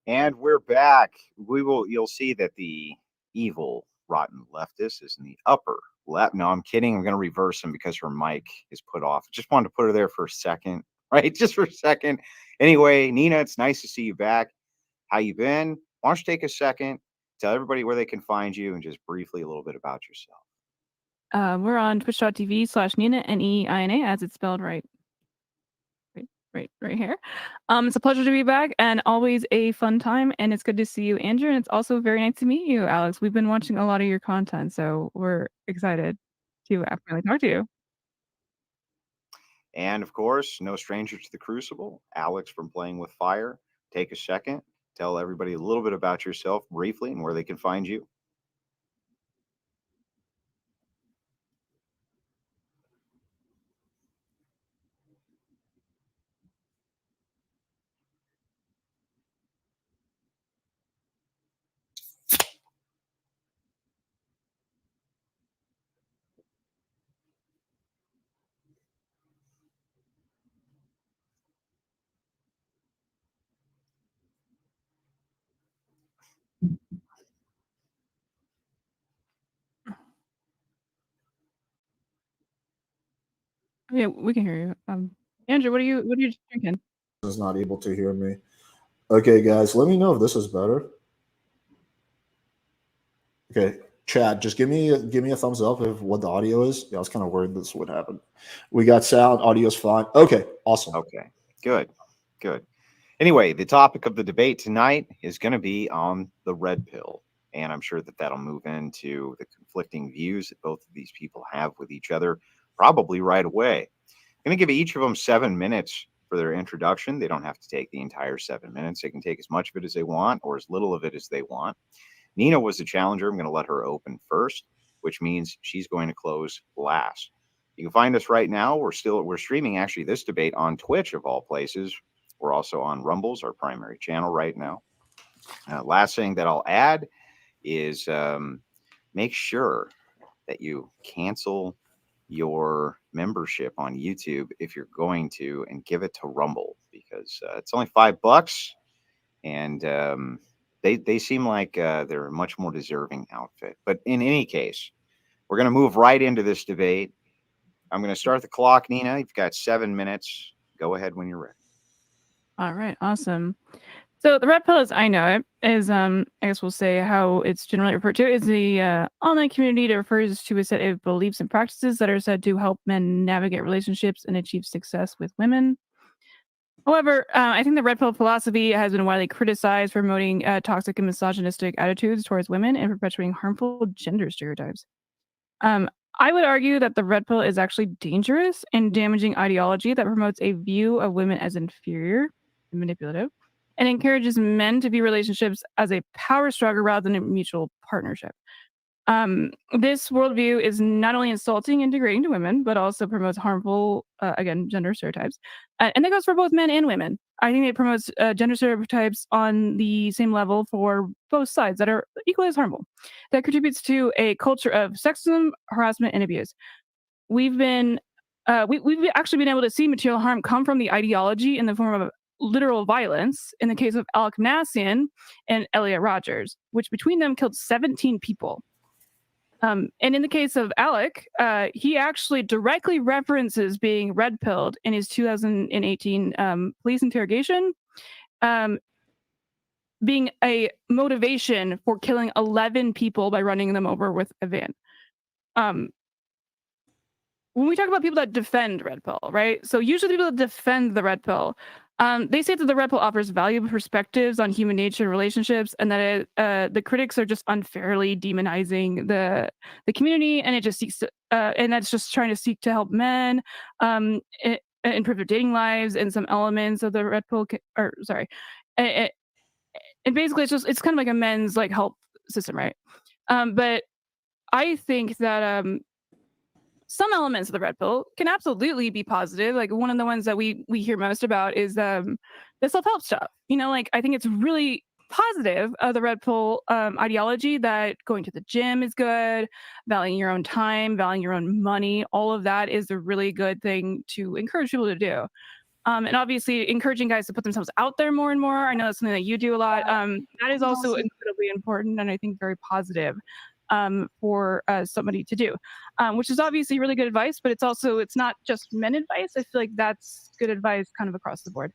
And we're back. You'll see that the evil, rotten leftist is in the upper left. No, I'm kidding. I'm going to reverse him because her mic is put off. Just wanted to put her there for a second, right? Just for a second. Anyway, Nina, it's nice to see you back. How you been? Why don't you take a second, tell everybody where they can find you, and just briefly a little bit about yourself. We're on twitch.tv/Nina, Neina, as it's spelled right here. It's a pleasure to be back and always a fun time. And it's good to see you, Andrew. And it's also very nice to meet you, Alex. We've been watching a lot of your content, so we're excited to finally talk to you. And of course, no stranger to the Crucible, Alex from Playing with Fire. Take a second, tell everybody a little bit about yourself briefly and where they can find you. Yeah, we can hear you. Andrew, what are you drinking? Is not able to hear me. Okay, guys, let me know if this is better. Okay, chat, just give me a thumbs up of what the audio is. Yeah, I was kind of worried this would happen. We got sound, audio's fine. Okay, awesome. Okay, good. Anyway, the topic of the debate tonight is going to be on the red pill. And I'm sure that that'll move into the conflicting views that both of these people have with each other probably right away. I'm going to give each of them 7 minutes for their introduction. They don't have to take the entire 7 minutes. They can take as much of it as they want or as little of it as they want. Nina was the challenger. I'm going to let her open first, which means she's going to close last. You can find us right now. We're streaming actually this debate on Twitch of all places. We're also on Rumble's, our primary channel right now. Last thing that I'll add is make sure that you cancel your membership on YouTube if you're going to, and give it to Rumble, because it's only $5, and they seem like they're a much more deserving outfit. But in any case, we're going to move right into this debate. I'm going to start the clock, Nina. You've got 7 minutes. Go ahead when you're ready. All right, awesome. So the red pill, as I know it, is I guess we'll say how it's generally referred to, is the online community that refers to a set of beliefs and practices that are said to help men navigate relationships and achieve success with women. However, I think the red pill philosophy has been widely criticized for promoting toxic and misogynistic attitudes towards women and perpetuating harmful gender stereotypes. I would argue that the red pill is actually dangerous and damaging ideology that promotes a view of women as inferior and manipulative, and encourages men to view relationships as a power struggle rather than a mutual partnership. This worldview is not only insulting and degrading to women, but also promotes harmful, again, gender stereotypes. And that goes for both men and women. I think it promotes gender stereotypes on the same level for both sides that are equally as harmful. That contributes to a culture of sexism, harassment, and abuse. We've actually been able to see material harm come from the ideology in the form of literal violence in the case of Alec Manassian and Elliot Rogers, which between them killed 17 people. And in the case of Alec, he actually directly references being red pilled in his 2018 police interrogation, being a motivation for killing 11 people by running them over with a van. When we talk about people that defend red pill, right? So usually people that defend the red pill, they say that the red pill offers valuable perspectives on human nature and relationships, and that the critics are just unfairly demonizing the community, and it just seeks to, and that's just trying to seek to help men improve their dating lives, and some elements of the red pill, and basically it's kind of like a men's like help system, right? But I think that some elements of the red pill can absolutely be positive. Like one of the ones that we hear most about is the self-help stuff. You know, like I think it's really positive, the red pill ideology, that going to the gym is good, valuing your own time, valuing your own money. All of that is a really good thing to encourage people to do. And obviously encouraging guys to put themselves out there more and more. I know that's something that you do a lot. That is also incredibly important and I think very positive for somebody to do, which is obviously really good advice, but it's not just men advice. I feel like that's good advice kind of across the board.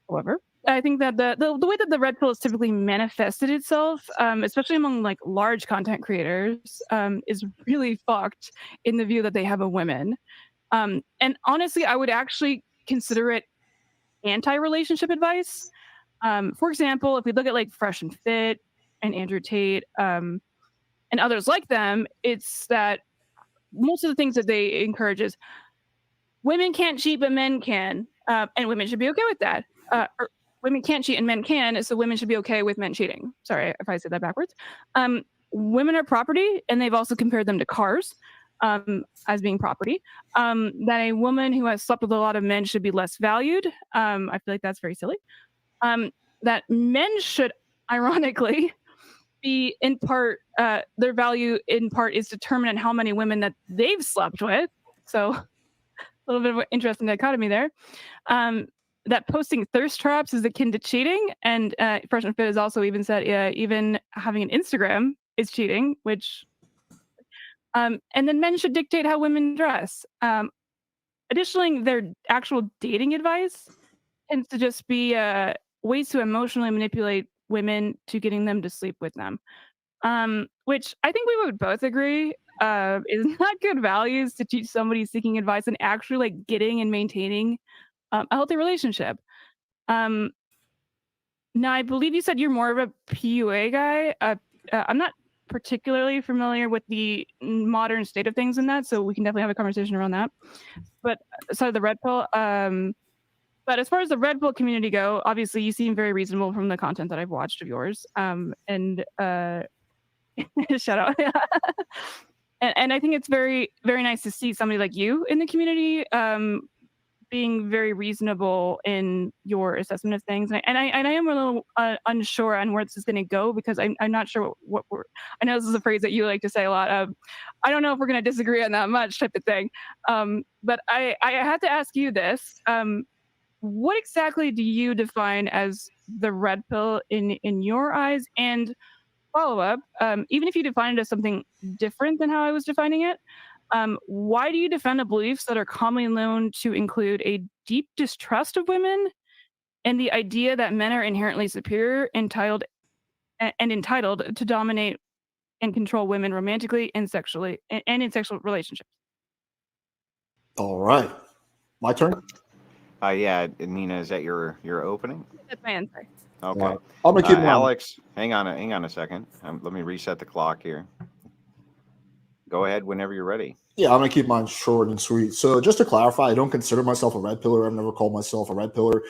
However, I think that the way that the red pill has typically manifested itself, especially among like large content creators, is really fucked in the view that they have of women. And honestly, I would actually consider it anti-relationship advice. For example, if we look at like Fresh and Fit and Andrew Tate and others like them, it's that most of the things that they encourage is women can't cheat, but men can, and women should be okay with that. Or women can't cheat and men can, so women should be okay with men cheating. Sorry if I said that backwards. Women are property, and they've also compared them to cars as being property. That a woman who has slept with a lot of men should be less valued. I feel like that's very silly. That men should, ironically, be in part, their value in part is determined on how many women that they've slept with. So a little bit of an interesting dichotomy there. That posting thirst traps is akin to cheating. And Fresh and Fit has also even said even having an Instagram is cheating, which and then men should dictate how women dress. Additionally, their actual dating advice tends to just be ways to emotionally manipulate women to getting them to sleep with them, which I think we would both agree is not good values to teach somebody seeking advice and actually like getting and maintaining a healthy relationship. Now, I believe you said you're more of a PUA guy. I'm not particularly familiar with the modern state of things in that, so we can definitely have a conversation around that. But aside of the red pill, but as far as the red pill community go, obviously you seem very reasonable from the content that I've watched of yours. And shout out. And I think it's very, very nice to see somebody like you in the community being very reasonable in your assessment of things. And I am a little unsure on where this is going to go because I'm not sure what we're. I know this is a phrase that you like to say a lot. I don't know if we're going to disagree on that much type of thing. But I had to ask you this. What exactly do you define as the red pill in your eyes? And follow up, even if you define it as something different than how I was defining it, why do you defend the beliefs that are commonly known to include a deep distrust of women and the idea that men are inherently superior, entitled to dominate and control women romantically and sexually and in sexual relationships? All right. My turn? Yeah, Nina, is that your opening? That's my answer. Okay. I'm gonna keep Alex, hang on a second. Let me reset the clock here. Go ahead whenever you're ready. Yeah, I'm gonna keep mine short and sweet. So just to clarify, I don't consider myself a red pillar. I've never called myself a red pillar.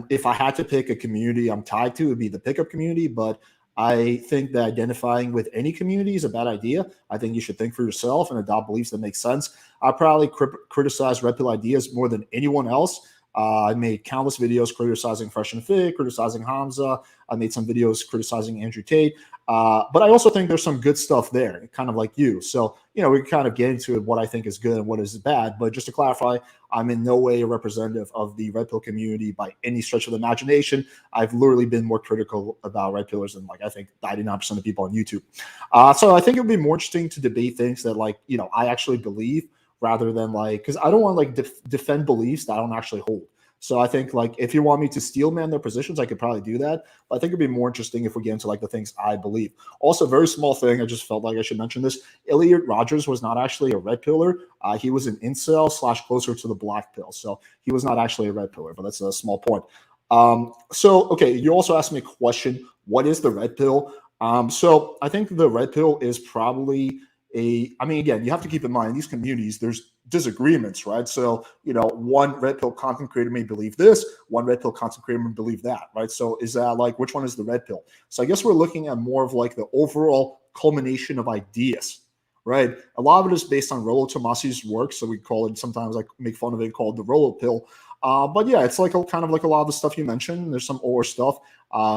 If I had to pick a community I'm tied to, it would be the pickup community, but I think that identifying with any community is a bad idea. I think you should think for yourself and adopt beliefs that make sense. I probably criticize red pill ideas more than anyone else. I made countless videos criticizing Fresh and Fit, criticizing Hamza. I made some videos criticizing Andrew Tate. But I also think there's some good stuff there, kind of like you. So, we can kind of get into what I think is good and what is bad. But just to clarify, I'm in no way a representative of the red pill community by any stretch of the imagination. I've literally been more critical about red pillars than I think 99% of people on YouTube. So I think it would be more interesting to debate things that I actually believe rather than because I don't want to defend beliefs that I don't actually hold. So I think if you want me to steel man their positions, I could probably do that. But I think it'd be more interesting if we get into the things I believe. Also, very small thing. I just felt like I should mention this. Elliot Rogers was not actually a red pillar. He was an incel / closer to the black pill. So he was not actually a red pillar, but that's a small point. Okay, you also asked me a question. What is the red pill? So I think the red pill is probably again, you have to keep in mind, in these communities, there's disagreements, right? So, one red pill content creator may believe this, one red pill content creator may believe that, right? So is that which one is the red pill? So I guess we're looking at more of the overall culmination of ideas, right? A lot of it is based on Rollo Tomasi's work. So we call it, sometimes make fun of it, called the Rollo pill. But yeah, it's kind of a lot of the stuff you mentioned. There's some older stuff.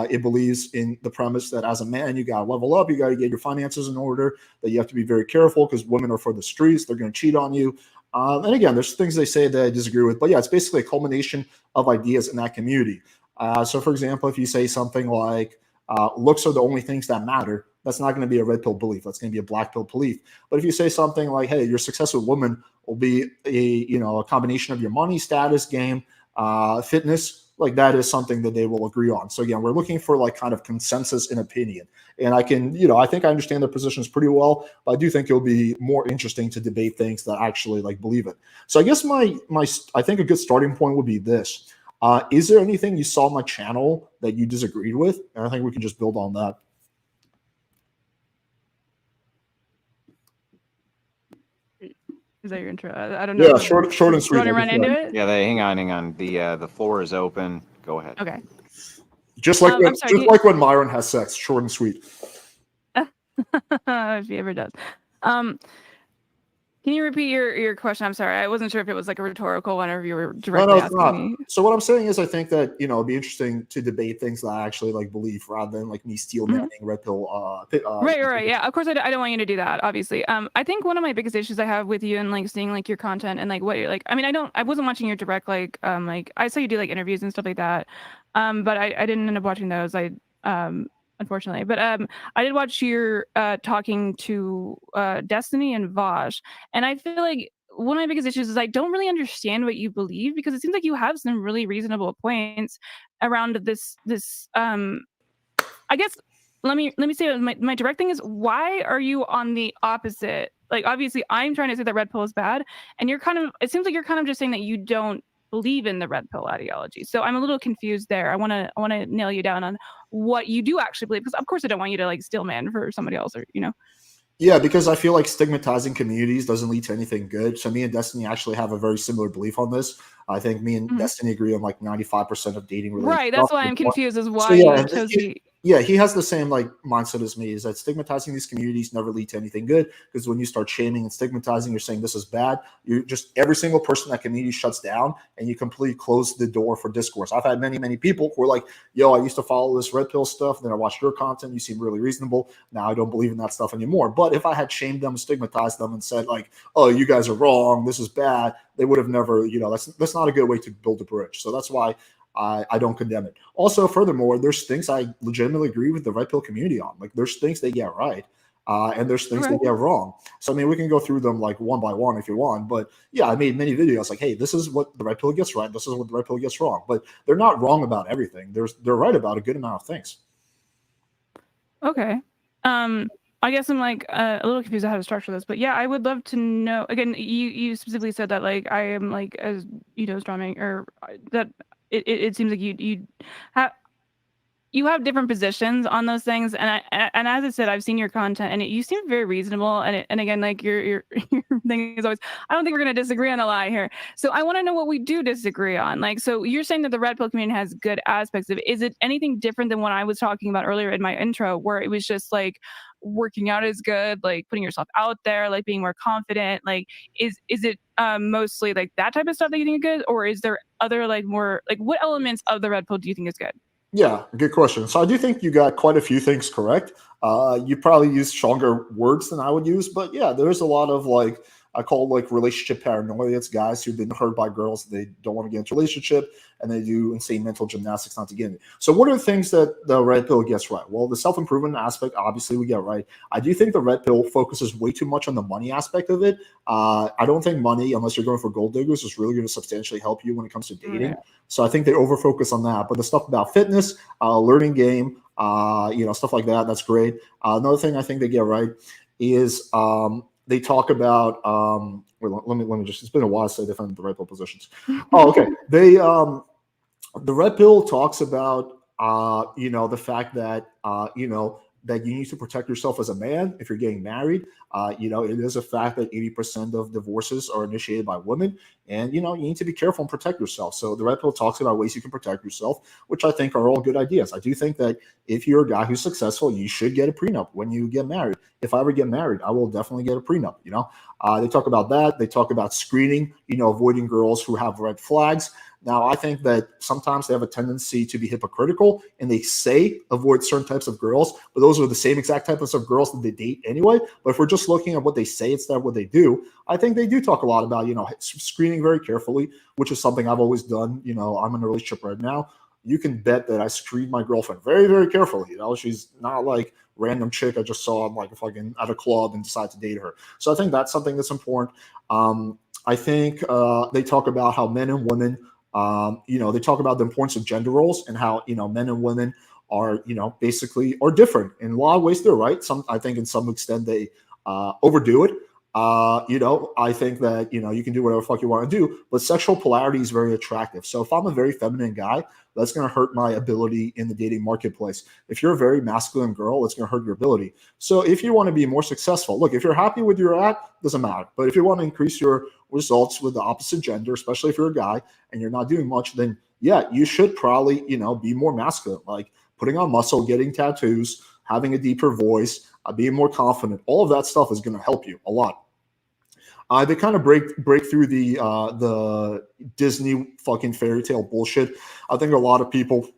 It believes in the premise that as a man, you got to level up, you got to get your finances in order, that you have to be very careful because women are for the streets, they're going to cheat on you. And again, there's things they say that I disagree with, but yeah, it's basically a culmination of ideas in that community. So for example, if you say something like, looks are the only things that matter, that's not going to be a red pill belief. That's going to be a black pill belief. But if you say something like, hey, your success with women will be a combination of your money, status, game, fitness, like that is something that they will agree on. So again, we're looking for like kind of consensus in opinion. And I can, I think I understand their positions pretty well, but I do think it'll be more interesting to debate things that actually like believe it. So I guess I think a good starting point would be this. Is there anything you saw on my channel that you disagreed with? And I think we can just build on that. Is that your intro? I don't know. Yeah, short and sweet. Want to run into it? Yeah, hang on. The floor is open. Go ahead. Okay. Just like like when Myron has sex, short and sweet. If he ever does. Can you repeat your question? I'm sorry. I wasn't sure if it was like a rhetorical one or if you were directly asking me. So what I'm saying is I think that, it'd be interesting to debate things that I actually like believe rather than like me steel manning red pill. Right. Yeah. Of course, I don't want you to do that, obviously. I think one of my biggest issues I have with you and like seeing like your content and like what you're like, I mean, I wasn't watching your direct, like I saw you do like interviews and stuff like that. But I didn't end up watching those. Unfortunately, but I did watch your talking to Destiny and Vosh, and I feel like one of my biggest issues is I don't really understand what you believe, because it seems like you have some really reasonable points around this. I guess let me say my direct thing is, why are you on the opposite? Like, obviously, I'm trying to say that red pill is bad, and it seems like you're kind of just saying that you don't believe in the red pill ideology. So I'm a little confused there. I want to nail you down on what you do actually believe, because of course I don't want you to like steal man for somebody else, or Yeah, because I feel like stigmatizing communities doesn't lead to anything good. So me and Destiny actually have a very similar belief on this. I think me and Destiny agree on like 95% of dating related. Right, that's why I'm confused as why you chose he has the same like mindset as me, is that stigmatizing these communities never lead to anything good, because when you start shaming and stigmatizing, you're saying this is bad, you just, every single person in that community shuts down and you completely close the door for discourse. I've had many people who are like, yo, I used to follow this red pill stuff, then I watched your content, you seem really reasonable, now I don't believe in that stuff anymore. But if I had shamed them, stigmatized them, and said like, oh, you guys are wrong, this is bad, they would have never, that's not a good way to build a bridge. So that's why I don't condemn it. Also, furthermore, there's things I legitimately agree with the red pill community on. Like, there's things they get right, and there's things they get wrong. So, I mean, we can go through them like one by one if you want. But yeah, I made many videos like, hey, this is what the red pill gets right. This is what the red pill gets wrong. But they're not wrong about everything. They're right about a good amount of things. Okay. I guess I'm like a little confused on how to structure this, but yeah, I would love to know. Again, you specifically said that like I am like, as strongman, or that it seems like you have different positions on those things, and as I said, I've seen your content, and you seem very reasonable, and again, like your thing is always, I don't think we're gonna disagree on a lie here. So I want to know what we do disagree on. Like, so you're saying that the red pill community has good aspects of it. Is it anything different than what I was talking about earlier in my intro, where it was just like working out is good, like putting yourself out there, like being more confident? Like, is it mostly like that type of stuff that you think is good, or is there other like more like, what elements of the red pill do you think is good? Yeah, good question. So I do think you got quite a few things correct. You probably use stronger words than I would use, but yeah, there's a lot of like, I call it like relationship paranoia. It's guys who've been hurt by girls. They don't want to get into a relationship, and they do insane mental gymnastics not to get in. So what are the things that the red pill gets right? Well, the self-improvement aspect, obviously, we get right. I do think the red pill focuses way too much on the money aspect of it. I don't think money, unless you're going for gold diggers, is really going to substantially help you when it comes to dating. So I think they over-focus on that. But the stuff about fitness, learning game, stuff like that, that's great. Another thing I think they get right is they talk about let me just, it's been a while since I defended the red pill positions. Oh, okay. They the red pill talks about the fact that that you need to protect yourself as a man if you're getting married. It is a fact that 80% of divorces are initiated by women, and you need to be careful and protect yourself. So the red pill talks about ways you can protect yourself, which I think are all good ideas. I do think that if you're a guy who's successful, you should get a prenup when you get married. If I ever get married, I will definitely get a prenup. They talk about that. They talk about screening, avoiding girls who have red flags. Now, I think that sometimes they have a tendency to be hypocritical and they say avoid certain types of girls, but those are the same exact types of girls that they date anyway. But if we're just looking at what they say instead of what they do, I think they do talk a lot about, screening very carefully, which is something I've always done. I'm in a relationship right now. You can bet that I screen my girlfriend very, very carefully. She's not like random chick I just saw like fucking at a club and decided to date her. So I think that's something that's important. I think they talk about how men and women, they talk about the importance of gender roles and how, men and women are, basically are different. In a lot of ways, they're right. I think in some extent they overdo it. I think that, you can do whatever the fuck you want to do, but sexual polarity is very attractive. So if I'm a very feminine guy, that's going to hurt my ability in the dating marketplace. If you're a very masculine girl, it's going to hurt your ability. So if you want to be more successful, look, if you're happy with your act, doesn't matter. But if you want to increase your results with the opposite gender, especially if you're a guy and you're not doing much, then yeah, you should probably, be more masculine, like putting on muscle, getting tattoos, having a deeper voice, being more confident. All of that stuff is going to help you a lot. They kind of break through the Disney fucking fairy tale bullshit. I think a lot of people,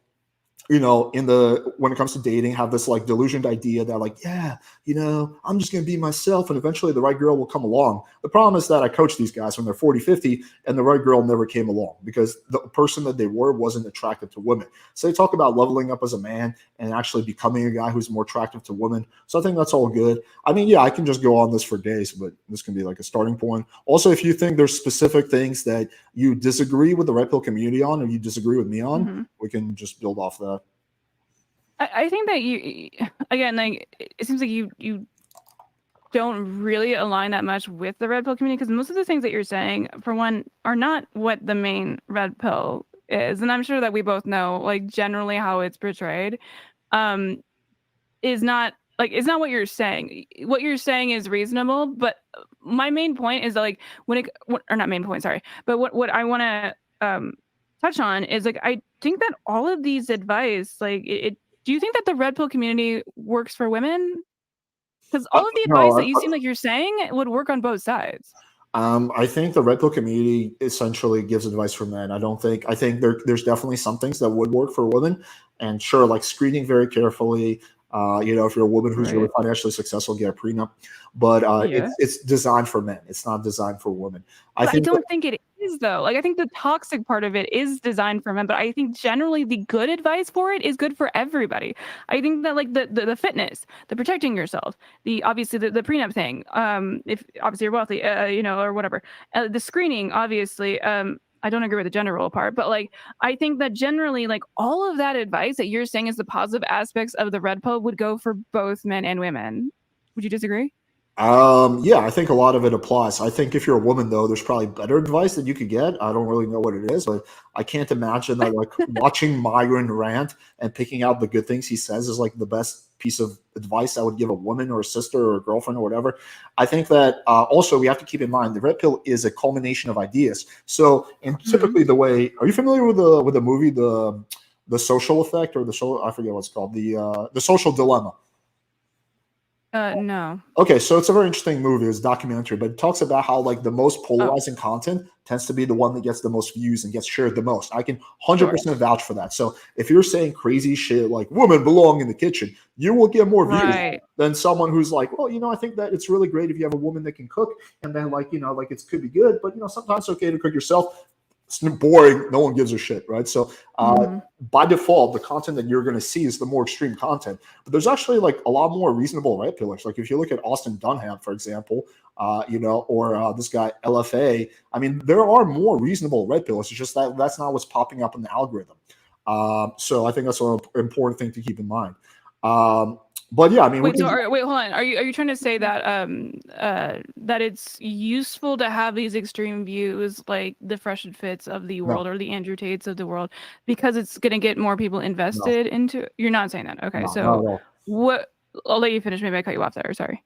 when it comes to dating, have this like delusioned idea that like, yeah, I'm just going to be myself and eventually the right girl will come along. The problem is that I coach these guys when they're 40, 50 and the right girl never came along because the person that they were wasn't attractive to women. So they talk about leveling up as a man and actually becoming a guy who's more attractive to women. So I think that's all good. I mean, yeah, I can just go on this for days, but this can be like a starting point. Also, if you think there's specific things that you disagree with the red pill community on or you disagree with me on, we can just build off that. I think that you, again, like it seems like you don't really align that much with the red pill community because most of the things that you're saying, for one, are not what the main red pill is, and I'm sure that we both know, like generally how it's portrayed, is not like it's not what you're saying. What you're saying is reasonable, but my main point is that, like or not main point, sorry, but what I want to touch on is like I think that all of these advice, like it. Do you think that the red pill community works for women? Because all of the advice that you seem like you're saying would work on both sides. I think the red pill community essentially gives advice for men. I think there's definitely some things that would work for women. And sure, like screening very carefully. If you're a woman who's really financially successful, get a prenup. But it's designed for men. It's not designed for women. I don't think it is, though. Like I think the toxic part of it is designed for men, but I think generally the good advice for it is good for everybody. I think that like the fitness, the protecting yourself, obviously the prenup thing, if obviously you're wealthy, or whatever, the screening, obviously, I don't agree with the gender role part, but like I think that generally like all of that advice that you're saying is the positive aspects of the red pill would go for both men and women. Would you disagree? Yeah, I think a lot of it applies. I think if you're a woman, though, there's probably better advice that you could get. I don't really know what it is, but I can't imagine that like watching Myron rant and picking out the good things he says is like the best piece of advice I would give a woman or a sister or a girlfriend or whatever. I think that also we have to keep in mind the red pill is a culmination of ideas. So, and typically the way, are you familiar with the movie the Social Effect or I forget what it's called, the Social Dilemma? No. Okay, so it's a very interesting movie. It's a documentary, but it talks about how like the most polarizing content tends to be the one that gets the most views and gets shared the most. I can 100% vouch for that. So if you're saying crazy shit like women belong in the kitchen, you will get more views than someone who's like, well, I think that it's really great if you have a woman that can cook, and then like it could be good, but sometimes it's okay to cook yourself. It's boring. No one gives a shit, right? So by default, the content that you're going to see is the more extreme content. But there's actually like a lot more reasonable red pillars. Like if you look at Austin Dunham, for example, or this guy LFA. I mean, there are more reasonable red pillars. It's just that that's not what's popping up in the algorithm. So I think that's an important thing to keep in mind. But yeah, I mean, wait, hold on. Are you trying to say that that it's useful to have these extreme views, like the Fresh and Fits of the world or the Andrew Tates of the world, because it's going to get more people invested into? You're not saying that, okay? So what? I'll let you finish. Maybe I cut you off there. Sorry.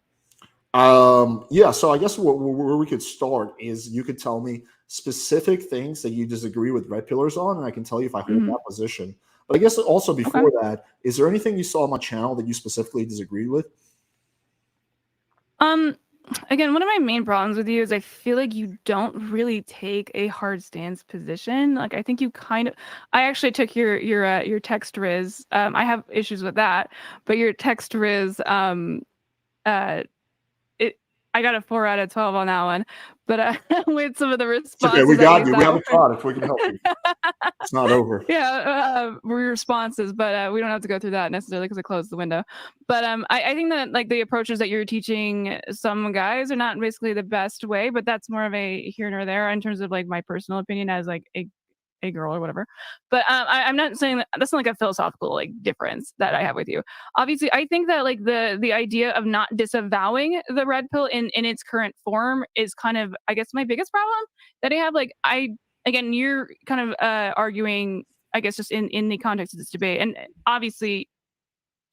Yeah. So I guess where we could start is you could tell me specific things that you disagree with red pillars on, and I can tell you if I hold that position. But I guess also before that, is there anything you saw on my channel that you specifically disagreed with? again, one of my main problems with you is I feel like you don't really take a hard stance position. Like I think you kind of. I actually took your text riz. I have issues with that, but your text riz. It. I got a 4 out of 12 on that one, but with some of the It's okay. responses We that you got you. We have a thought. product. We can help you. It's not over. Yeah, responses, but we don't have to go through that necessarily because I closed the window. But I think that like the approaches that you're teaching some guys are not basically the best way, but that's more of a here nor there in terms of like my personal opinion as like a girl or whatever. But I'm not saying that's not like a philosophical like difference that I have with you. Obviously, I think that like the idea of not disavowing the red pill in its current form is kind of I guess my biggest problem that I have. Like I again, you're kind of arguing, I guess, just in the context of this debate, and obviously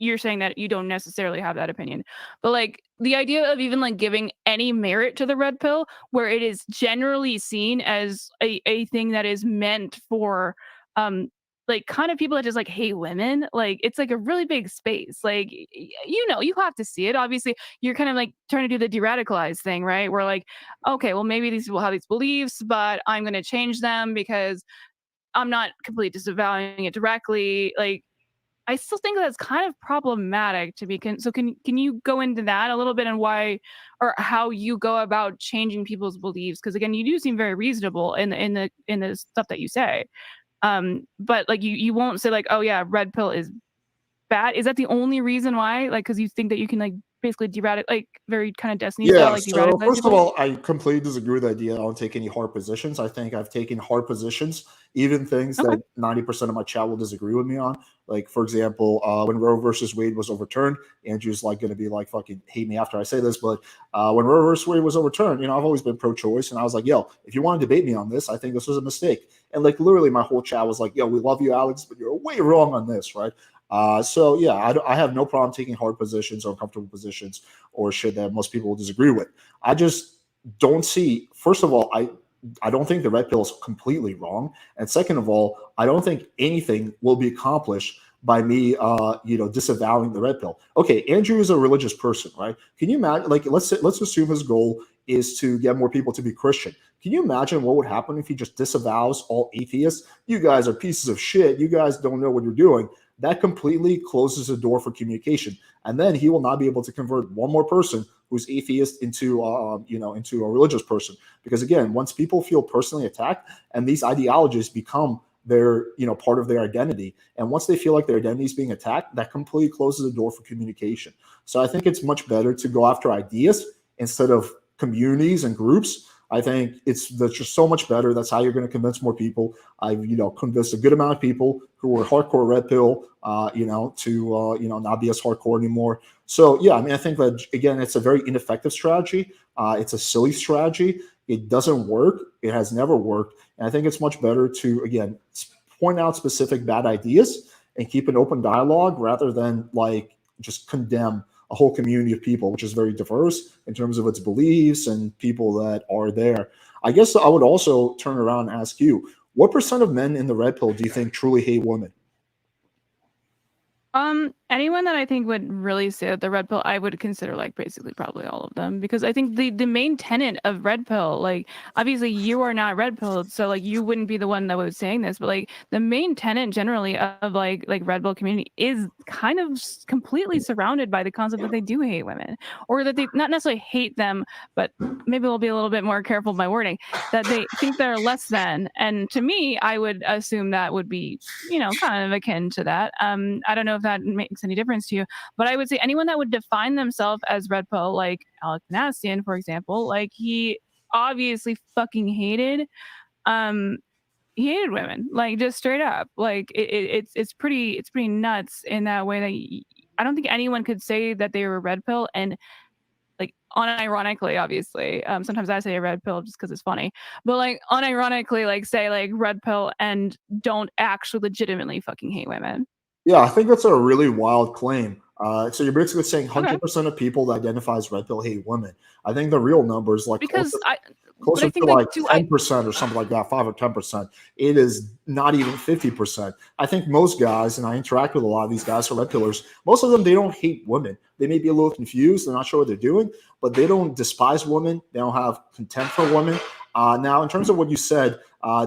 you're saying that you don't necessarily have that opinion, but like the idea of even like giving any merit to the red pill where it is generally seen as a thing that is meant for like kind of people that just like hate women, like it's like a really big space, like you know, you have to see it. Obviously you're kind of like trying to do the de-radicalize thing, right, where like okay, well maybe these people have these beliefs but I'm going to change them because I'm not completely disavowing it directly. Like I still think that's kind of problematic to be so can you go into that a little bit and why or how you go about changing people's beliefs? Because again, you do seem very reasonable in the stuff that you say. But like you won't say like, oh yeah, red pill is bad. Is that the only reason why? Like because you think that you can like basically like very kind of Destiny style, Yeah, like so de-radicalize first of people? all, I completely disagree with the idea I don't take any hard positions. I think I've taken hard positions, even things Okay. that 90% of my chat will disagree with me on. Like, for example, when Roe versus Wade was overturned, Andrew's like going to be like fucking hate me after I say this, but when Roe versus Wade was overturned, you know, I've always been pro-choice, and I was like, yo, if you want to debate me on this, I think this was a mistake. And like literally, my whole chat was like, yo, we love you, Alex, but you're way wrong on this, right? So yeah, I have no problem taking hard positions or uncomfortable positions or shit that most people will disagree with. I just don't see. First of all, I don't think the red pill is completely wrong, and second of all, I don't think anything will be accomplished by me, disavowing the red pill. Okay, Andrew is a religious person, right? Can you imagine? Like, let's assume his goal is to get more people to be Christian. Can you imagine what would happen if he just disavows all atheists? You guys are pieces of shit. You guys don't know what you're doing. That completely closes the door for communication, and then he will not be able to convert one more person who's atheist into into a religious person. Because again, once people feel personally attacked, and these ideologies become their part of their identity, and once they feel like their identity is being attacked, that completely closes the door for communication. So I think it's much better to go after ideas instead of communities and groups. I think that's just so much better. That's how you're going to convince more people. I've convinced a good amount of people who were hardcore red pill, to not be as hardcore anymore. So yeah, I mean, I think that again, it's a very ineffective strategy. It's a silly strategy. It doesn't work. It has never worked, and I think it's much better to again point out specific bad ideas and keep an open dialogue rather than like just condemn a whole community of people, which is very diverse in terms of its beliefs and people that are there. I guess I would also turn around and ask you, what percent of men in the red pill do you think truly hate women? Anyone that I think would really say that the red pill, I would consider like basically probably all of them, because I think the main tenet of red pill, like obviously you are not red pilled, so like you wouldn't be the one that was saying this, but like the main tenet generally of like red pill community is kind of completely surrounded by the concept that they do hate women, or that they not necessarily hate them, but maybe we'll be a little bit more careful with my wording, that they think they're less than. And to me, I would assume that would be, kind of akin to that. I don't know if that makes any difference to you, but I would say anyone that would define themselves as red pill, like Alec Manassian, for example, like he obviously fucking um he hated women, like just straight up. Like it's pretty nuts in that way that I don't think anyone could say that they were red pill and like unironically, obviously. Sometimes I say a red pill just because it's funny, but like unironically, like say like red pill and don't actually legitimately fucking hate women. Yeah, I think that's a really wild claim. So you're basically saying 100% of people that identify as red pill hate women. I think the real number is like because closer think to like too, 10% or something like that, 5 or 10%. It is not even 50%. I think most guys, and I interact with a lot of these guys who are red pillars, most of them, they don't hate women. They may be a little confused. They're not sure what they're doing, but they don't despise women. They don't have contempt for women. Now, in terms of what you said,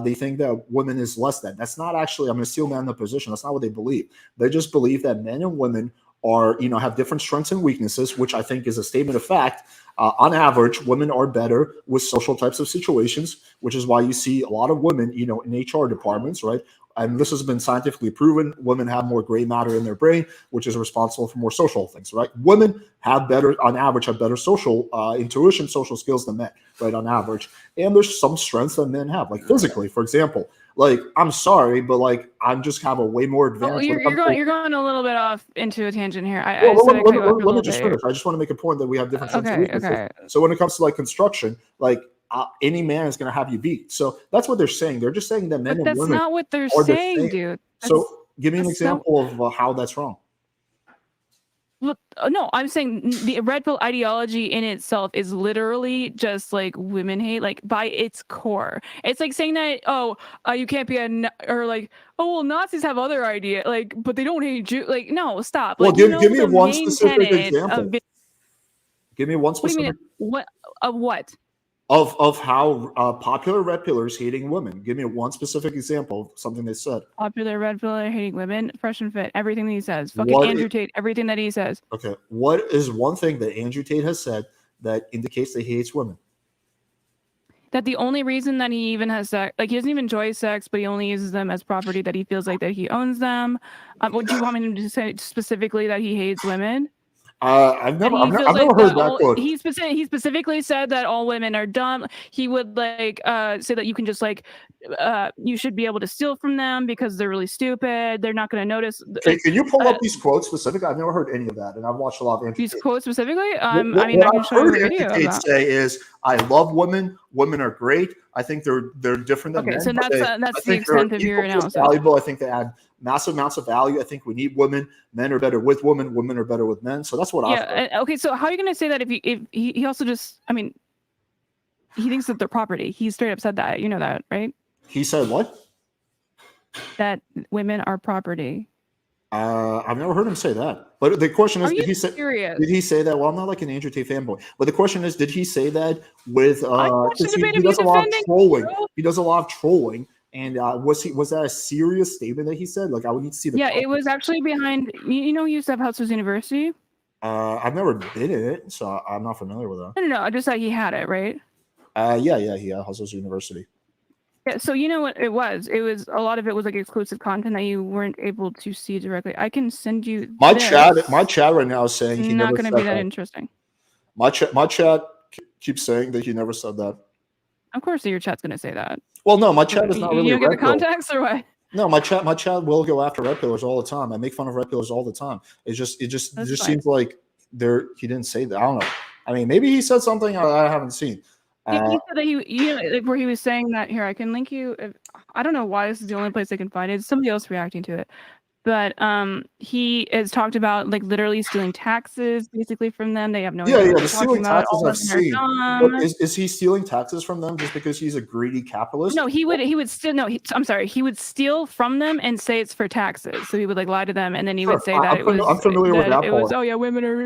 they think that women is less than. That's not actually, I'm going to steal man in the position. That's not what they believe. They just believe that men and women are, have different strengths and weaknesses, which I think is a statement of fact. On average, women are better with social types of situations, which is why you see a lot of women, in HR departments, right? And this has been scientifically proven. Women have more gray matter in their brain, which is responsible for more social things, right? Women have better, on average, have better social intuition, social skills than men, right? On average. And there's some strengths that men have, like physically, for example. Like, I'm sorry, but like, I'm just have a way more advantage. you're going a little bit off into a tangent here. Let me just finish. I just want to make a point that we have different strengths and weaknesses. Okay. So when it comes to like construction, like any man is going to have you beat. So that's what they're saying. They're just saying that men and women. That's not what they're are saying, the dude. So give me an example of how that's wrong. Look, no, I'm saying the red pill ideology in itself is literally just like women hate, like by its core. It's like saying that, you can't be or like, well, Nazis have other idea, like, but they don't hate Jews. Like, no, stop. Well, Like, give me one specific example. Give me one specific. What of what? Of how popular red pillars hating women. Give me one specific example of something they said. Popular red pillar hating women, fresh and fit, everything that he says. Fucking Andrew Tate, everything that he says. Okay. What is one thing that Andrew Tate has said that indicates that he hates women? That the only reason that he even has sex, like he doesn't even enjoy sex, but he only uses them as property, that he feels like that he owns them. Would you want me to say specifically that he hates women? I've never heard that quote. He specifically said that all women are dumb. He would like say that you can just like you should be able to steal from them because they're really stupid. They're not going to notice. Can you pull up these quotes specifically? I've never heard any of that, and I've watched a lot of Andrew these Tate. Quotes specifically. I can show you a video. Andrew Tate say is, "I love women. Women are great. I think they're different than men." Okay, so that's the extent of your analysis. Valuable. I think they add massive amounts of value. I think we need women. Men are better with women. Women are better with men. So that's what I. Okay. So how are you going to say that if he also just? I mean, he thinks that they're property. He straight up said that. You know that, right? He said what? That women are property. I've never heard him say that. But the question is, did he say that? Well, I'm not like an Andrew Tate fanboy. But the question is, did he say that with he does a lot of trolling. He does a lot of trolling. And was that a serious statement that he said? Like, I would need to see the it was actually behind, he used to have Hustlers University. I've never been in it, so I'm not familiar with that. No, I just thought he had it, right? Yeah, he had Hustlers University. Yeah, so you know what it was? It was a lot of it was like exclusive content that you weren't able to see directly. I can send you my chat right now is saying he's not going to be that interesting. My chat keeps saying that he never said that. Of course, your chat's going to say that. Well, no, my chat is not really. You don't get the context or what? No, my chat will go after red pillars all the time. I make fun of red pillars all the time. It just seems like he didn't say that. I don't know. I mean, maybe he said something I haven't seen. He said that where he was saying that. Here, I can link you. I don't know why this is the only place I can find it. It's somebody else reacting to it. But he has talked about like literally stealing taxes basically from them. They have no idea. The stealing taxes I've seen. But is he stealing taxes from them just because he's a greedy capitalist? No, he would steal. No, I'm sorry. He would steal from them and say it's for taxes. So he would like lie to them, and then he would say that I'm familiar with that. It was women are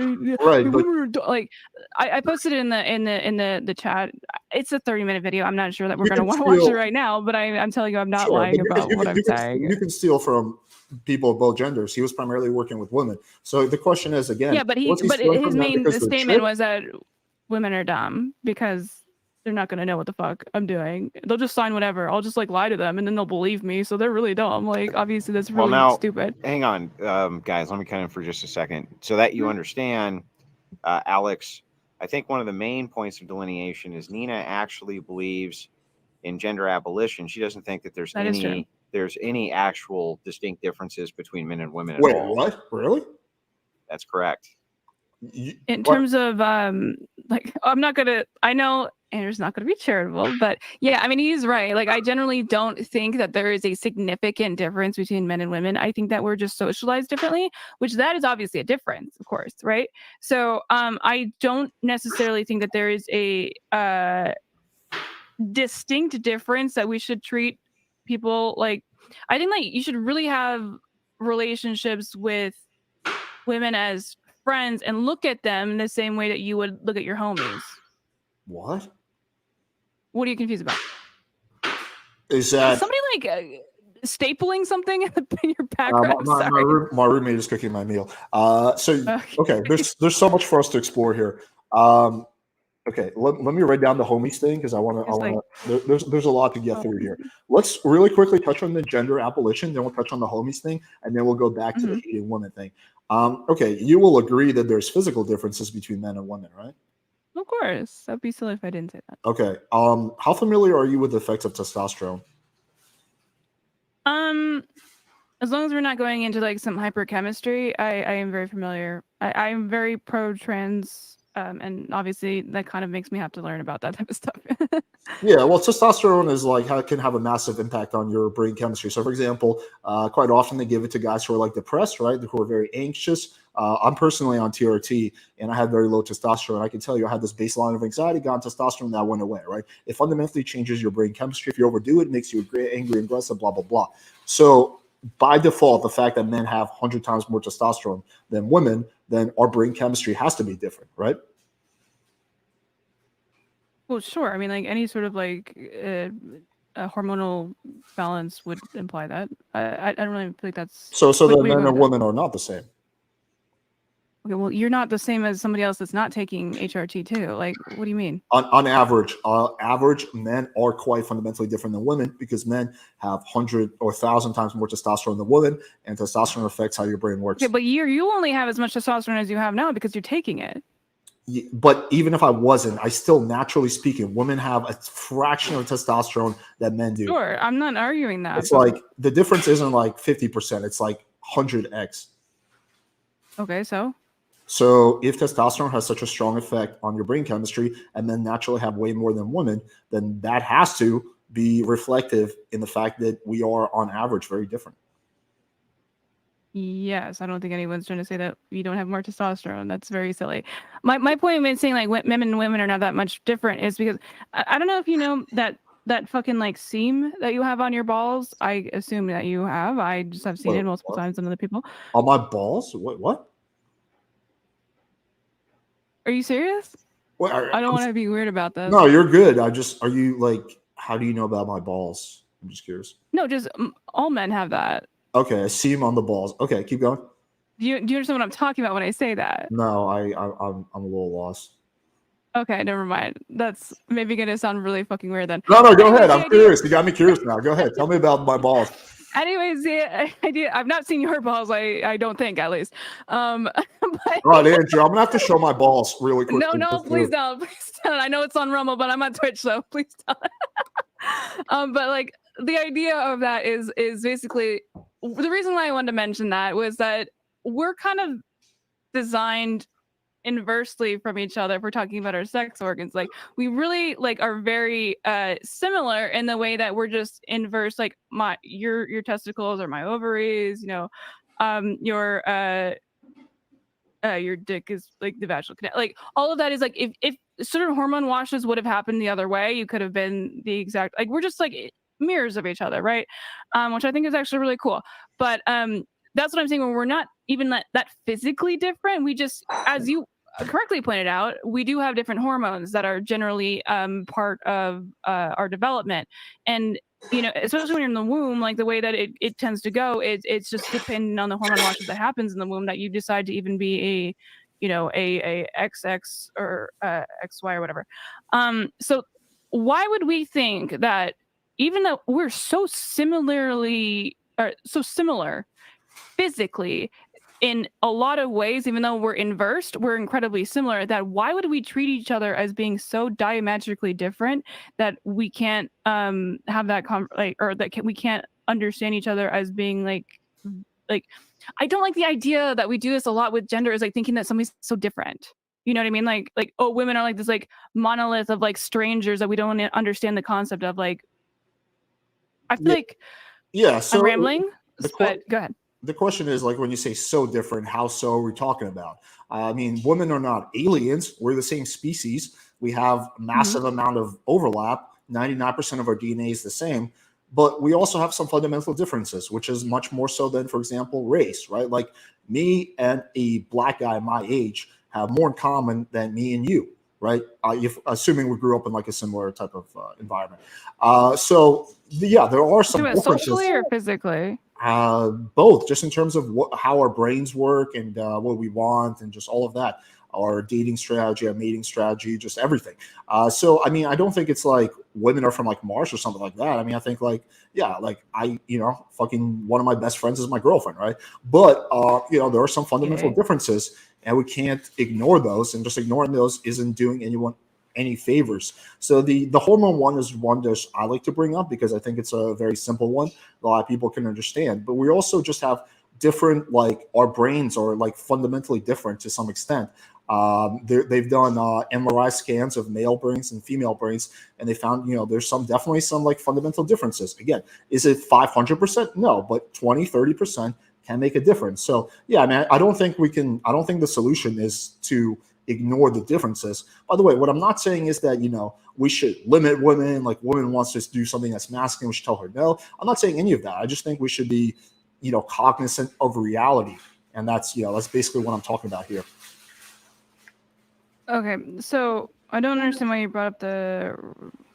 right. Women are like I posted it in the chat. It's a 30-minute video. I'm not sure that we're going to want to watch it right now, but I'm telling you, I'm not lying about what I'm saying. You can steal from people of both genders. He was primarily working with women. So the question is again. Yeah, but his main statement was that women are dumb because they're not going to know what the fuck I'm doing. They'll just sign whatever. I'll just like lie to them and then they'll believe me. So they're really dumb. Like obviously that's really stupid. Hang on, guys. Let me cut in for just a second so that you understand, Alex. I think one of the main points of delineation is Nina actually believes in gender abolition. She doesn't think that there's any actual distinct differences between men and women at all. Wait, what? Really? That's correct. In terms of like, I'm not gonna, I know Andrew's not gonna be charitable, but yeah, I mean, he's right. Like, I generally don't think that there is a significant difference between men and women. I think that we're just socialized differently, which that is obviously a difference, of course, right? So I don't necessarily think that there is a distinct difference that we should treat people like. I think like you should really have relationships with women as friends and look at them the same way that you would look at your homies. What? What are you confused about? Is that somebody like stapling something in your background? my roommate is cooking my meal. Okay, there's so much for us to explore here. Okay, let me write down the homies thing because I want to. There's a lot to get through here. Let's really quickly touch on the gender abolition, then we'll touch on the homies thing, and then we'll go back to the hating women thing. Okay, you will agree that there's physical differences between men and women, right? Of course, that'd be silly if I didn't say that. Okay, how familiar are you with the effects of testosterone? As long as we're not going into like some hyperchemistry, I am very familiar. I'm very pro-trans, and obviously that kind of makes me have to learn about that type of stuff. Yeah, well, testosterone is like can have a massive impact on your brain chemistry. So, for example, quite often they give it to guys who are like depressed, right? Who are very anxious. I'm personally on TRT, and I had very low testosterone. I can tell you, I had this baseline of anxiety, got on testosterone, that went away, right? It fundamentally changes your brain chemistry. If you overdo it, it makes you angry, aggressive, blah blah blah. So, by default, the fact that men have 100 times more testosterone than women, then our brain chemistry has to be different, right? Well, sure. I mean, like any sort of like a hormonal balance would imply that. I don't really think that's so that men and women are not the same. Okay, well, you're not the same as somebody else that's not taking HRT too. Like, what do you mean? On average, men are quite fundamentally different than women because men have 100 or 1,000 times more testosterone than women, and testosterone affects how your brain works. Okay, but you only have as much testosterone as you have now because you're taking it. But even if I wasn't, I still, naturally speaking, women have a fraction of testosterone that men do. Sure, I'm not arguing that. It's like the difference isn't like 50%. It's like 100x. Okay, so? So if testosterone has such a strong effect on your brain chemistry and men naturally have way more than women, then that has to be reflective in the fact that we are on average very different. Yes, I don't think anyone's trying to say that you don't have more testosterone. That's very silly. My point in saying like men and women are not that much different is because I don't know if you know that fucking like seam that you have on your balls. I assume that you have. I just have seen it multiple times on other people. On my balls? What? Are you serious? Well, I don't want to be weird about this. No, you're good. Are you like, how do you know about my balls? I'm just curious. No, just all men have that. Okay, a seam on the balls. Okay, keep going. Do you understand what I'm talking about when I say that? No, I'm a little lost. Okay, never mind. That's maybe gonna sound really fucking weird then. No, go ahead. I'm curious. You got me curious now. Go ahead. Tell me about my balls. Anyways, the idea, I've not seen your balls. I don't think, at least. But, all right, Andrew, I'm gonna have to show my balls really quickly. No, please don't. Please don't. I know it's on Rumble, but I'm on Twitch, so please don't. But like the idea of that is basically the reason why I wanted to mention that was that we're kind of designed inversely from each other if we're talking about our sex organs. Like we really like are very similar in the way that we're just inverse. Like your testicles are my ovaries, you know, your dick is like the vaginal canal. Like all of that is like if sort of hormone washes would have happened the other way, you could have been the exact, like we're just like mirrors of each other, right? Which I think is actually really cool. But that's what I'm saying, when we're not even that physically different. We just, as you correctly pointed out, we do have different hormones that are generally part of our development. And you know, especially when you're in the womb, like the way that it tends to go, it's just depending on the hormone washes that happens in the womb that you decide to even be a, you know, a XX or XY or whatever. So why would we think that even though we're so similar physically in a lot of ways, even though we're inversed, we're incredibly similar, that why would we treat each other as being so diametrically different that we can't have that we can't understand each other as being like I don't like the idea that we do this a lot with gender, is like thinking that somebody's so different. You know what I mean? Like, oh, women are like this like monolith of like strangers that we don't understand the concept of. Like, I feel like So I'm rambling, the but go ahead. The question is, like, when you say so different, how so are we talking about? I mean, women are not aliens. We're the same species. We have a massive amount of overlap. 99% of our DNA is the same, but we also have some fundamental differences, which is much more so than, for example, race, right? Like me and a black guy my age have more in common than me and you, right? If assuming we grew up in like a similar type of environment. So yeah, there are some differences. Socially or physically? Both, just in terms of how our brains work and what we want and just all of that, our dating strategy, our mating strategy, just everything. So I mean, I don't think it's like women are from like Mars or something like that. I mean, I think like, yeah, like fucking one of my best friends is my girlfriend, right? But there are some fundamental differences, and we can't ignore those, and just ignoring those isn't doing anyone any favors. So the hormone one is one that I like to bring up because I think it's a very simple one a lot of people can understand. But we also just have different, like, our brains are like fundamentally different to some extent. They've done MRI scans of male brains and female brains, and they found there's definitely some like fundamental differences. Again, is it 500%? No, but 20-30% can make a difference. So yeah, I mean, I don't think the solution is to ignore the differences. By the way, what I'm not saying is that we should limit women. Like, woman wants to do something that's masculine, we should tell her no. I'm not saying any of that. I just think we should be cognizant of reality, and that's basically what I'm talking about here. Okay, so I don't understand why you brought up the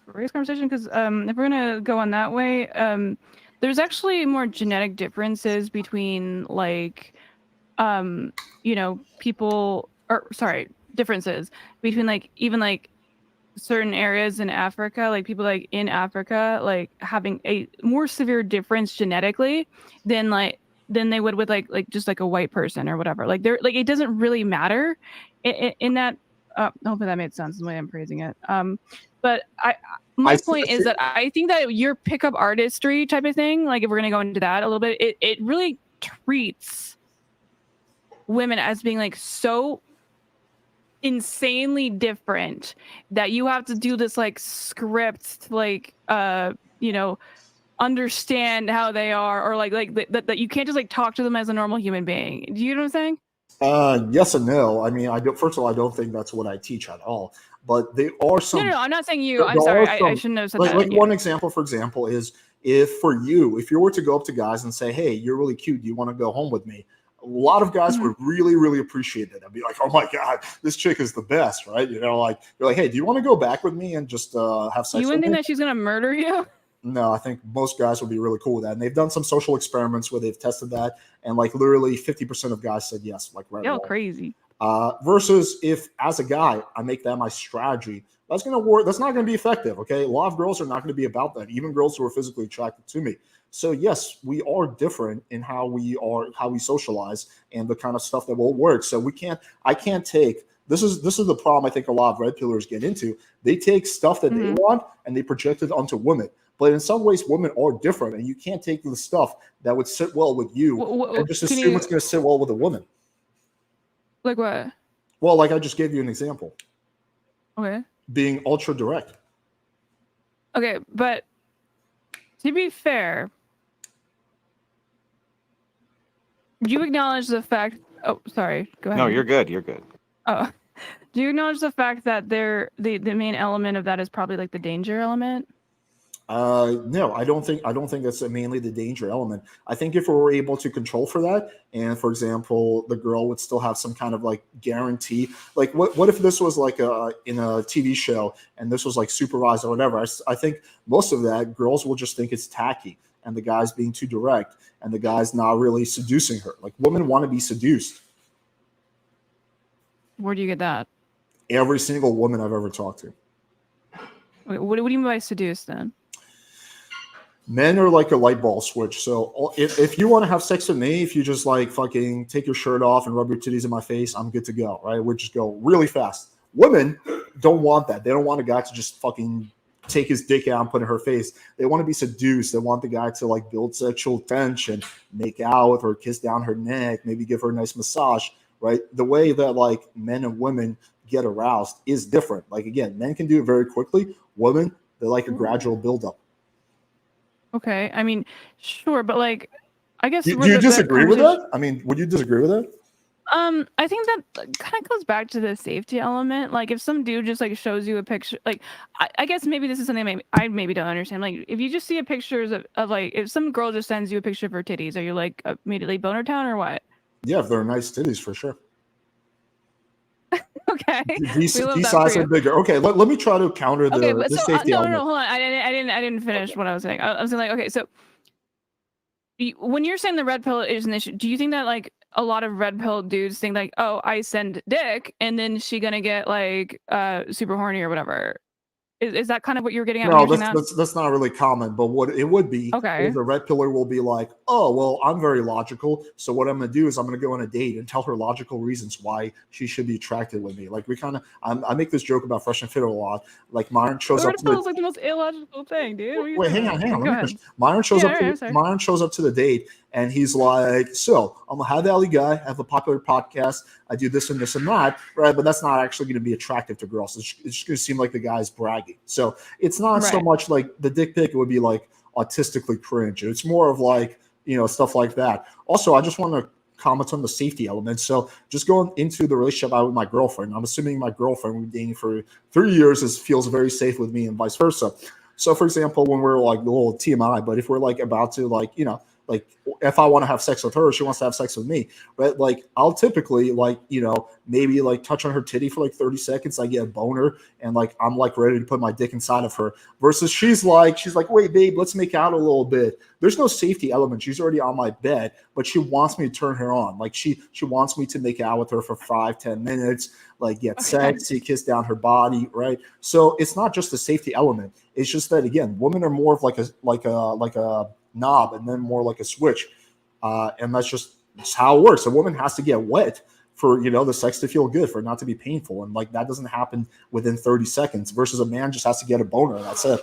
race conversation, because if we're gonna go on that way, there's actually more genetic differences between like people, or sorry, differences between like even like certain areas in Africa, like people like in Africa, like having a more severe difference genetically than they would with like just like a white person or whatever. Like they're like, it doesn't really matter in that. Hopefully that made sense the way I'm phrasing it. But my point is that I think that your pickup artistry type of thing, like if we're gonna go into that a little bit, it really treats women as being like so insanely different that you have to do this like script to like understand how they are, or like that you can't just like talk to them as a normal human being. Do you know what I'm saying? Yes and no. I mean, first of all, I don't think that's what I teach at all. But there are some. No, I'm not saying you. I'm sorry. I shouldn't have said that. Like one example, for example, is if you were to go up to guys and say, "Hey, you're really cute. Do you want to go home with me?" A lot of guys would really, really appreciate it. I'd be like, "Oh my god, this chick is the best," right? Like you're like, "Hey, do you want to go back with me and just have sex?" You wouldn't think that she's gonna murder you? No, I think most guys would be really cool with that. And they've done some social experiments where they've tested that, and like literally 50% of guys said yes. Like right. Yo, crazy. Versus if as a guy I make that my strategy, that's gonna work. That's not gonna be effective. Okay, a lot of girls are not gonna be about that. Even girls who are physically attracted to me. So yes, we are different in how we socialize and the kind of stuff that will work. So I can't take. This is the problem I think a lot of red pillars get into. They take stuff that they want and they project it onto women. But in some ways, women are different, and you can't take the stuff that would sit well with you and just assume it's going to sit well with a woman. Like what? Well, like I just gave you an example. Okay. Being ultra direct. Okay, but to be fair, do you acknowledge the fact? Oh, sorry. Go ahead. No, you're good. You're good. Oh, do you acknowledge the fact that the main element of that is probably like the danger element? No, I don't think that's mainly the danger element. I think if we were able to control for that, and for example, the girl would still have some kind of like guarantee. Like what if this was like in a TV show and this was like supervised or whatever? I think most of that girls will just think it's tacky and the guy's being too direct and the guy's not really seducing her. Like women want to be seduced. Where do you get that? Every single woman I've ever talked to. Wait, what do you mean by seduce then? Men are like a light bulb switch. So if you want to have sex with me, if you just like fucking take your shirt off and rub your titties in my face, I'm good to go, right? We just go really fast. Women don't want that. They don't want a guy to just fucking take his dick out and put in her face. They want to be seduced. They want the guy to like build sexual tension, make out with her, kiss down her neck, maybe give her a nice massage, right? The way that like men and women get aroused is different. Like again, men can do it very quickly. Women, they like a gradual buildup. Okay, I mean, sure, but like, I guess. Do you disagree with that? I mean, would you disagree with that? I think that kind of goes back to the safety element. Like, if some dude just like shows you a picture, like, I guess maybe this is something I maybe don't understand. Like, if you just see a pictures of like, if some girl just sends you a picture of her titties, are you like immediately boner town or what? Yeah, if they're nice titties, for sure. Okay. These size are bigger. Okay, let me try to counter the safety element. No, hold on. I didn't finish what I was saying. I was saying, like, okay, so when you're saying the red pill is an issue, do you think that like a lot of red pill dudes think like, oh, I send dick and then she gonna get like super horny or whatever? Is that kind of what you're getting at? No, that's not really common. But what it would be is the red pillar will be like, oh, well, I'm very logical. So what I'm going to do is I'm going to go on a date and tell her logical reasons why she should be attracted with me. Like we kind of, I make this joke about Fresh and Fit a lot. Like Myron shows up. Red like the most illogical thing, dude. Wait, hang on. Myron shows up to the date and he's like, so I'm a high value guy. I have a popular podcast. I do this and this and that, right? But that's not actually going to be attractive to girls. It's just going to seem like the guy's bragging. So it's not so much like the dick pic. It would be like autistically cringe. It's more of like, stuff like that. Also, I just want to comment on the safety element. So just going into the relationship I with my girlfriend, I'm assuming my girlfriend we've been dating for 3 years feels very safe with me and vice versa. So for example, when we're like a little TMI, but if we're like about to like, like if I want to have sex with her, she wants to have sex with me, right? Like I'll typically like, maybe like touch on her titty for like 30 seconds. I get a boner and like, I'm like ready to put my dick inside of her versus she's like, wait, babe, let's make out a little bit. There's no safety element. She's already on my bed, but she wants me to turn her on. Like she wants me to make out with her for 5-10 minutes, like get sexy, kiss down her body. Right. So it's not just the safety element. It's just that again, women are more of like a knob and then more like a switch, and that's how it works. A woman has to get wet for the sex to feel good, for it not to be painful, and like that doesn't happen within 30 seconds versus a man just has to get a boner and that's it.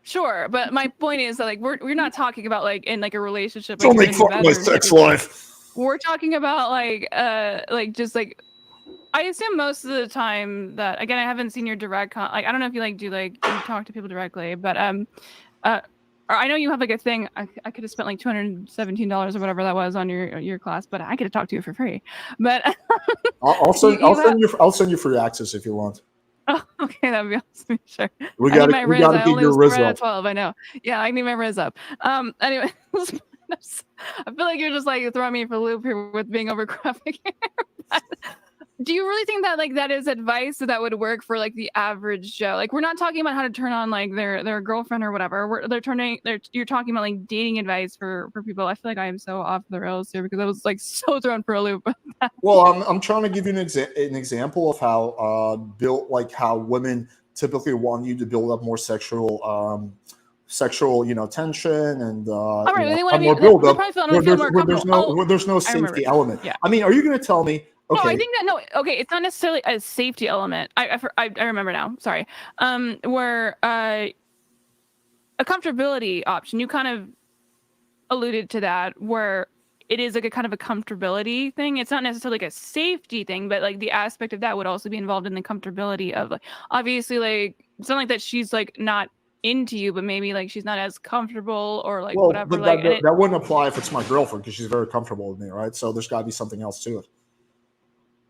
Sure, but my point is that like we're not talking about like in like a relationship. Don't make fun of my sex life. We're talking about like just like I assume most of the time that again I haven't seen your direct like I don't know if you like do like you talk to people directly, but I know you have like a thing. I could have spent like $217 or whatever that was on your class, but I could have talked to you for free. But I'll send you free access if you want. Oh, okay, that'd be awesome. Sure. We got to get your Riz up. 12. I know. Yeah, I need my Riz up. Anyway, I feel like you're just like throwing me for a loop here with being over graphic. Do you really think that like that is advice that would work for like the average Joe? Like we're not talking about how to turn on like their girlfriend or whatever. You're talking about like dating advice for people. I feel like I am so off the rails here because I was like so thrown for a loop. Well, I'm trying to give you an example of how how women typically want you to build up more sexual tension and all right, more build up. There's no safety element. Yeah. I mean, are you going to tell me? Okay. No, I think that okay, it's not necessarily a safety element. I remember now. Sorry. Where a comfortability option. You kind of alluded to that, where it is like a kind of a comfortability thing. It's not necessarily like a safety thing, but like the aspect of that would also be involved in the comfortability of like obviously like it's not like that she's like not into you, but maybe like she's not as comfortable or like whatever. But that wouldn't apply if it's my girlfriend because she's very comfortable with me, right? So there's got to be something else to it.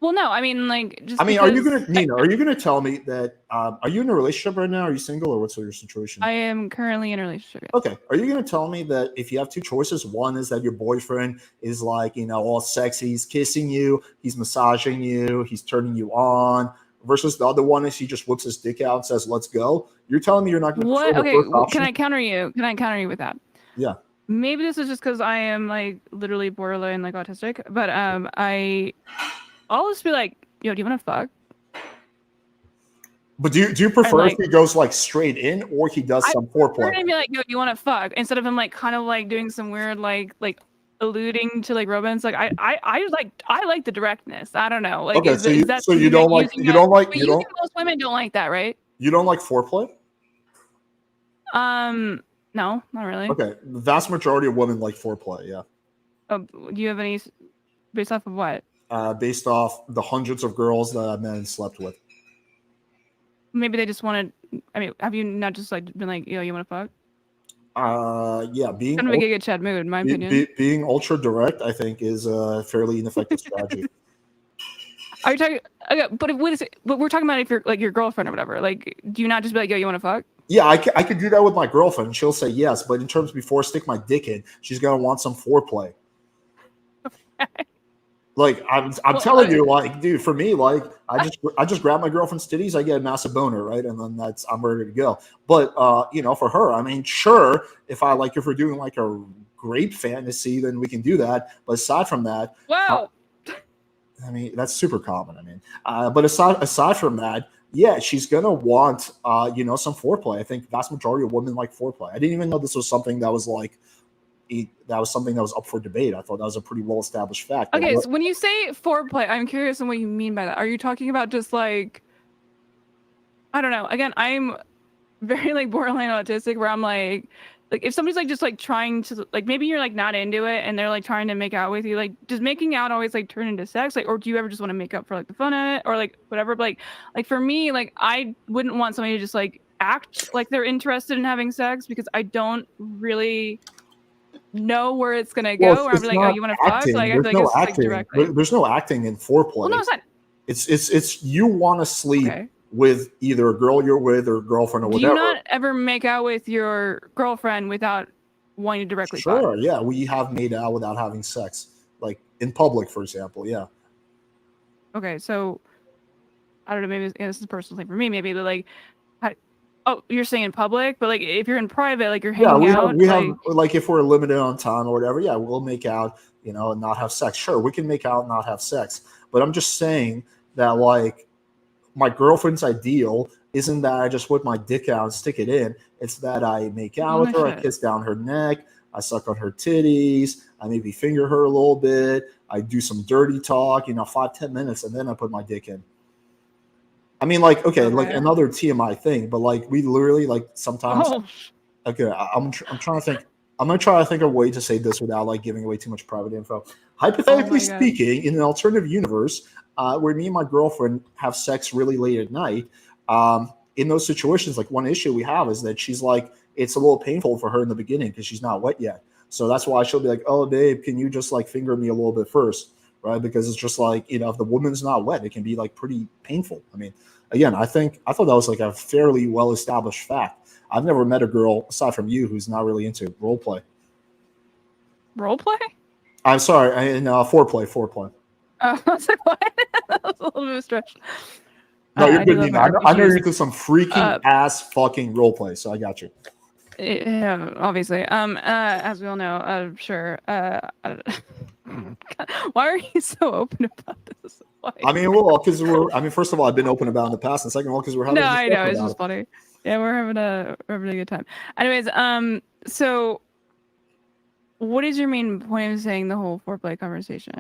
Well, no, I mean, like, just. I mean, are you gonna tell me that? Are you in a relationship right now? Are you single, or what's your situation? I am currently in a relationship. Yes. Okay. Are you gonna tell me that if you have two choices, one is that your boyfriend is like all sexy, he's kissing you, he's massaging you, he's turning you on, versus the other one is he just whips his dick out and says, "Let's go." You're telling me you're not gonna. What? Okay. Can I counter you? Can I counter you with that? Yeah. Maybe this is just because I am like literally borderline like autistic, but I'll just be like, yo, do you want to fuck? But do you prefer if he goes like straight in or he does some foreplay? I prefer to be like, yo, do you want to fuck? Instead of him like kind of like doing some weird like alluding to like romance. Like I like the directness. I don't know. Like Okay, is that so you something don't you're like using you it- don't like but you you don't think most women don't like that, right? you don't like foreplay? No, not really. Okay, the vast majority of women like foreplay. Yeah. Oh, do you have any based off of what? Based off the hundreds of girls that men slept with. Maybe they just wanted. I mean, have you not just like been like, yo, you want to fuck? Yeah, being Kind of a Giga Chad mood, in my opinion. being ultra direct, I think, is a fairly ineffective strategy. Are you talking? Okay, but what is it? But we're talking about if you're like your girlfriend or whatever. Like, do you not just be like, yo, you want to fuck? Yeah, I could do that with my girlfriend. She'll say yes, but in terms before I stick my dick in, she's gonna want some foreplay. Like I'm telling you, like, dude, for me, like, I just grab my girlfriend's titties, I get a massive boner, right, and then I'm ready to go. But for her, I mean, sure, if we're doing like a grape fantasy, then we can do that. But aside from that, wow, I mean, that's super common. I mean, but aside from that, yeah, she's gonna want some foreplay. I think vast majority of women like foreplay. I didn't even know this was something that was like. That was something that was up for debate. I thought that was a pretty well established fact. Okay, so when you say foreplay, I'm curious on what you mean by that. Are you talking about just like, I don't know. Again, I'm very like borderline autistic, where I'm like if somebody's like just like trying to like maybe you're like not into it and they're like trying to make out with you, like does making out always like turn into sex, like, or do you ever just want to make up for like the fun of it or like whatever? But like for me, like I wouldn't want somebody to just like act like they're interested in having sex because I don't really know where it's gonna go, or I'm like, oh, you want to fuck? Like I feel like it's like directly. There's no acting in foreplay. Well, no, it's not. It's you want to sleep with either a girl you're with or a girlfriend or whatever. Do you not ever make out with your girlfriend without wanting to directly fuck? Sure, yeah, we have made out without having sex, like in public, for example. Yeah. Okay, so I don't know. Maybe this is a personal thing for me. Maybe like. Oh, you're saying in public, but like if you're in private, like you're hanging out. We have like if we're limited on time or whatever, yeah, we'll make out, and not have sex. Sure, we can make out and not have sex. But I'm just saying that like my girlfriend's ideal isn't that I just whip my dick out and stick it in. It's that I make out with her, I kiss down her neck, I suck on her titties, I maybe finger her a little bit, I do some dirty talk, 5-10 minutes, and then I put my dick in. I mean, like, okay, like another TMI thing, but like we literally like sometimes. Oh. Okay, I'm trying to think. I'm gonna try to think of a way to say this without like giving away too much private info. Hypothetically speaking, in an alternative universe, where me and my girlfriend have sex really late at night, in those situations, like one issue we have is that she's like, it's a little painful for her in the beginning because she's not wet yet. So that's why she'll be like, "Oh, babe, can you just like finger me a little bit first?" Right? Because it's just like, if the woman's not wet, it can be like pretty painful. I mean, again, I thought that was like a fairly well-established fact. I've never met a girl aside from you who's not really into role play. Role play? I'm sorry, in foreplay. I was like, what? That was a little bit of a stretch. No, you're good, Nina. I know you're into some freaking ass fucking role play, so I got you. Yeah, obviously. As we all know, sure. Why are you so open about this? I mean, well, because first of all, I've been open about it in the past, and second of all, because we're having. No, I know it's just funny. Yeah, we're having a good time. Anyways, so what is your main point of saying the whole foreplay conversation?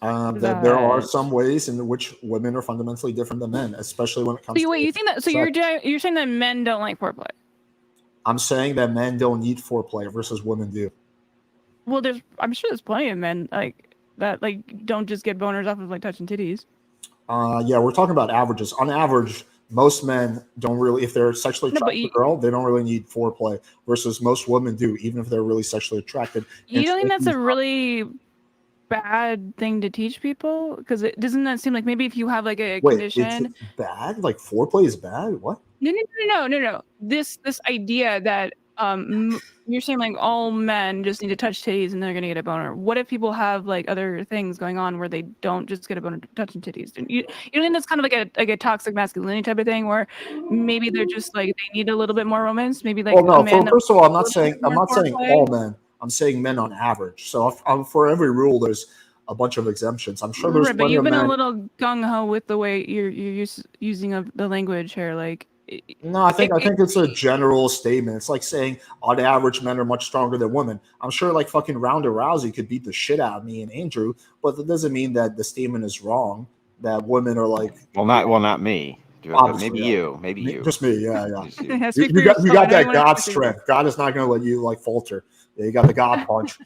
That there are some ways in which women are fundamentally different than men, especially when it comes. So wait, you think that? So you're saying that men don't like foreplay? I'm saying that men don't need foreplay versus women do. Well, I'm sure there's plenty of men like that, like don't just get boners off of like touching titties. Yeah, we're talking about averages. On average, most men don't really, if they're sexually attracted to a girl, they don't really need foreplay. Versus most women do, even if they're really sexually attracted. You don't think that's a really bad thing to teach people? Because doesn't that seem like maybe if you have like a condition, it's bad? Like foreplay is bad? What? No. This idea that you're saying like all men just need to touch titties and they're gonna get a boner. What if people have like other things going on where they don't just get a boner touching titties? You don't think that's kind of like a toxic masculinity type of thing where maybe they're just like they need a little bit more romance? Maybe like first of all, I'm not saying all men. I'm saying men on average. So for every rule, there's a bunch of exemptions. I'm sure there's. Right, but you've been a little gung ho with the way you're using of the language here. Like No, I think it's a general statement. It's like saying on average men are much stronger than women. I'm sure like fucking Ronda Rousey could beat the shit out of me and Andrew, but that doesn't mean that the statement is wrong. That women are like not me, but maybe you, just me. Yeah. Yeah, You got that God strength. God is not going to let you like falter. Yeah, you got the God punch.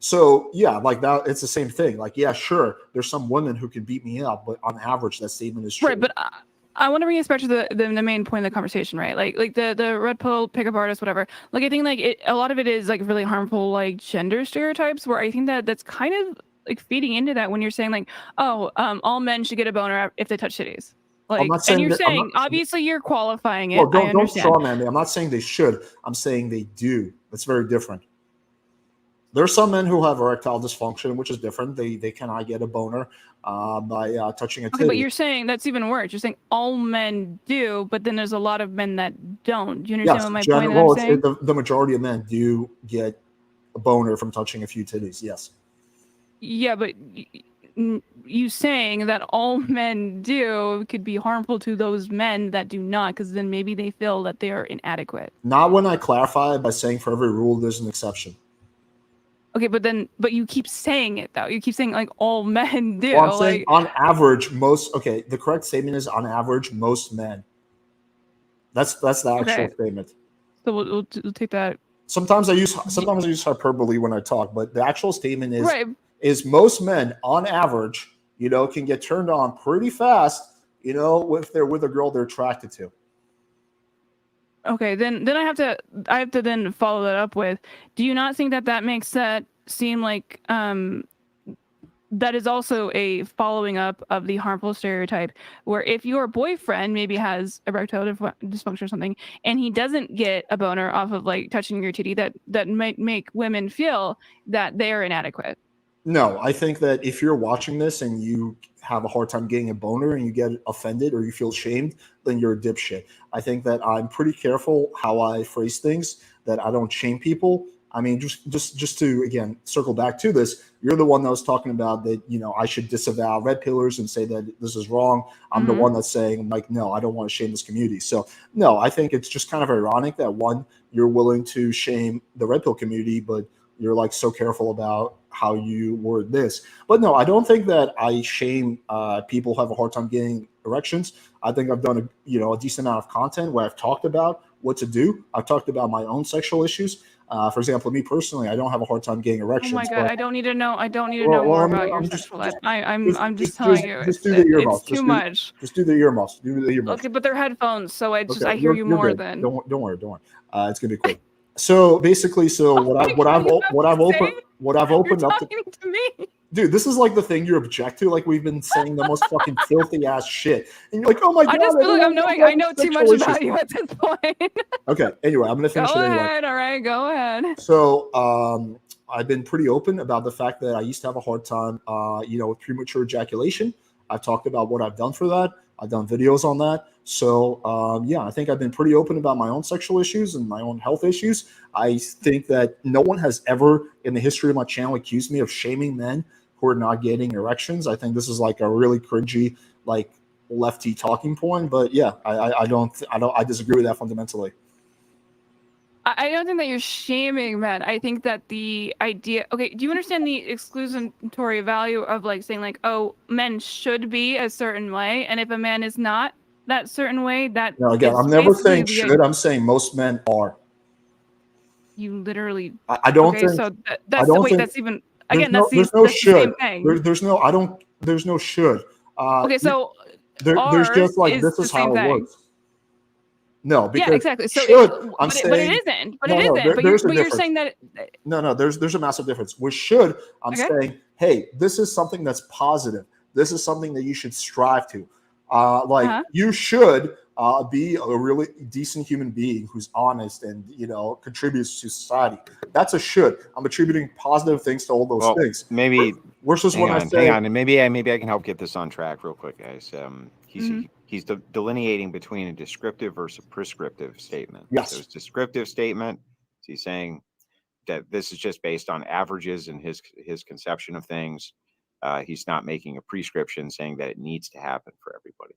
So yeah, like that, it's the same thing. Like, yeah, sure, there's some women who can beat me up, but on average, that statement is true. Right, but I want to bring us back to the main point of the conversation, right? Like the red pill pickup artist, whatever. Like I think like a lot of it is like really harmful, like gender stereotypes. Where I think that's kind of like feeding into that when you're saying like, oh, all men should get a boner if they touch titties. Like, and you're saying obviously you're qualifying it. Well, don't straw man me. I'm not saying they should. I'm saying they do. That's very different. There are some men who have erectile dysfunction, which is different. They cannot get a boner by touching a titty. Okay, but you're saying that's even worse. You're saying all men do, but then there's a lot of men that don't. Do you understand what my point is? Saying? The majority of men do get a boner from touching a few titties, yes. Yeah, but you saying that all men do could be harmful to those men that do not, because then maybe they feel that they are inadequate. Not when I clarify it by saying for every rule there's an exception. Okay, but you keep saying it though. You keep saying like all men do. Well, I'm saying on average, the correct statement is on average, most men. That's the actual statement. So we'll take that. Sometimes I use hyperbole when I talk, but the actual statement is most men on average, can get turned on pretty fast, if they're with a girl they're attracted to. Okay, then I have to then follow that up with, do you not think that makes that seem like that is also a following up of the harmful stereotype where if your boyfriend maybe has erectile dysfunction or something and he doesn't get a boner off of like touching your titty, that might make women feel that they're inadequate? No, I think that if you're watching this and you have a hard time getting a boner and you get offended or you feel shamed, then you're a dipshit. I think that I'm pretty careful how I phrase things, that I don't shame people. I mean, just to, again, circle back to this, you're the one that was talking about that, I should disavow red pillars and say that this is wrong. I'm the one that's saying, like, no, I don't want to shame this community. So, no, I think it's just kind of ironic that, one, you're willing to shame the red pill community, but you're like so careful about how you word this. But no, I don't think that I shame people who have a hard time getting erections. I think I've done a decent amount of content where I've talked about what to do. I've talked about my own sexual issues. For example, me personally, I don't have a hard time getting erections. Oh my god, I don't need to know. I don't need to know more about your sexual life. I'm just telling you, just do the earmuffs. It's too much. Just do the earmuffs. Do the earmuffs. Okay, but they're headphones, so I hear you more than. Don't worry. It's gonna be quick. So basically, what I've opened up to me. Dude, this is like the thing you object to. Like we've been saying the most fucking filthy ass shit, and you're like, "Oh my god!" I just feel like I know too much about you at this point. Okay. Anyway, I'm gonna finish. Go ahead. All right, go ahead. So, I've been pretty open about the fact that I used to have a hard time, with premature ejaculation. I've talked about what I've done for that. I've done videos on that. So, I think I've been pretty open about my own sexual issues and my own health issues. I think that no one has ever in the history of my channel accused me of shaming men who are not getting erections. I think this is like a really cringy, like lefty talking point. But yeah, I disagree with that fundamentally. I don't think that you're shaming men. I think that the idea. Okay, do you understand the exclusionary value of like saying like, oh, men should be a certain way, and if a man is not that certain way, that. No, again, I'm never saying should. I'm saying most men are. You literally. I don't think. So that's even. Again, that's the same thing. There's no should. Okay, so there's just like this is how it works. No, because exactly. So but it isn't. But you're saying that. No. There's a massive difference. With should, I'm saying, hey, this is something that's positive. This is something that you should strive to. You should be a really decent human being who's honest and contributes to society. That's a should. I'm attributing positive things to all those things. Maybe versus when I say, hang on, and maybe I can help get this on track real quick, guys. He's delineating between a descriptive versus a prescriptive statement. Yes. So his descriptive statement, he's saying that this is just based on averages and his conception of things. He's not making a prescription saying that it needs to happen for everybody.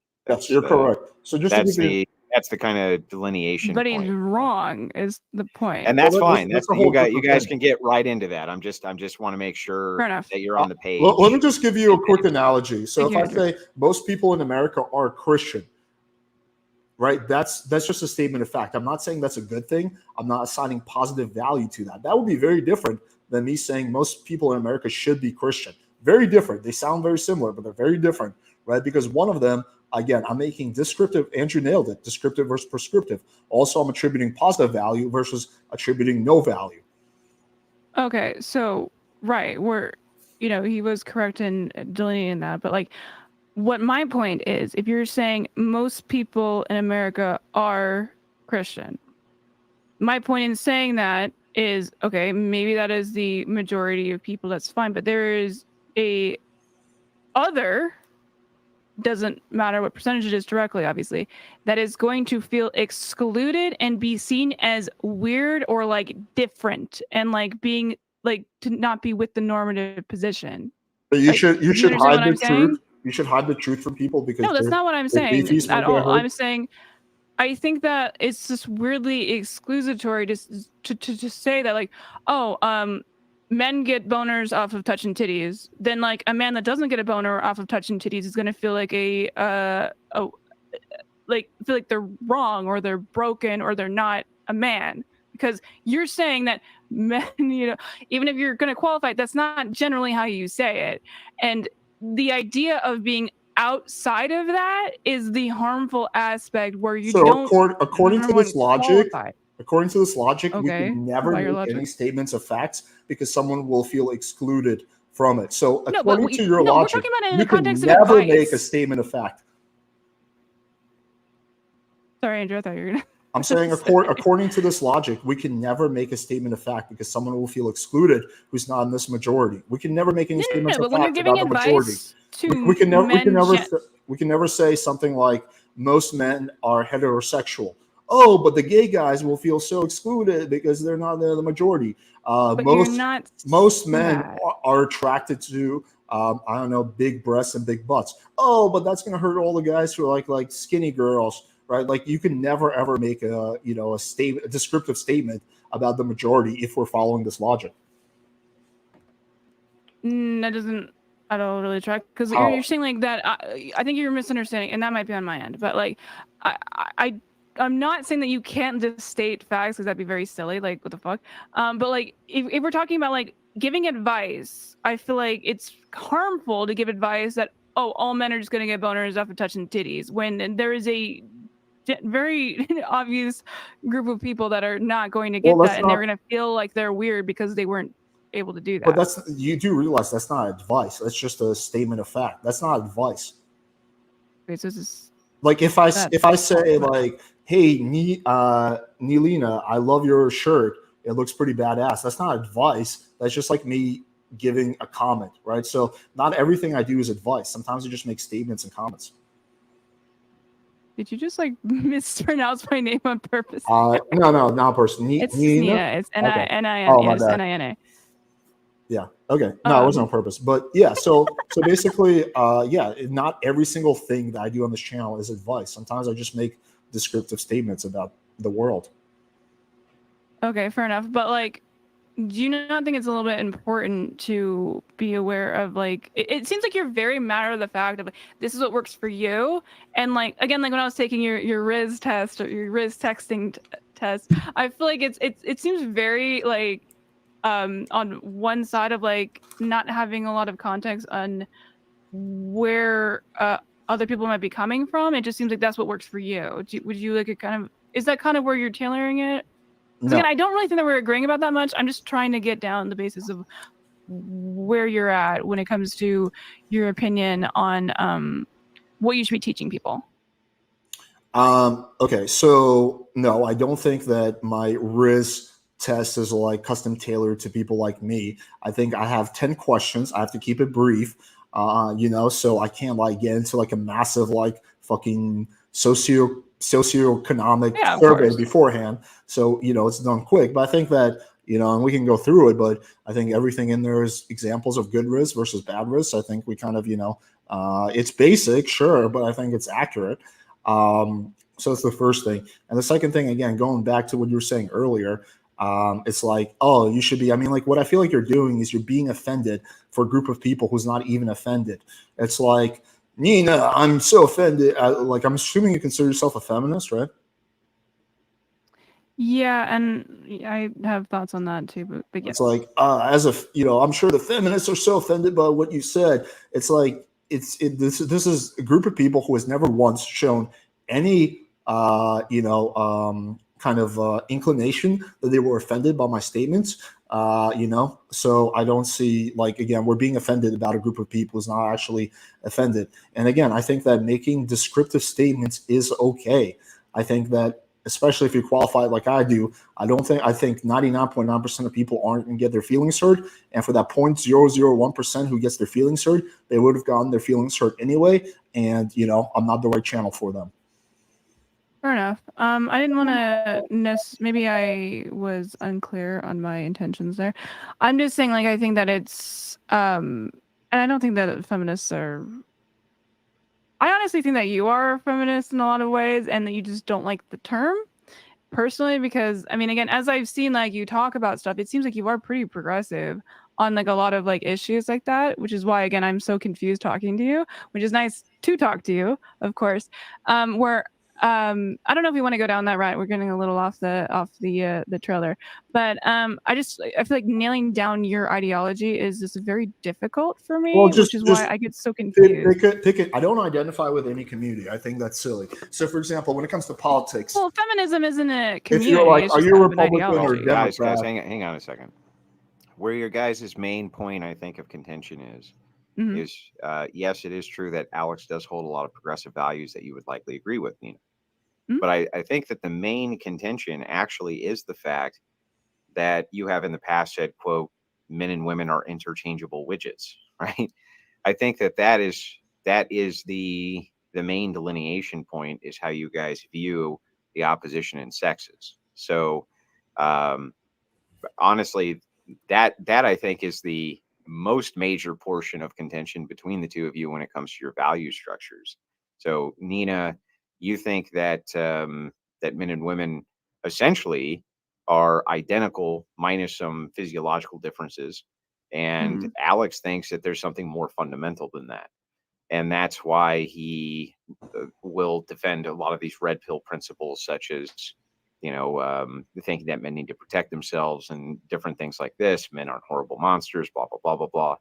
You're correct. So just that's the that's the kind of delineation but he's point. wrong is the point. And that's Well, fine. that's That's a whole you different guys thing. can get right into that. I'm just want to make sure Fair enough. that you're on the page. Let me just give you a quick analogy. So Thank if you, I Andrew. say most people in America are Christian, right? That's just a statement of fact. I'm not saying that's a good thing. I'm not assigning positive value to that. That would be very different than me saying most people in America should be Christian. Very different. They sound very similar, but they're very different, right? Because one of them, again, I'm making descriptive. Andrew nailed it. Descriptive versus prescriptive. Also, I'm attributing positive value versus attributing no value. Okay, so right, he was correct in delineating that, but like, what my point is, if you're saying most people in America are Christian, my point in saying that is, okay, maybe that is the majority of people, that's fine, but there is a other, doesn't matter what percentage it is directly, obviously, that is going to feel excluded and be seen as weird or like different and like being like to not be with the normative position. But you Like, should do you understand hide what I'm the truth. saying? You should hide the truth from people because No, that's not what I'm their saying beefies might at get all. hurt. I'm saying I think that it's just weirdly exclusatory to say that, like, oh, men get boners off of touching titties. Then like a man that doesn't get a boner off of touching titties is gonna feel like feel like they're wrong or they're broken or they're not a man. Because you're saying that men, even if you're gonna qualify, that's not generally how you say it. And the idea of being outside of that is the harmful aspect where you So don't according to this logic, qualify. we Okay, can never by your make logic. any statements of facts because someone will feel excluded from it. So No, but according to your we're logic, talking about it in you the can context of never make a advice. statement of fact. Sorry, Andrew, I thought you were gonna. I'm saying according to this logic, we can never make a statement of fact because someone will feel excluded who's not in this majority. We can never make any statements But of when you're fact giving about the majority. advice to We can men, never say something like most men are heterosexual. Oh, but the gay guys will feel so excluded because they're not the majority. but you're not Most men that. are attracted to I don't know, big breasts and big butts. Oh, but that's going to hurt all the guys who are like skinny girls, right? Like you can never ever make a descriptive statement about the majority if we're following this logic. That doesn't at all really track because you're saying like that. I think you're misunderstanding, and that might be on my end. But like, I'm not saying that you can't just state facts because that'd be very silly. Like, what the fuck? But like, if we're talking about like giving advice, I feel like it's harmful to give advice that all men are just gonna get boners off of touching titties when there is a very obvious group of people that are not going to get that, and they're going to feel like they're weird because they weren't able to do that. But you do realize that's not advice. That's just a statement of fact. That's not advice. Okay, so this is like if I say like, hey, Nilina, I love your shirt. It looks pretty badass. That's not advice. That's just like me giving a comment, right? So not everything I do is advice. Sometimes I just make statements and comments. Did you just like mispronounce my name on purpose? No, not person. It's Nina. It's N-I-N-A. Yeah. Okay. No, it wasn't on purpose. But yeah, so basically, not every single thing that I do on this channel is advice. Sometimes I just make descriptive statements about the world. Okay, fair enough. But like, do you not think it's a little bit important to be aware of like it seems like you're very matter of the fact of like, this is what works for you, and like again, like when I was taking your Riz test or your Riz texting test, I feel like it seems very like on one side of like not having a lot of context on where other people might be coming from. It just seems like that's what works for you. Would you like it kind of, is that kind of where you're tailoring it? Because again, I don't really think that we're agreeing about that much. I'm just trying to get down the basis of where you're at when it comes to your opinion on what you should be teaching people. Okay, so no, I don't think that my Riz test is like custom tailored to people like me. I think I have 10 questions. I have to keep it brief, so I can't like get into like a massive like fucking socioeconomic survey beforehand. So, it's done quick. But I think that, and we can go through it, but I think everything in there is examples of good Riz versus bad Riz. I think we kind of, it's basic, sure, but I think it's accurate. So that's the first thing. And the second thing, again, going back to what you were saying earlier, it's like, oh, you should be. I mean, like, what I feel like you're doing is you're being offended for a group of people who's not even offended. It's like, Nina, I'm so offended. Like, I'm assuming you consider yourself a feminist, right? Yeah, and I have thoughts on that too, but yes. It's like, as a, I'm sure the feminists are so offended by what you said. It's like, this is a group of people who has never once shown any, kind of inclination that they were offended by my statements. So I don't see, like, again, we're being offended about a group of people who's not actually offended. And again, I think that making descriptive statements is okay. I think that, especially if you qualify it like I do, I think 99.9% of people aren't going to get their feelings hurt. And for that 0.001% who gets their feelings hurt, they would have gotten their feelings hurt anyway. And, I'm not the right channel for them. Fair enough. I didn't want to maybe I was unclear on my intentions there. I'm just saying, like, I think that it's and I don't think that feminists are. I honestly think that you are a feminist in a lot of ways, and that you just don't like the term personally, because I mean, again, as I've seen, like, you talk about stuff, it seems like you are pretty progressive on, like, a lot of, like, issues like that, which is why, again, I'm so confused talking to you, which is nice to talk to you, of course. Where I don't know if we want to go down that route. We're getting a little off the trailer, but I feel like nailing down your ideology is just very difficult for me, which is why I get so confused. Pick it. I don't identify with any community. I think that's silly. So, for example, when it comes to politics, well, feminism isn't a community. If you're like, it's are just you a kind of an Republican or ideology. Democrat? Guys, hang on a second. Where your guys' main point, I think, of contention is yes, it is true that Alex does hold a lot of progressive values that you would likely agree with, Nina. But I think that the main contention actually is the fact that you have in the past said, quote, men and women are interchangeable widgets, right? I think that is the main delineation point, is how you guys view the opposition in sexes. So honestly, that I think is the most major portion of contention between the two of you when it comes to your value structures. So Nina, you think that that men and women essentially are identical minus some physiological differences, and Alex thinks that there's something more fundamental than that, and that's why he will defend a lot of these red pill principles, such as thinking that men need to protect themselves and different things like this. Men aren't horrible monsters, blah blah blah blah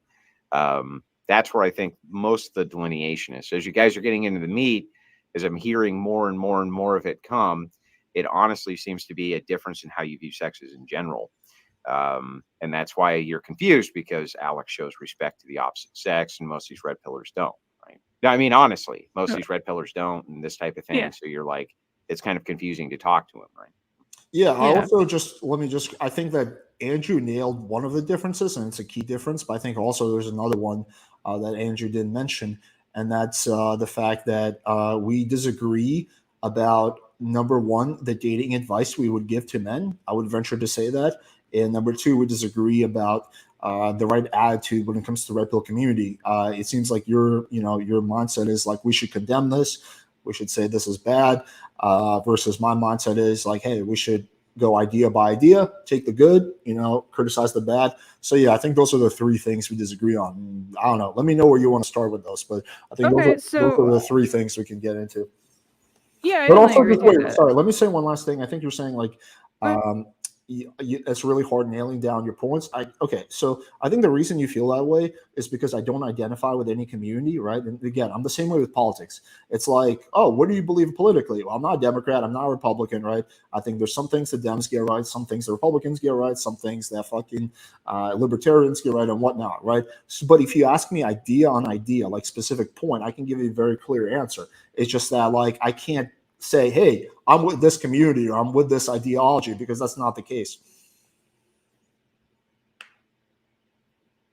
blah. That's where I think most of the delineation is. So as you guys are getting into the meat, as I'm hearing more and more and more of it come, it honestly seems to be a difference in how you view sexes in general. And that's why you're confused, because Alex shows respect to the opposite sex and most of these red pillars don't, right? I mean, honestly, most of these red pillars don't, and this type of thing. Yeah. So you're like, it's kind of confusing to talk to him, right? Yeah. I also I think that Andrew nailed one of the differences, and it's a key difference, but I think also there's another one that Andrew didn't mention, and that's the fact that we disagree about, number one, the dating advice we would give to men. I would venture to say that. And number two, we disagree about the right attitude when it comes to the red pill community. It seems like your mindset is like, we should condemn this, we should say this is bad, versus my mindset is like, hey, we should go idea by idea, take the good, criticize the bad. So yeah, I think those are the three things we disagree on. I don't know. Let me know where you want to start with those, but I think those are the three things we can get into. Yeah, but also, sorry, let me say one last thing. I think you're saying like, it's really hard nailing down your points. So I think the reason you feel that way is because I don't identify with any community, right? And again, I'm the same way with politics. It's like, oh, what do you believe politically? Well, I'm not a Democrat, I'm not a Republican, right? I think there's some things that Dems get right, some things that Republicans get right, some things that fucking libertarians get right, and whatnot, right? So, but if you ask me idea on idea, like specific point, I can give you a very clear answer. It's just that, like, I can't say, hey, I'm with this community or I'm with this ideology, because that's not the case.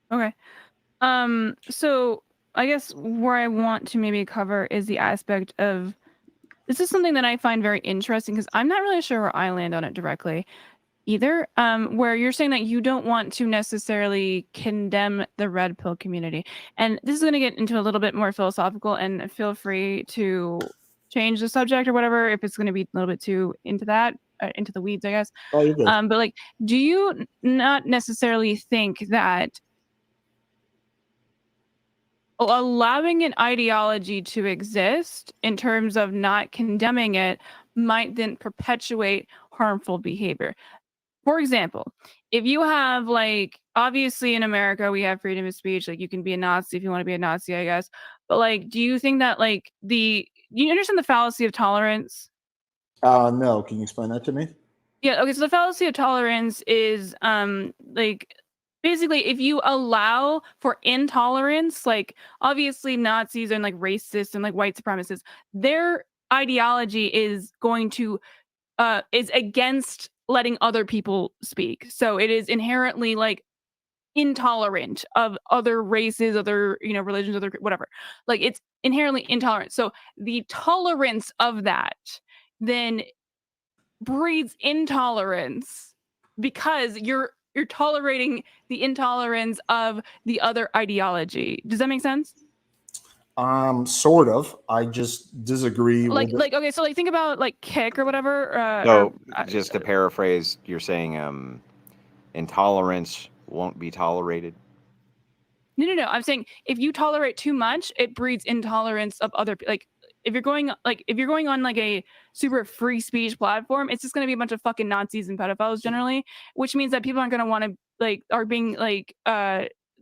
Okay. So I guess where I want to maybe cover is the aspect of, this is something that I find very interesting, because I'm not really sure where I land on it directly either, where you're saying that you don't want to necessarily condemn the red pill community. And this is going to get into a little bit more philosophical, and feel free to change the subject or whatever if it's going to be a little bit too into that, into the weeds, I guess. Oh, you're good. But like, do you not necessarily think that allowing an ideology to exist in terms of not condemning it might then perpetuate harmful behavior? For example, if you have like, obviously in America we have freedom of speech, like you can be a Nazi if you want to be a Nazi, I guess. But like, do you think that like you understand the fallacy of tolerance? No, can you explain that to me? Yeah, okay, so the fallacy of tolerance is like basically if you allow for intolerance, like obviously Nazis and like racists and like white supremacists, their ideology is going to is against letting other people speak. So it is inherently like intolerant of other races, other, you know, religions, other whatever. Like it's inherently intolerant. So the tolerance of that then breeds intolerance because you're tolerating the intolerance of the other ideology. Does that make sense? Sort of. I just disagree with it. Like okay, so like think about like Kick or whatever. So, just to paraphrase, you're saying intolerance won't be tolerated. No. I'm saying if you tolerate too much, it breeds intolerance of other like if you're going on like a super free speech platform, it's just going to be a bunch of fucking Nazis and pedophiles generally, which means that people aren't going to want to like are being like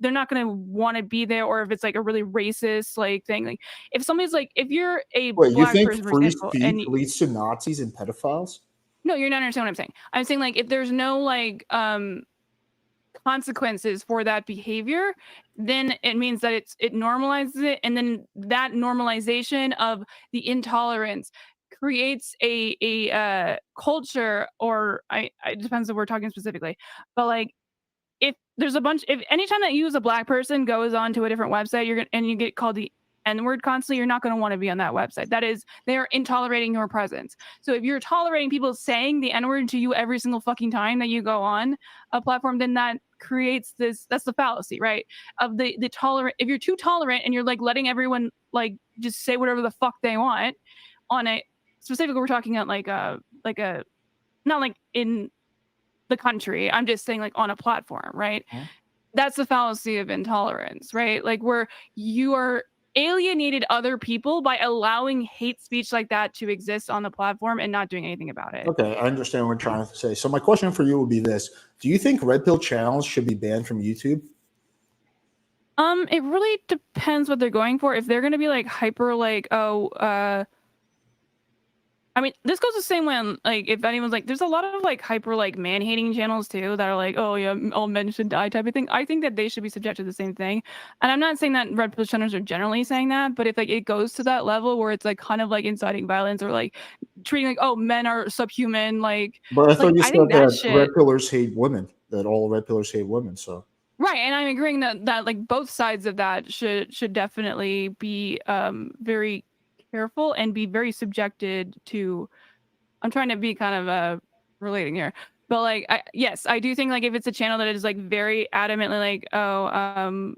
they're not going to want to be there, or if it's like a really racist like thing, like if somebody's like if you're a Wait, you black think person for free example speech and leads to Nazis and pedophiles? no, you're not understanding what I'm saying. I'm saying like if there's no like consequences for that behavior, then it means that it normalizes it, and then that normalization of the intolerance creates a culture, or it depends if we're talking specifically, but like if there's a bunch if anytime that you as a black person goes on to a different website you're gonna and you get called the n-word constantly, you're not going to want to be on that website. That is, they are intolerating your presence. So if you're tolerating people saying the n-word to you every single fucking time that you go on a platform, then that creates this, that's the fallacy, right, of the tolerant. If you're too tolerant and you're like letting everyone like just say whatever the fuck they want on a specifically, we're talking about like a not like in the country, I'm just saying like on a platform, right? Mhm. That's the fallacy of intolerance, right? Like where you are alienated other people by allowing hate speech like that to exist on the platform and not doing anything about it. Okay, I understand what you're trying to say. So my question for you would be this: do you think red pill channels should be banned from YouTube? It really depends what they're going for. If they're gonna be like hyper like, I mean, this goes the same way on like if anyone's like, there's a lot of like hyper like man hating channels too that are like, oh yeah, all men should die type of thing. I think that they should be subject to the same thing. And I'm not saying that red pill channels are generally saying that, but if like it goes to that level where it's like kind of like inciting violence or like treating like, oh, men are subhuman, But I thought you I said think that that red shit. pillars hate women. That all red pillars hate women. So Right, and I'm agreeing that like both sides of that should definitely be very careful and be very subjected to. I'm trying to be kind of relating here, but like yes, I do think like if it's a channel that is like very adamantly like, oh,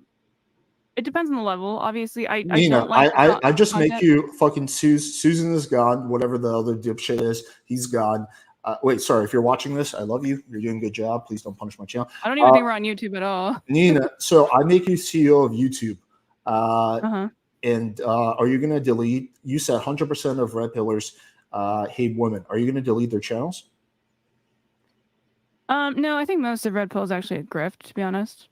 it depends on the level. Obviously, I Nina, don't like I just make content. you fucking Susan is gone. Whatever the other dipshit is, he's gone. Wait, sorry. If you're watching this, I love you. You're doing a good job. Please don't punish my channel. I don't even think we're on YouTube at all. Nina, so I make you CEO of YouTube. Uh-huh. And are you going to delete? You said 100% of red pillars hate women. Are you going to delete their channels? No, I think most of red pill is actually a grift, to be honest.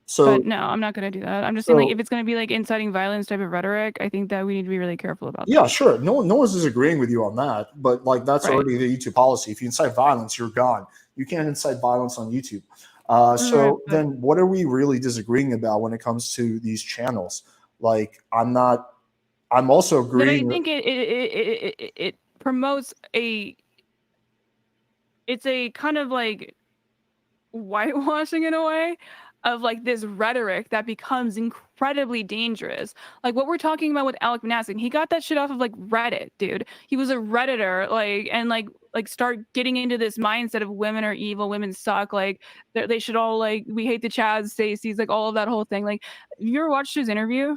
So, but no, I'm not going to do that. I'm just saying, like, if it's going to be like inciting violence type of rhetoric, I think that we need to be really careful about that. Yeah, sure. No one's disagreeing with you on that, but like that's already the YouTube policy. If you incite violence, you're gone. You can't incite violence on YouTube. Then what are we really disagreeing about when it comes to these channels? Like, I'm also agreeing. But I think it promotes it's a kind of like whitewashing in a way of like this rhetoric that becomes incredibly dangerous. Like what we're talking about with Alec Manasseh, he got that shit off of like Reddit, dude. He was a Redditor, like start getting into this mindset of women are evil, women suck, like they should all like we hate the Chads, Stacey's, like all of that whole thing. Like, you ever watched his interview?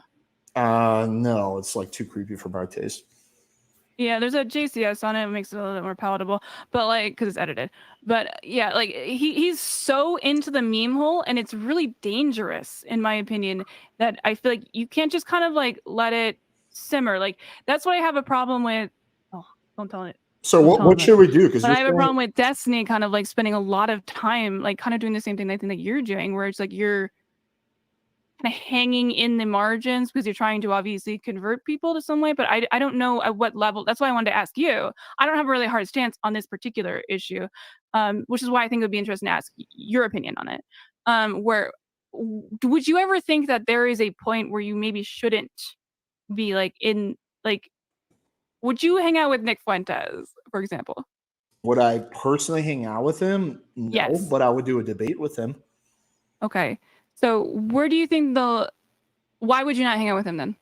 No, it's like too creepy for my taste. Yeah, there's a JCS on it. It makes it a little bit more palatable, but like, because it's edited. But yeah, like he's so into the meme hole, and it's really dangerous, in my opinion, that I feel like you can't just kind of like let it simmer. Like that's why I have a problem with. Oh, don't tell it. So Don't tell what him should we do? Because But you're I have a saying problem with Destiny kind of like spending a lot of time, like kind of doing the same thing I think that you're doing, where it's like you're kind of hanging in the margins because you're trying to obviously convert people to some way, but I don't know at what level. That's why I wanted to ask you. I don't have a really hard stance on this particular issue, which is why I think it would be interesting to ask your opinion on it. Would you ever think that there is a point where you maybe shouldn't be like in like? Would you hang out with Nick Fuentes, for example? would I personally hang out with him? No, Yes. but I would do a debate with him. Okay. So where do you think why would you not hang out with him then?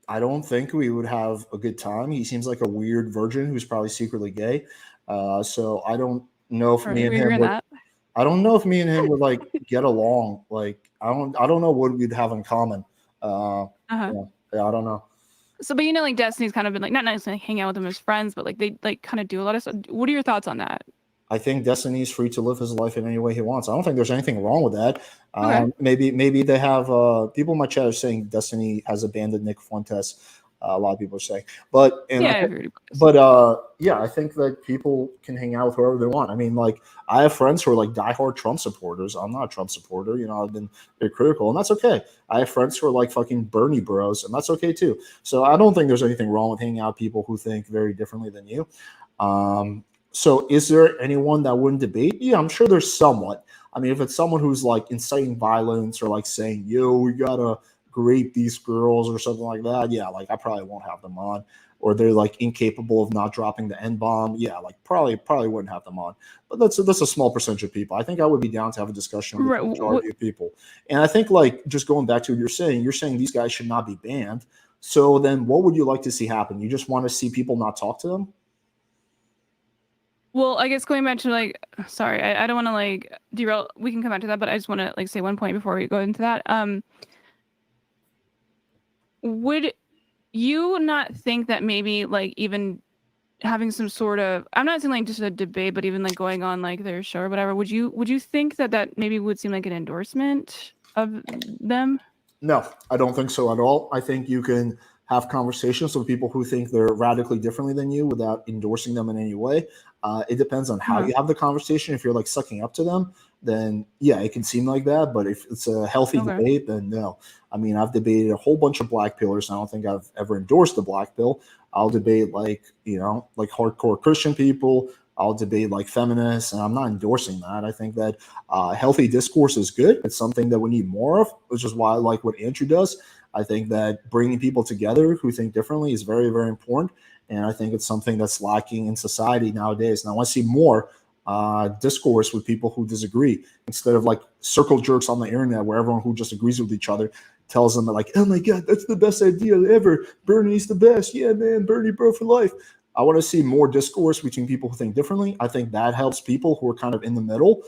I don't think we would have a good time. He seems like a weird virgin who's probably secretly gay. So I don't know if Or me and agree him on would. that? I don't know if me and him would like get along. Like I don't know what we'd have in common. Uh-huh. Yeah, I don't know. So, but like Destiny's kind of been like not necessarily hang out with them as friends, but like they like kind of do a lot of stuff. What are your thoughts on that? I think Destiny is free to live his life in any way he wants. I don't think there's anything wrong with that. Okay. Maybe they have people in my chat are saying Destiny has abandoned Nick Fuentes. A lot of people are saying, but Yeah, I think that people can hang out with whoever they want. I mean, like I have friends who are like diehard Trump supporters. I'm not a Trump supporter. You know, I've been very critical, and that's okay. I have friends who are like fucking Bernie bros, and that's okay too. So I don't think there's anything wrong with hanging out with people who think very differently than you. So is there anyone that wouldn't debate? Yeah, I'm sure there's somewhat. I mean, if it's someone who's like inciting violence or like saying, yo, we gotta rape these girls or something like that, yeah, like I probably won't have them on. Or they're like incapable of not dropping the N-bomb. Yeah, like probably wouldn't have them on. But that's a small percentage of people. I think I would be down to have a discussion with the majority of people. And I think like just going back to what you're saying these guys should not be banned. So then what would you like to see happen? You just want to see people not talk to them? Well, I guess going back to like, sorry, I don't want to like derail. We can come back to that, but I just want to like say one point before we go into that. Would you not think that maybe like even having some sort of, I'm not saying like just a debate, but even like going on like their show or whatever, would you think that maybe would seem like an endorsement of them? No, I don't think so at all. I think you can have conversations with people who think they're radically differently than you without endorsing them in any way. It depends on how you have the conversation. If you're like sucking up to them, then yeah, it can seem like that. But if it's a healthy debate, then no. I mean, I've debated a whole bunch of black pillars. I don't think I've ever endorsed the black pill. I'll debate like hardcore Christian people. I'll debate like feminists, and I'm not endorsing that. I think that healthy discourse is good. It's something that we need more of, which is why I like what Andrew does. I think that bringing people together who think differently is very, very important. And I think it's something that's lacking in society nowadays. And I want to see more discourse with people who disagree instead of like circle jerks on the internet where everyone who just agrees with each other tells them like, oh my God, that's the best idea ever. Bernie's the best. Yeah, man, Bernie bro for life. I want to see more discourse between people who think differently. I think that helps people who are kind of in the middle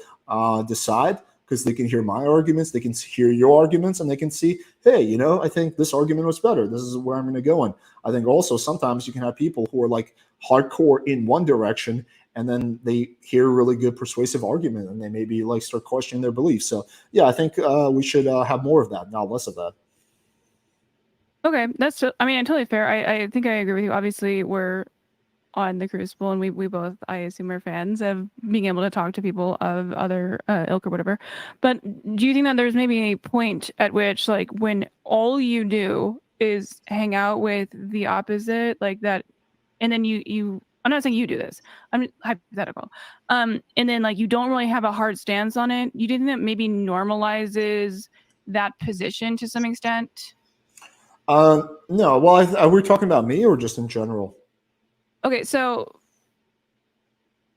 decide, because they can hear my arguments, they can hear your arguments, and they can see, hey, I think this argument was better. This is where I'm going to go in. I think also sometimes you can have people who are like hardcore in one direction, and then they hear a really good persuasive argument, and they maybe like start questioning their beliefs. So yeah, I think we should have more of that, not less of that. Okay, I mean, totally fair. I think I agree with you. Obviously, we're on the Crucible, and we both, I assume, are fans of being able to talk to people of other ilk or whatever. But do you think that there's maybe a point at which, like, when all you do is hang out with the opposite, like that, and then you I'm not saying you do this, I'm hypothetical, and then like you don't really have a hard stance on it, you think that maybe normalizes that position to some extent? No, well, are we talking about me or just in general? Okay, so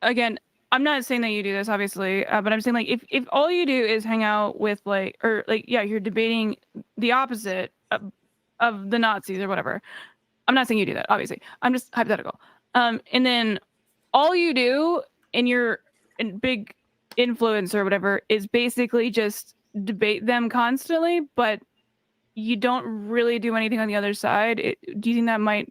again, I'm not saying that you do this, obviously, but I'm saying like if all you do is hang out with you're debating the opposite of the Nazis or whatever. I'm not saying you do that, obviously. I'm just hypothetical. And then all you do in your big influence or whatever is basically just debate them constantly, but you don't really do anything on the other side. Do you think that might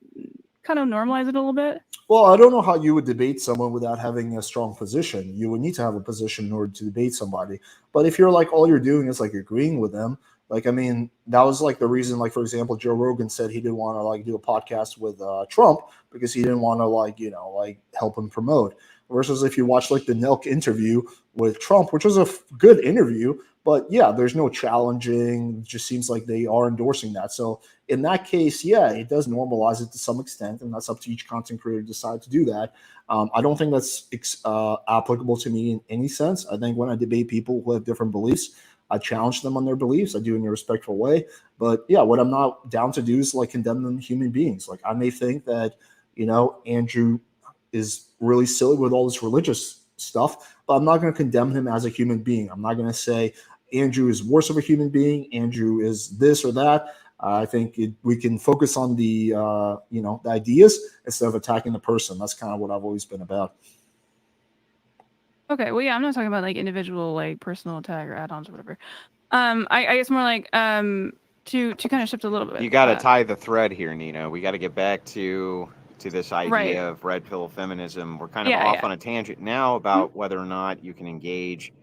kind of normalize it a little bit? Well, I don't know how you would debate someone without having a strong position. You would need to have a position in order to debate somebody. But if you're like, all you're doing is like agreeing with them, like, I mean, that was like the reason, like, for example, Joe Rogan said he didn't want to like do a podcast with Trump because he didn't want to like, you know, like help him promote. Versus if you watch like the Nelk interview with Trump, which was a good interview, but yeah, there's no challenging. It just seems like they are endorsing that. So in that case, yeah, it does normalize it to some extent, and that's up to each content creator to decide to do that. I don't think that's applicable to me in any sense. I think when I debate people who have different beliefs, I challenge them on their beliefs. I do it in a respectful way. But yeah, what I'm not down to do is like condemn them human beings. Like I may think that, you know, Andrew is really silly with all this religious stuff, but I'm not going to condemn him as a human being. I'm not going to say Andrew is worse of a human being. Andrew is this or that. I think we can focus on the, you know, the ideas instead of attacking the person. That's kind of what I've always been about. Okay, well, yeah, I'm not talking about like individual, like personal attack or add-ons or whatever. I guess more like to kind of shift a little bit. You got to tie the thread here, Nina. We got to get back to this idea Right. of red pill feminism. We're kind of Yeah, off yeah. on a tangent now about whether or not you can engage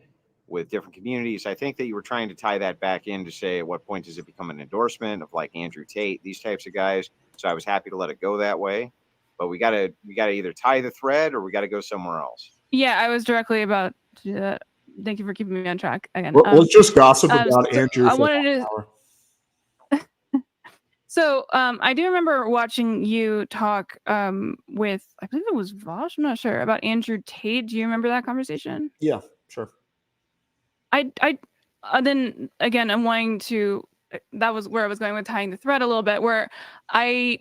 with different communities. I think that you were trying to tie that back in to say at what point does it become an endorsement of like Andrew Tate, these types of guys. So I was happy to let it go that way. But we gotta either tie the thread or we gotta go somewhere else. Yeah, I was directly about to do that. Thank you for keeping me on track again. Let's just gossip about so Andrew. I wanted to. So I do remember watching you talk with, I believe it was Vosh, I'm not sure, about Andrew Tate. Do you remember that conversation? Yeah, sure. I then again, I'm wanting to. That was where I was going with tying the thread a little bit. Where I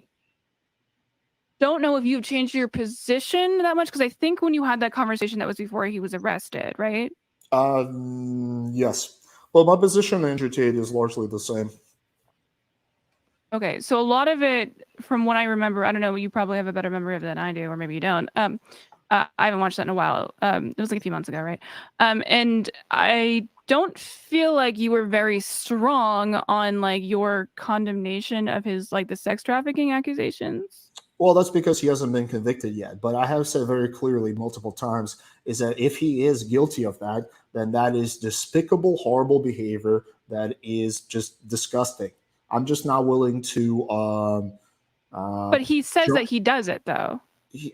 don't know if you've changed your position that much, because I think when you had that conversation, that was before he was arrested, right? Yes. Well, my position on Andrew Tate is largely the same. Okay, so a lot of it, from what I remember, I don't know, you probably have a better memory of it than I do, or maybe you don't. I haven't watched that in a while. It was like a few months ago, right? And I don't feel like you were very strong on like your condemnation of his like the sex trafficking accusations. Well, that's because he hasn't been convicted yet. But I have said very clearly multiple times is that if he is guilty of that, then that is despicable, horrible behavior that is just disgusting. I'm just not willing to. But he says that he does it though.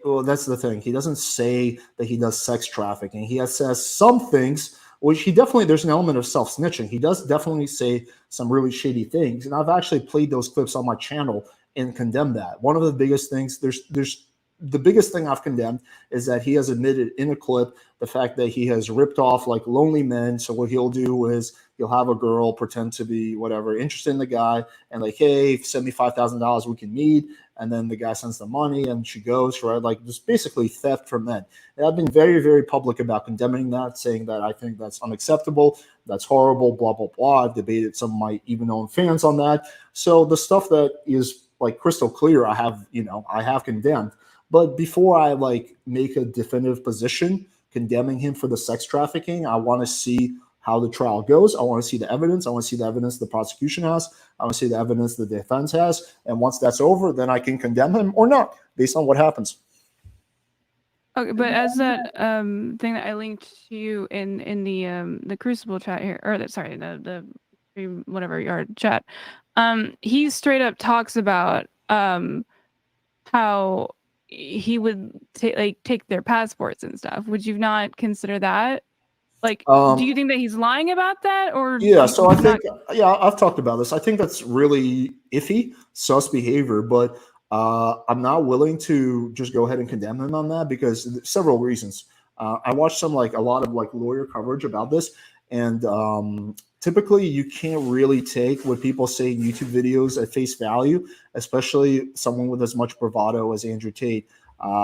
Well, that's the thing. He doesn't say that he does sex trafficking. He says some things, which he definitely, there's an element of self-snitching. He does definitely say some really shady things. And I've actually played those clips on my channel and condemned that. One of the biggest things, the biggest thing I've condemned is that he has admitted in a clip the fact that he has ripped off like lonely men. So what he'll do is he'll have a girl pretend to be whatever, interested in the guy, and like, hey, send me $5,000, we can meet. And then the guy sends the money and she goes, right? Like just basically theft from men. And I've been very, very public about condemning that, saying that I think that's unacceptable, that's horrible, blah, blah, blah. I've debated some of my even own fans on that. So the stuff that is like crystal clear, I have condemned. But before I like make a definitive position condemning him for the sex trafficking, I want to see how the trial goes. I want to see the evidence. I want to see the evidence the prosecution has. I want to see the evidence the defense has. And once that's over, then I can condemn him or not based on what happens. Okay, but as that thing that I linked to you in the Crucible chat here, or the whatever your chat, he straight up talks about how he would take their passports and stuff. Would you not consider that? Like, do you think that he's lying about that, or yeah? So I think, I've talked about this. I think that's really iffy, sus behavior, but I'm not willing to just go ahead and condemn him on that because several reasons. I watched a lot of like lawyer coverage about this, and typically you can't really take what people say in YouTube videos at face value, especially someone with as much bravado as Andrew Tate.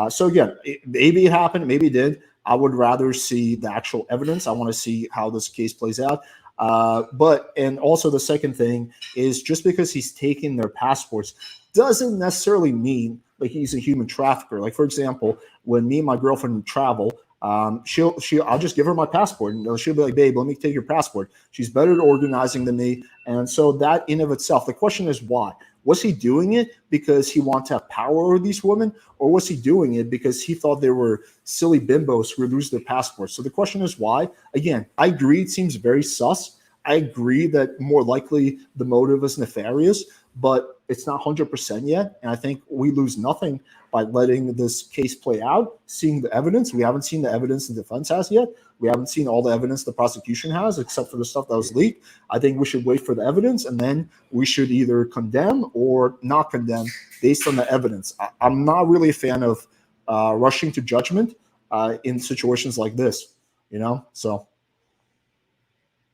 So again, maybe it happened, maybe it did. I would rather see the actual evidence. I want to see how this case plays out. And also the second thing is just because he's taking their passports doesn't necessarily mean like he's a human trafficker. Like, for example, when me and my girlfriend travel, I'll just give her my passport, and she'll be like, babe, let me take your passport. She's better at organizing than me. And so that in of itself, the question is why? Was he doing it because he wanted to have power over these women, or was he doing it because he thought they were silly bimbos who would lose their passports? So the question is why. Again, I agree it seems very sus. I agree that more likely the motive is nefarious, but it's not 100% yet. And I think we lose nothing by letting this case play out, seeing the evidence. We haven't seen the evidence the defense has yet. We haven't seen all the evidence the prosecution has, except for the stuff that was leaked. I think we should wait for the evidence, and then we should either condemn or not condemn based on the evidence. I'm not really a fan of rushing to judgment in situations like this, so.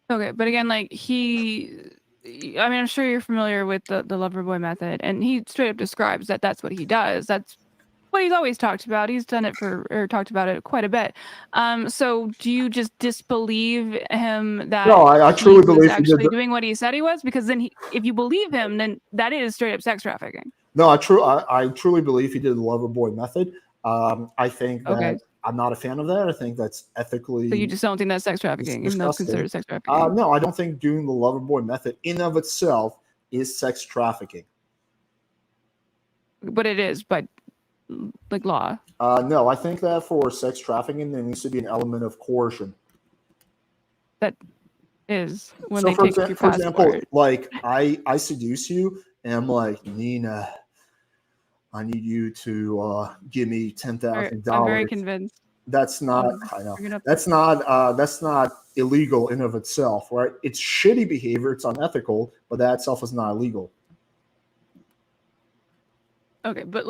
Okay, but again, like I'm sure you're familiar with the lover boy method, and he straight up describes that that's what he does. That's what he's always talked about. He's done it talked about it quite a bit. So do you just disbelieve him that no, I truly he was believe actually doing what he said he was? Because then if you believe him, then that is straight up sex trafficking. No, I truly believe he did the lover boy method. I think that I'm not a fan of that. I think that's ethically. So you just don't think that's sex trafficking, even though it's considered sex trafficking? No, I don't think doing the lover boy method in of itself is sex trafficking. But it is, by like law. No, I think that for sex trafficking, there needs to be an element of coercion. That is when so they take your passport. For example, like I seduce you, and I'm like, Nina, I need you to give me $10,000. I'm very convinced. That's not. I know. That's not illegal in of itself, right? It's shitty behavior. It's unethical, but that itself is not illegal. Okay, but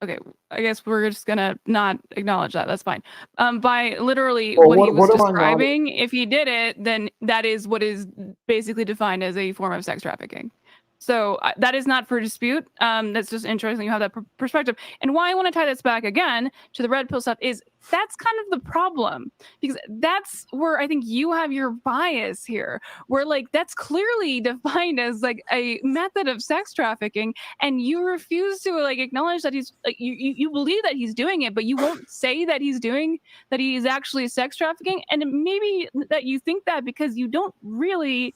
okay, I guess we're just gonna not acknowledge that. That's fine. By literally what he was describing, if he did it, then that is what is basically defined as a form of sex trafficking. So that is not for dispute. That's just interesting you have that perspective. And why I want to tie this back again to the red pill stuff is that's kind of the problem, because that's where I think you have your bias here, where like that's clearly defined as like a method of sex trafficking, and you refuse to like acknowledge that he's like you believe that he's doing it, but you won't say that he's actually sex trafficking. And maybe that you think that because you don't really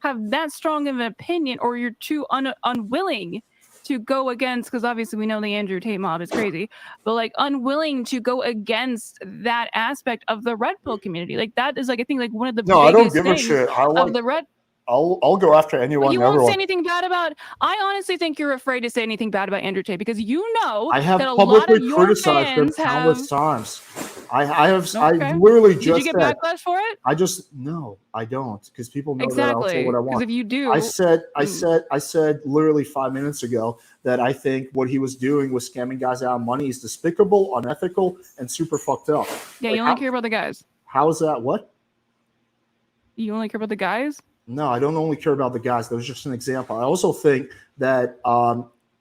have that strong of an opinion, or you're too unwilling to go against, because obviously we know the Andrew Tate mob is crazy, but like unwilling to go against that aspect of the red pill community. Like that is like I think like one of the biggest I don't give a things shit. of the red. I'll go after anyone. You won't say anything bad about. I honestly think you're afraid to say anything bad about Andrew Tate, because you know I have that a publicly lot of your criticized him fans countless times. I have. Okay. I literally just. Did you get backlash for it? No, I don't, because people know that I'll say Exactly. what I want. Because if you do, I said literally 5 minutes ago that I think what he was doing was scamming guys out of money is despicable, unethical, and super fucked up. Yeah, you only care about the guys. How is that? What? You only care about the guys? No, I don't only care about the guys. That was just an example. I also think that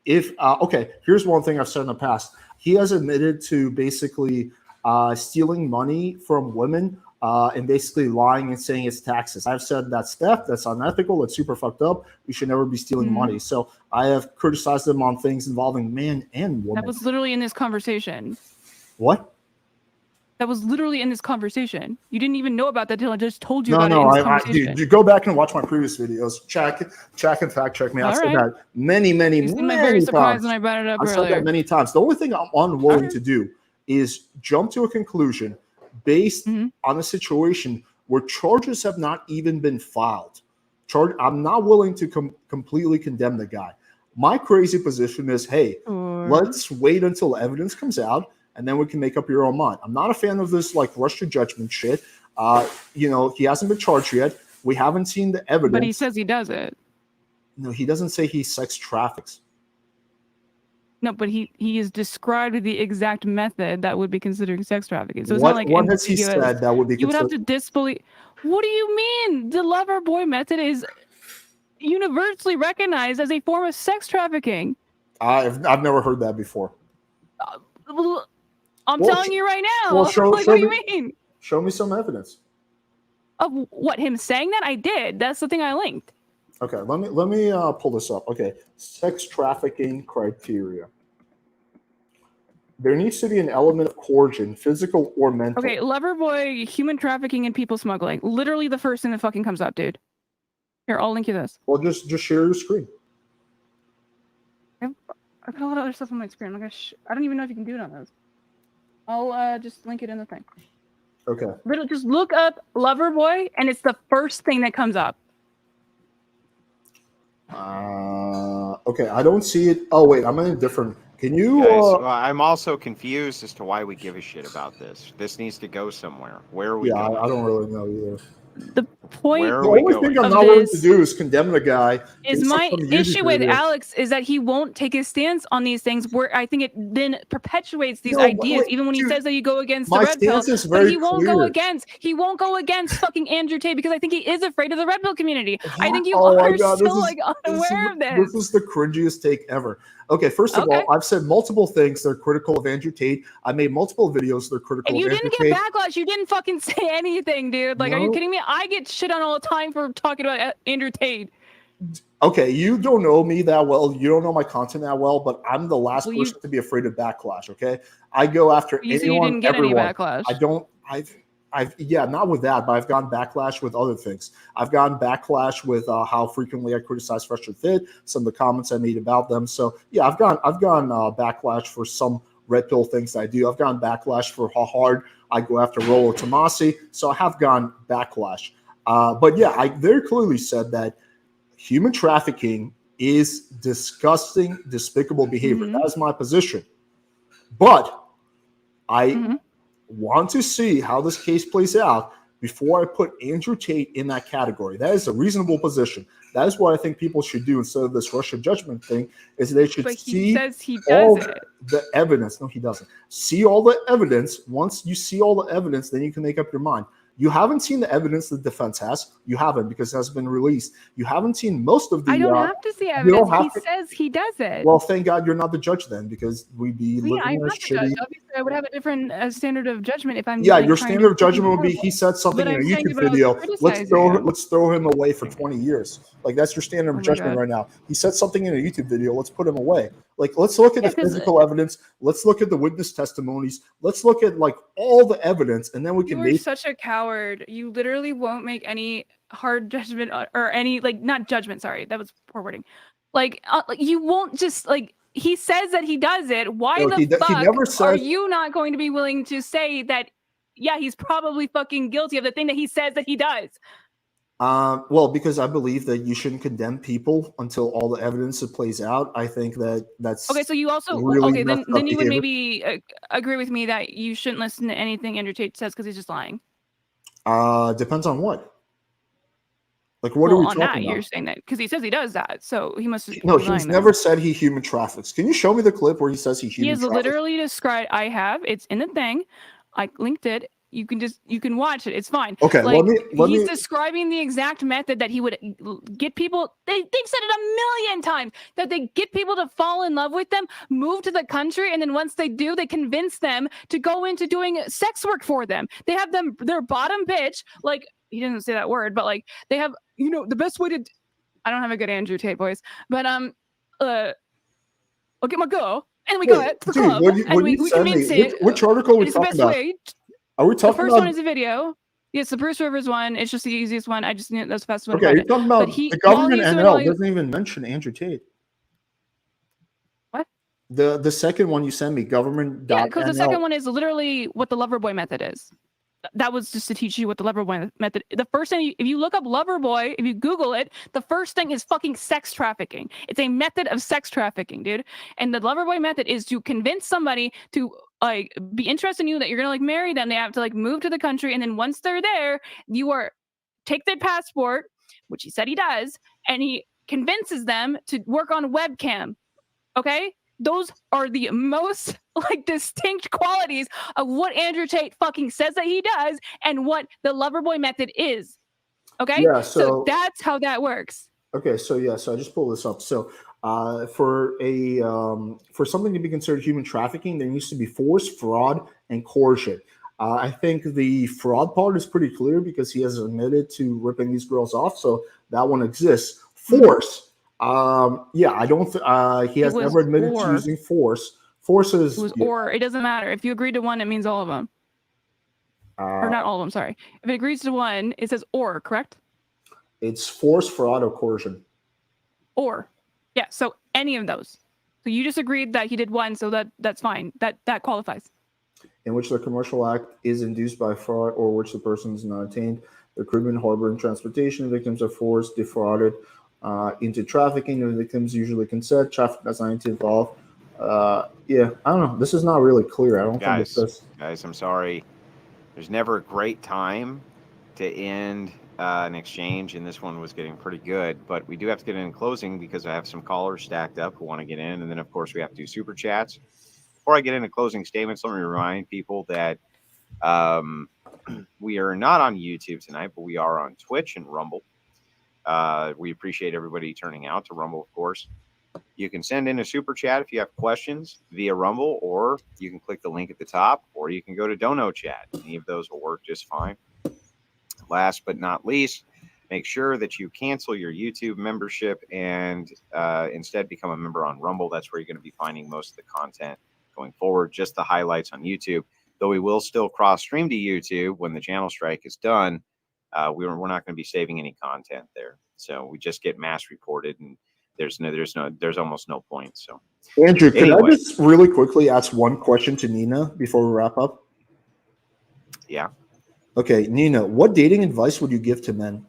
here's one thing I've said in the past. He has admitted to basically stealing money from women and basically lying and saying it's taxes. I've said that's theft, that's unethical, that's super fucked up. We should never be stealing money. So I have criticized him on things involving man and woman. That was literally in this conversation. What? That was literally in this conversation. You didn't even know about that until I just told you about it in this conversation. Dude, go back and watch my previous videos. Check and fact check me. I said that many times. Very surprised when I brought it up earlier. I said that many times. The only thing I'm unwilling to do is jump to a conclusion based on a situation where charges have not even been filed. I'm not willing to completely condemn the guy. My crazy position is, hey, let's wait until evidence comes out, and then we can make up your own mind. I'm not a fan of this like rush to judgment shit. He hasn't been charged yet. We haven't seen the evidence. But he says he does it. No, he doesn't say he sex traffics. No, but he is described the exact method that would be considered sex trafficking. So it's what, not like what has he said that would be you would have to disbelieve. What do you mean? The lover boy method is universally recognized as a form of sex trafficking. I've never heard that before. I'm telling you right now. Well, what do you mean? Show me some evidence. Of what, him saying that? I did. That's the thing I linked. Okay, let me pull this up. Okay, sex trafficking criteria. There needs to be an element of coercion, physical or mental. Okay, Loverboy, human trafficking, and people smuggling. Literally the first thing that fucking comes up, dude. Here, I'll link you this. Well, just share your screen. I've got a lot of other stuff on my screen. I don't even know if you can do it on those. I'll just link it in the thing. Okay. Literally, just look up Loverboy, and it's the first thing that comes up. Okay, I don't see it. Oh wait, I'm in a different. Can you? Guys, well, I'm also confused as to why we give a shit about this. This needs to go somewhere. Where are we Yeah, going? I don't really know either. The point Where are The we only going? thing I'm of not willing to this do is condemn a guy. is based on my some YouTube issue with video. Alex is that he won't take his stance on these things, where I think it then perpetuates these No, but ideas, wait, even when he dude, says that you go against the my red pill. stance is But very he won't go clear. against fucking Andrew Tate, because I think he is afraid of the red pill community. I think you Oh my are God, so like unaware of this. This is the cringiest take ever. Okay, first of all, I've said multiple things that are critical of Andrew Tate. I made multiple videos that are critical If you of Andrew didn't get Tate. backlash, you didn't fucking say anything, dude. Like, are you No. kidding me? I get shit on all the time for talking about Andrew Tate. Okay, you don't know me that well. You don't know my content that well, but I'm the last Well, person to be afraid of backlash. Okay, I go after You said anyone, you didn't get everyone. any backlash. I don't. Yeah, not with that, but I've gotten backlash with other things. I've gotten backlash with how frequently I criticize Fresh and Fit, some of the comments I made about them. So yeah, I've gotten backlash for some red pill things that I do. I've gotten backlash for how hard I go after Rollo Tomasi. So I have gotten backlash. But yeah, I very clearly said that human trafficking is disgusting, despicable behavior. Mhm. That is my position. But I want to see how this case plays out before I put Andrew Tate in that category. That is a reasonable position. That is what I think people should do instead of this rush of judgment thing, is they should But see he says he all does it. the evidence. No, he doesn't. See all the evidence. Once you see all the evidence, then you can make up your mind. You haven't seen the evidence the defense has. You haven't, because it has been released. You haven't seen most of the. I don't have to see don't evidence. have He to- says he does it. Well, thank God you're not the judge then, because we'd be living I'm in a not the judge. shitty. Obviously, I would have a different standard of judgment if I'm. Yeah, like, your trying standard to of judgment would be horrible. he said something But in a I'm saying YouTube about video. criticizing him. Let's throw him away for 20 years. Like, that's your standard Oh of my judgment God. right now. He said something in a YouTube video. Let's put him away. Like, let's look at Yeah, the 'cause, physical evidence. Let's look at the witness testimonies. Let's look at like all the evidence, and then we You can are make. such a coward. You literally won't make any hard judgment or any not judgment. Sorry, that was poor wording. Like you won't just like. He says that he does it. Why No, he fuck never are says. you not going to be willing to say that? Yeah, he's probably fucking guilty of the thing that he says that he does. Well, because I believe that you shouldn't condemn people until all the evidence plays out. I think that's Okay. So you also really then messed up you would behavior. maybe agree with me that you shouldn't listen to anything Andrew Tate says because he's just lying. Depends on what. Like, what are we on talking that, about? you're saying that because he says he does that, so he must. No, he's never said he human traffics. Can you show me the clip where he says he human He has traffics? literally described. I have. It's in the thing. I linked it. You can watch it. It's fine. Okay, like, let he's me. describing the exact method that he would get people. They've said it a million times that they get people to fall in love with them, move to the country, and then once they do, they convince them to go into doing sex work for them. They have them their bottom bitch. Like, he didn't say that word, but like they have the best way to. I don't have a good Andrew Tate voice, but I'll get my girl and we go to the club and we convince it. Which article are we It's the talking best about? way. Are we The talking first about? one is a video. Yes, the Bruce Rivers one. It's just the easiest one. I just knew that's the fastest one. Okay, you're talking about But the government NL doesn't even mention Andrew Tate. What? The second one you sent me, government. Yeah, because the second one is literally what the Loverboy method is. That was just to teach you what the Loverboy method. The first thing, if you look up Loverboy, if you Google it, the first thing is fucking sex trafficking. It's a method of sex trafficking, dude. And the Loverboy method is to convince somebody to like be interested in you, that you're gonna like marry them. They have to like move to the country, and then once they're there, take their passport, which he said he does, and he convinces them to work on webcam. Okay. Those are the most like distinct qualities of what Andrew Tate fucking says that he does and what the Loverboy method is. Okay? Yeah, so that's how that works. Okay, so I just pulled this up. So for something to be considered human trafficking, there needs to be force, fraud, and coercion. I think the fraud part is pretty clear because he has admitted to ripping these girls off, so that one exists. Force. I don't. He has never admitted to using force. Forces. It was Yeah. or. It doesn't matter. If you agree to one, it means all of them. Or not all of them, sorry. If it agrees to one, it says or, correct? It's force, fraud, or coercion. Or. Yeah, so any of those. So you just agreed that he did one, so that's fine. That qualifies. In which the commercial act is induced by fraud or which the person is not attained. Recruitment, harboring, transportation. Victims are forced, defrauded into trafficking. The victims usually consent. Traffic assigned to involve. Yeah, I don't know. This is not really clear. I don't think it says. Guys, I'm sorry. There's never a great time to end an exchange, and this one was getting pretty good. But we do have to get in closing because I have some callers stacked up who want to get in, and then of course we have to do super chats. Before I get into closing statements, let me remind people that we are not on YouTube tonight, but we are on Twitch and Rumble. We appreciate everybody turning out to Rumble, of course. You can send in a super chat if you have questions via Rumble, or you can click the link at the top, or you can go to Dono Chat. Any of those will work just fine. Last but not least, make sure that you cancel your YouTube membership and instead become a member on Rumble. That's where you're going to be finding most of the content going forward, just the highlights on YouTube. Though we will still cross-stream to YouTube when the channel strike is done, we're not going to be saving any content there. So we just get mass reported, and there's almost no point. So Andrew, anyway. can I just really quickly ask one question to Nina before we wrap up? Yeah. Okay, Nina, what dating advice would you give to men?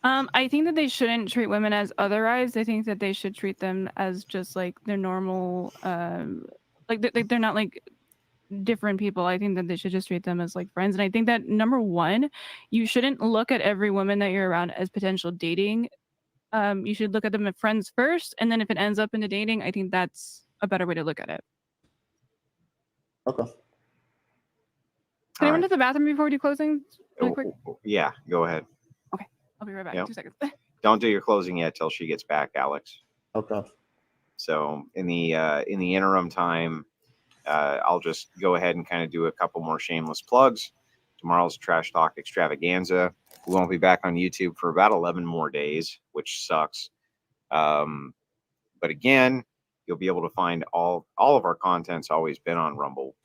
I think that they shouldn't treat women as otherized. I think that they should treat them as just like their normal, like they're not like different people. I think that they should just treat them as like friends. And I think that number one, you shouldn't look at every woman that you're around as potential dating. You should look at them as friends first, and then if it ends up into dating, I think that's a better way to look at it. Okay. Can I run to the bathroom before we do closing? Really quick? Yeah, go ahead. Okay, I'll be right back. Yep. 2 seconds. Don't do your closing yet till she gets back, Alex. Okay. So in the interim time, I'll just go ahead and kind of do a couple more shameless plugs. Tomorrow's Trash Talk Extravaganza. We won't be back on YouTube for about 11 more days, which sucks. But again, you'll be able to find all of our content's always been on Rumble,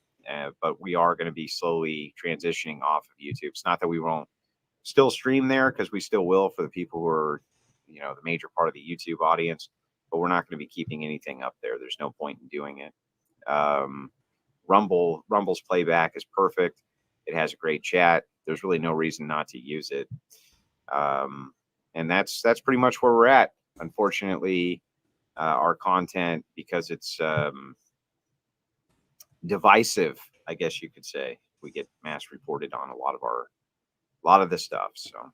but we are going to be slowly transitioning off of YouTube. It's not that we won't still stream there, because we still will for the people who are, the major part of the YouTube audience, but we're not going to be keeping anything up there. There's no point in doing it. Rumble's playback is perfect. It has a great chat. There's really no reason not to use it. And that's pretty much where we're at. Unfortunately, our content, because it's divisive, I guess you could say, we get mass reported on a lot of this stuff. So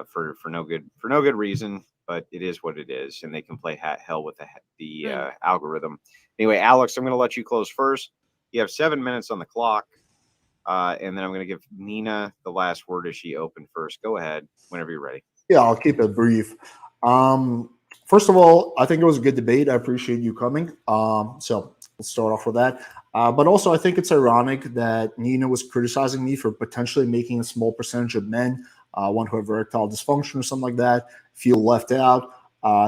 for no good reason, but it is what it is, and they can play hell with the algorithm. Anyway, Alex, I'm going to let you close first. You have 7 minutes on the clock, and then I'm going to give Nina the last word as she opened first. Go ahead whenever you're ready. Yeah, I'll keep it brief. First of all, I think it was a good debate. I appreciate you coming. So let's start off with that. But also, I think it's ironic that Nina was criticizing me for potentially making a small percentage of men, one who have erectile dysfunction or something like that, feel left out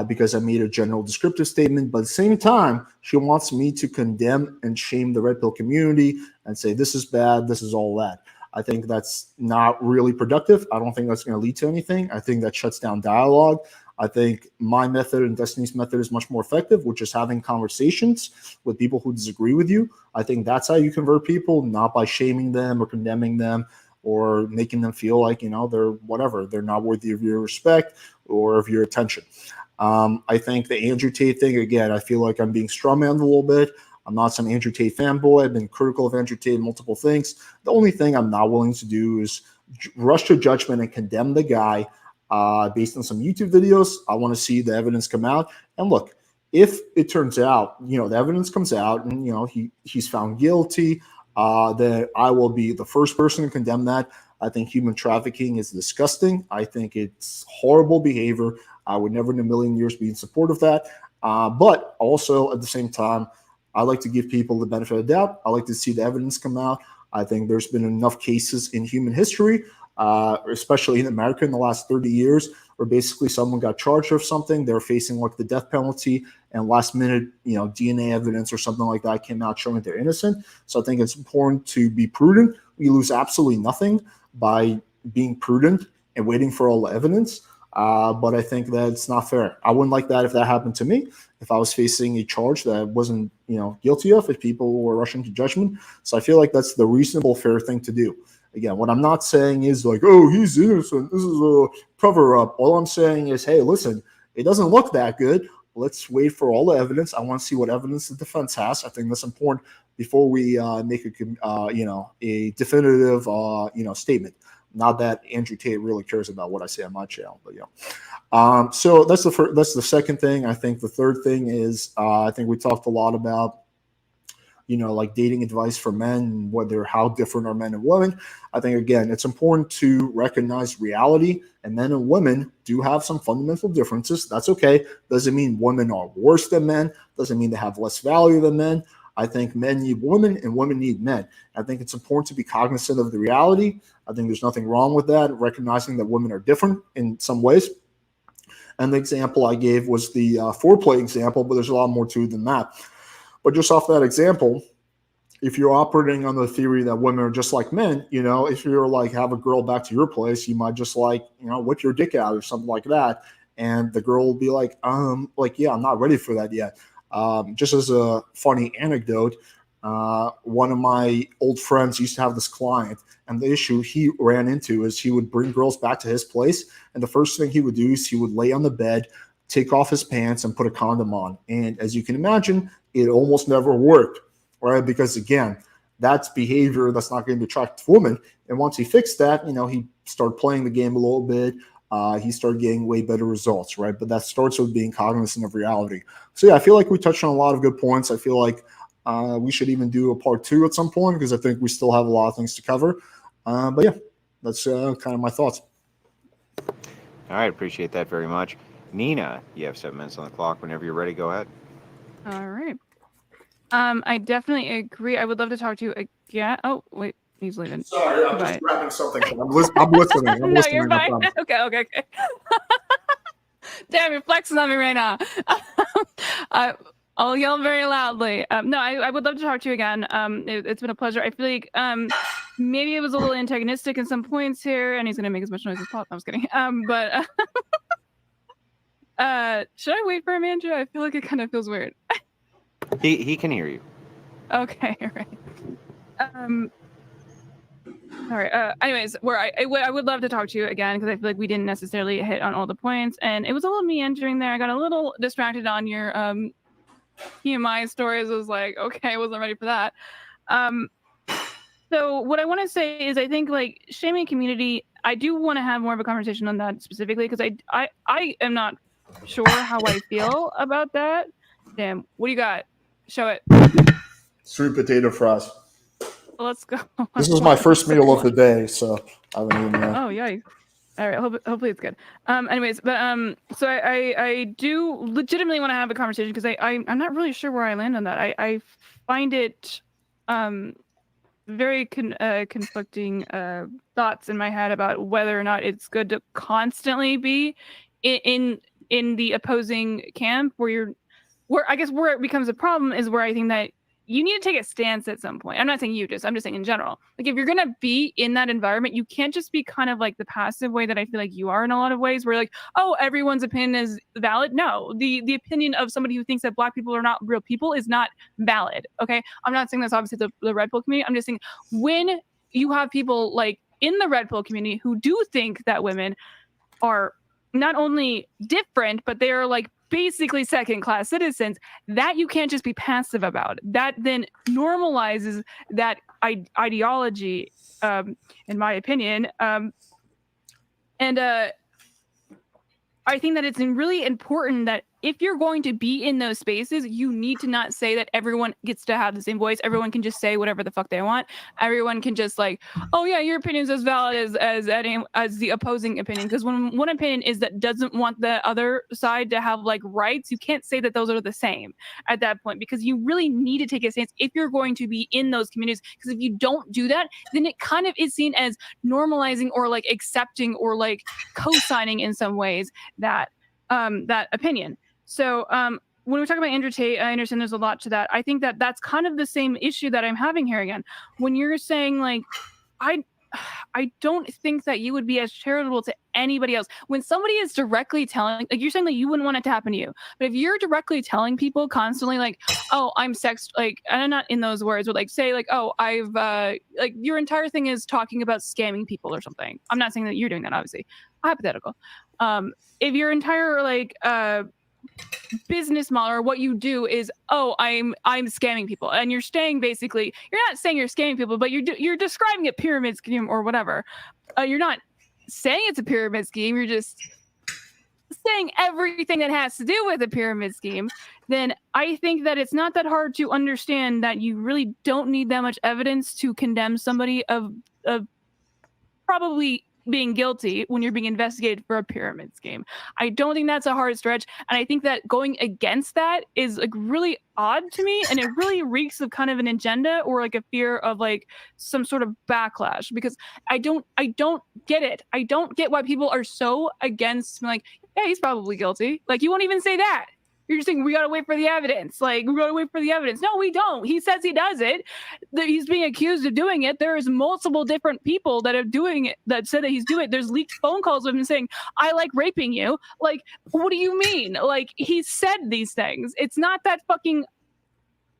because I made a general descriptive statement. But at the same time, she wants me to condemn and shame the red pill community and say, this is bad, this is all that. I think that's not really productive. I don't think that's going to lead to anything. I think that shuts down dialogue. I think my method and Destiny's method is much more effective, which is having conversations with people who disagree with you. I think that's how you convert people, not by shaming them or condemning them or making them feel like, they're whatever. They're not worthy of your respect or of your attention. I think the Andrew Tate thing, again, I feel like I'm being strawmanned a little bit. I'm not some Andrew Tate fanboy. I've been critical of Andrew Tate in multiple things. The only thing I'm not willing to do is rush to judgment and condemn the guy based on some YouTube videos. I want to see the evidence come out. And look, if it turns out, the evidence comes out and, he's found guilty, then I will be the first person to condemn that. I think human trafficking is disgusting. I think it's horrible behavior. I would never in a million years be in support of that. But also at the same time, I like to give people the benefit of the doubt. I like to see the evidence come out. I think there's been enough cases in human history especially in America in the last 30 years, where basically someone got charged of something, they're facing like the death penalty, and last minute, DNA evidence or something like that came out showing they're innocent. So I think it's important to be prudent. We lose absolutely nothing by being prudent and waiting for all the evidence. But I think that it's not fair. I wouldn't like that if that happened to me, if I was facing a charge that I wasn't, guilty of, if people were rushing to judgment. So I feel like that's the reasonable, fair thing to do. Again, what I'm not saying is like, oh, he's innocent, this is a cover up. All I'm saying is, hey, listen, it doesn't look that good. Let's wait for all the evidence. I want to see what evidence the defense has. I think that's important before we make a definitive, statement. Not that Andrew Tate really cares about what I say on my channel, but so that's the second thing. I think the third thing is I think we talked a lot about like dating advice for men, how different are men and women. I think, again, it's important to recognize reality, and men and women do have some fundamental differences. That's okay. Doesn't mean women are worse than men. Doesn't mean they have less value than men. I think men need women and women need men. I think it's important to be cognizant of the reality. I think there's nothing wrong with that, recognizing that women are different in some ways. And the example I gave was the foreplay example, but there's a lot more to it than that. But just off that example, if you're operating on the theory that women are just like men, if you're like, have a girl back to your place, you might just whip your dick out or something like that. And the girl will be like, yeah, I'm not ready for that yet. Just as a funny anecdote, one of my old friends used to have this client, and the issue he ran into is he would bring girls back to his place, and the first thing he would do is he would lay on the bed, take off his pants, and put a condom on. And as you can imagine, it almost never worked, right? Because again, that's behavior that's not going to attract women. And once he fixed that, he started playing the game a little bit. He started getting way better results, right? But that starts with being cognizant of reality. So yeah, I feel like we touched on a lot of good points. I feel like we should even do a part 2 at some point, because I think we still have a lot of things to cover. But yeah, that's kind of my thoughts. All right, appreciate that very much. Nina, you have 7 minutes on the clock. Whenever you're ready, go ahead. All right. I definitely agree. I would love to talk to you again. Oh, wait, he's leaving. Sorry, I'm just grabbing something. I'm listening. No, you're fine. Okay. Damn, you're flexing on me right now. I'll yell very loudly. No, I would love to talk to you again. It's been a pleasure. I feel like maybe it was a little antagonistic in some points here, and he's gonna make as much noise as possible. I was kidding. But should I wait for him, Andrew? I feel like it kind of feels weird. He can hear you. Okay, all right. All right. Anyways, I would love to talk to you again, because I feel like we didn't necessarily hit on all the points, and it was a little meandering there. I got a little distracted on your PMI stories. I was like, okay, I wasn't ready for that. So what I want to say is, I think like shaming community, I do want to have more of a conversation on that specifically, because I am not sure how I feel about that. Damn, what do you got? Show it. Sweet potato fries. Let's go. This is my first meal of the day, so I haven't even. Oh yeah. All right. Hopefully it's good. Anyways, but so I do legitimately want to have a conversation, because I'm not really sure where I land on that. I find it very conflicting thoughts in my head about whether or not it's good to constantly be in the opposing camp, where I guess where it becomes a problem is where I think that you need to take a stance at some point. I'm not saying you just, I'm just saying in general. Like, if you're going to be in that environment, you can't just be kind of like the passive way that I feel like you are in a lot of ways, where like, oh, everyone's opinion is valid. No, the opinion of somebody who thinks that Black people are not real people is not valid. Okay. I'm not saying that's obviously the red pill community. I'm just saying, when you have people like in the red pill community who do think that women are not only different, but they are like basically second-class citizens, that you can't just be passive about. That then normalizes that ideology, in my opinion. And I think that it's really important that if you're going to be in those spaces, you need to not say that everyone gets to have the same voice. Everyone can just say whatever the fuck they want. Everyone can just like, oh yeah, your opinion's as valid as the opposing opinion. Because when one opinion is that doesn't want the other side to have like rights, you can't say that those are the same at that point, because you really need to take a stance if you're going to be in those communities. Because if you don't do that, then it kind of is seen as normalizing or like accepting or like co-signing in some ways that that opinion. So when we talk about Andrew Tate, I understand there's a lot to that. I think that that's kind of the same issue that I'm having here again. When you're saying like, I don't think that you would be as charitable to anybody else. When somebody is directly telling, like you're saying that you wouldn't want it to happen to you, but if you're directly telling people constantly like, oh, I'm sex, like, and I'm not in those words, but like say like, oh, I've like your entire thing is talking about scamming people or something. I'm not saying that you're doing that, obviously, hypothetical. If your entire like business model or what you do is, oh, I'm scamming people, and you're saying basically, you're not saying you're scamming people, but you're describing a pyramid scheme or whatever. You're not saying it's a pyramid scheme, you're just saying everything that has to do with a pyramid scheme. Then I think that it's not that hard to understand that you really don't need that much evidence to condemn somebody of probably being guilty when you're being investigated for a pyramid scheme. I don't think that's a hard stretch. And I think that going against that is like really odd to me. And it really reeks of kind of an agenda or like a fear of like some sort of backlash, because I don't get it. I don't get why people are so against like, yeah, he's probably guilty. Like you won't even say that. You're just saying we gotta wait for the evidence. Like we gotta wait for the evidence. No, we don't. He says he does it. He's being accused of doing it. There's multiple different people that are doing it that said that he's doing it. There's leaked phone calls of him saying, "I like raping you." Like, what do you mean? Like he said these things. It's not that fucking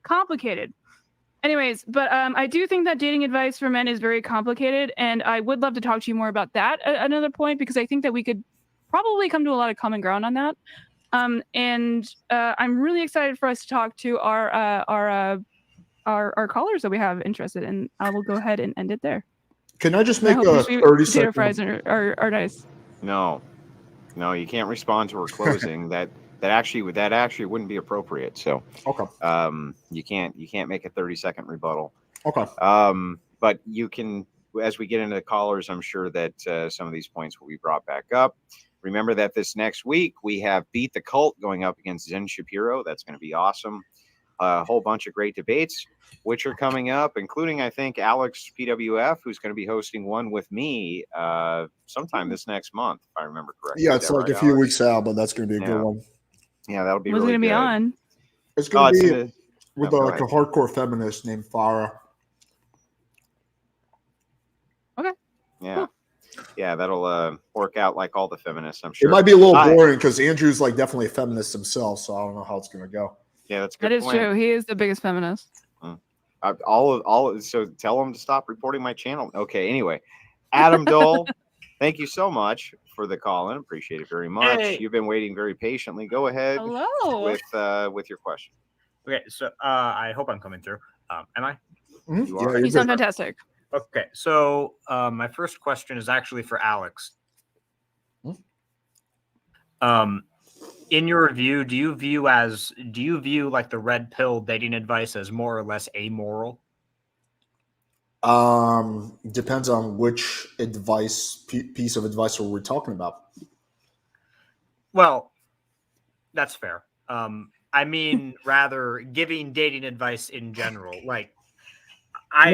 complicated. Anyways, but I do think that dating advice for men is very complicated, and I would love to talk to you more about that at another point, because I think that we could probably come to a lot of common ground on that. And I'm really excited for us to talk to our callers that we have interested, and I will go ahead and end it there. Can I just And I make hope a your sweet 30 potato second? fries are nice. No, you can't respond to her closing. that actually wouldn't be appropriate. So Okay. you can't make a 30-second rebuttal. Okay. But you can, as we get into the callers, I'm sure that some of these points will be brought back up. Remember that this next week we have Beat the Cult going up against Zen Shapiro. That's going to be awesome. A whole bunch of great debates which are coming up, including, I think, Alex PWF, who's going to be hosting one with me sometime this next month, if I remember correctly. Yeah, it's like right, a few Alex? weeks out, but that's going to be a good one. Yeah, that'll be Who's really going to be good. on? It's going to be go with like ahead. a hardcore feminist named Farah. Okay. Yeah. Cool. Yeah, that'll work out like all the feminists, I'm sure. It might be a little boring because Andrew's like definitely a feminist himself, so I don't know how it's going to go. Yeah, that's a good That is point. true. He is the biggest feminist. So tell him to stop reporting my channel. Okay, anyway, Adam Dole, thank you so much for the call in. Appreciate it very much. Hey. You've been waiting very patiently. Go ahead Hello. with your question. Okay, so I hope I'm coming through. Am I? Mm-hmm. You are. Yeah, You you're sound good. fantastic. Okay, so my first question is actually for Alex. In your review, do you view like the red pill dating advice as more or less amoral? Depends on which piece of advice we're talking about. Well, that's fair. I mean, rather giving dating advice in general. Like, I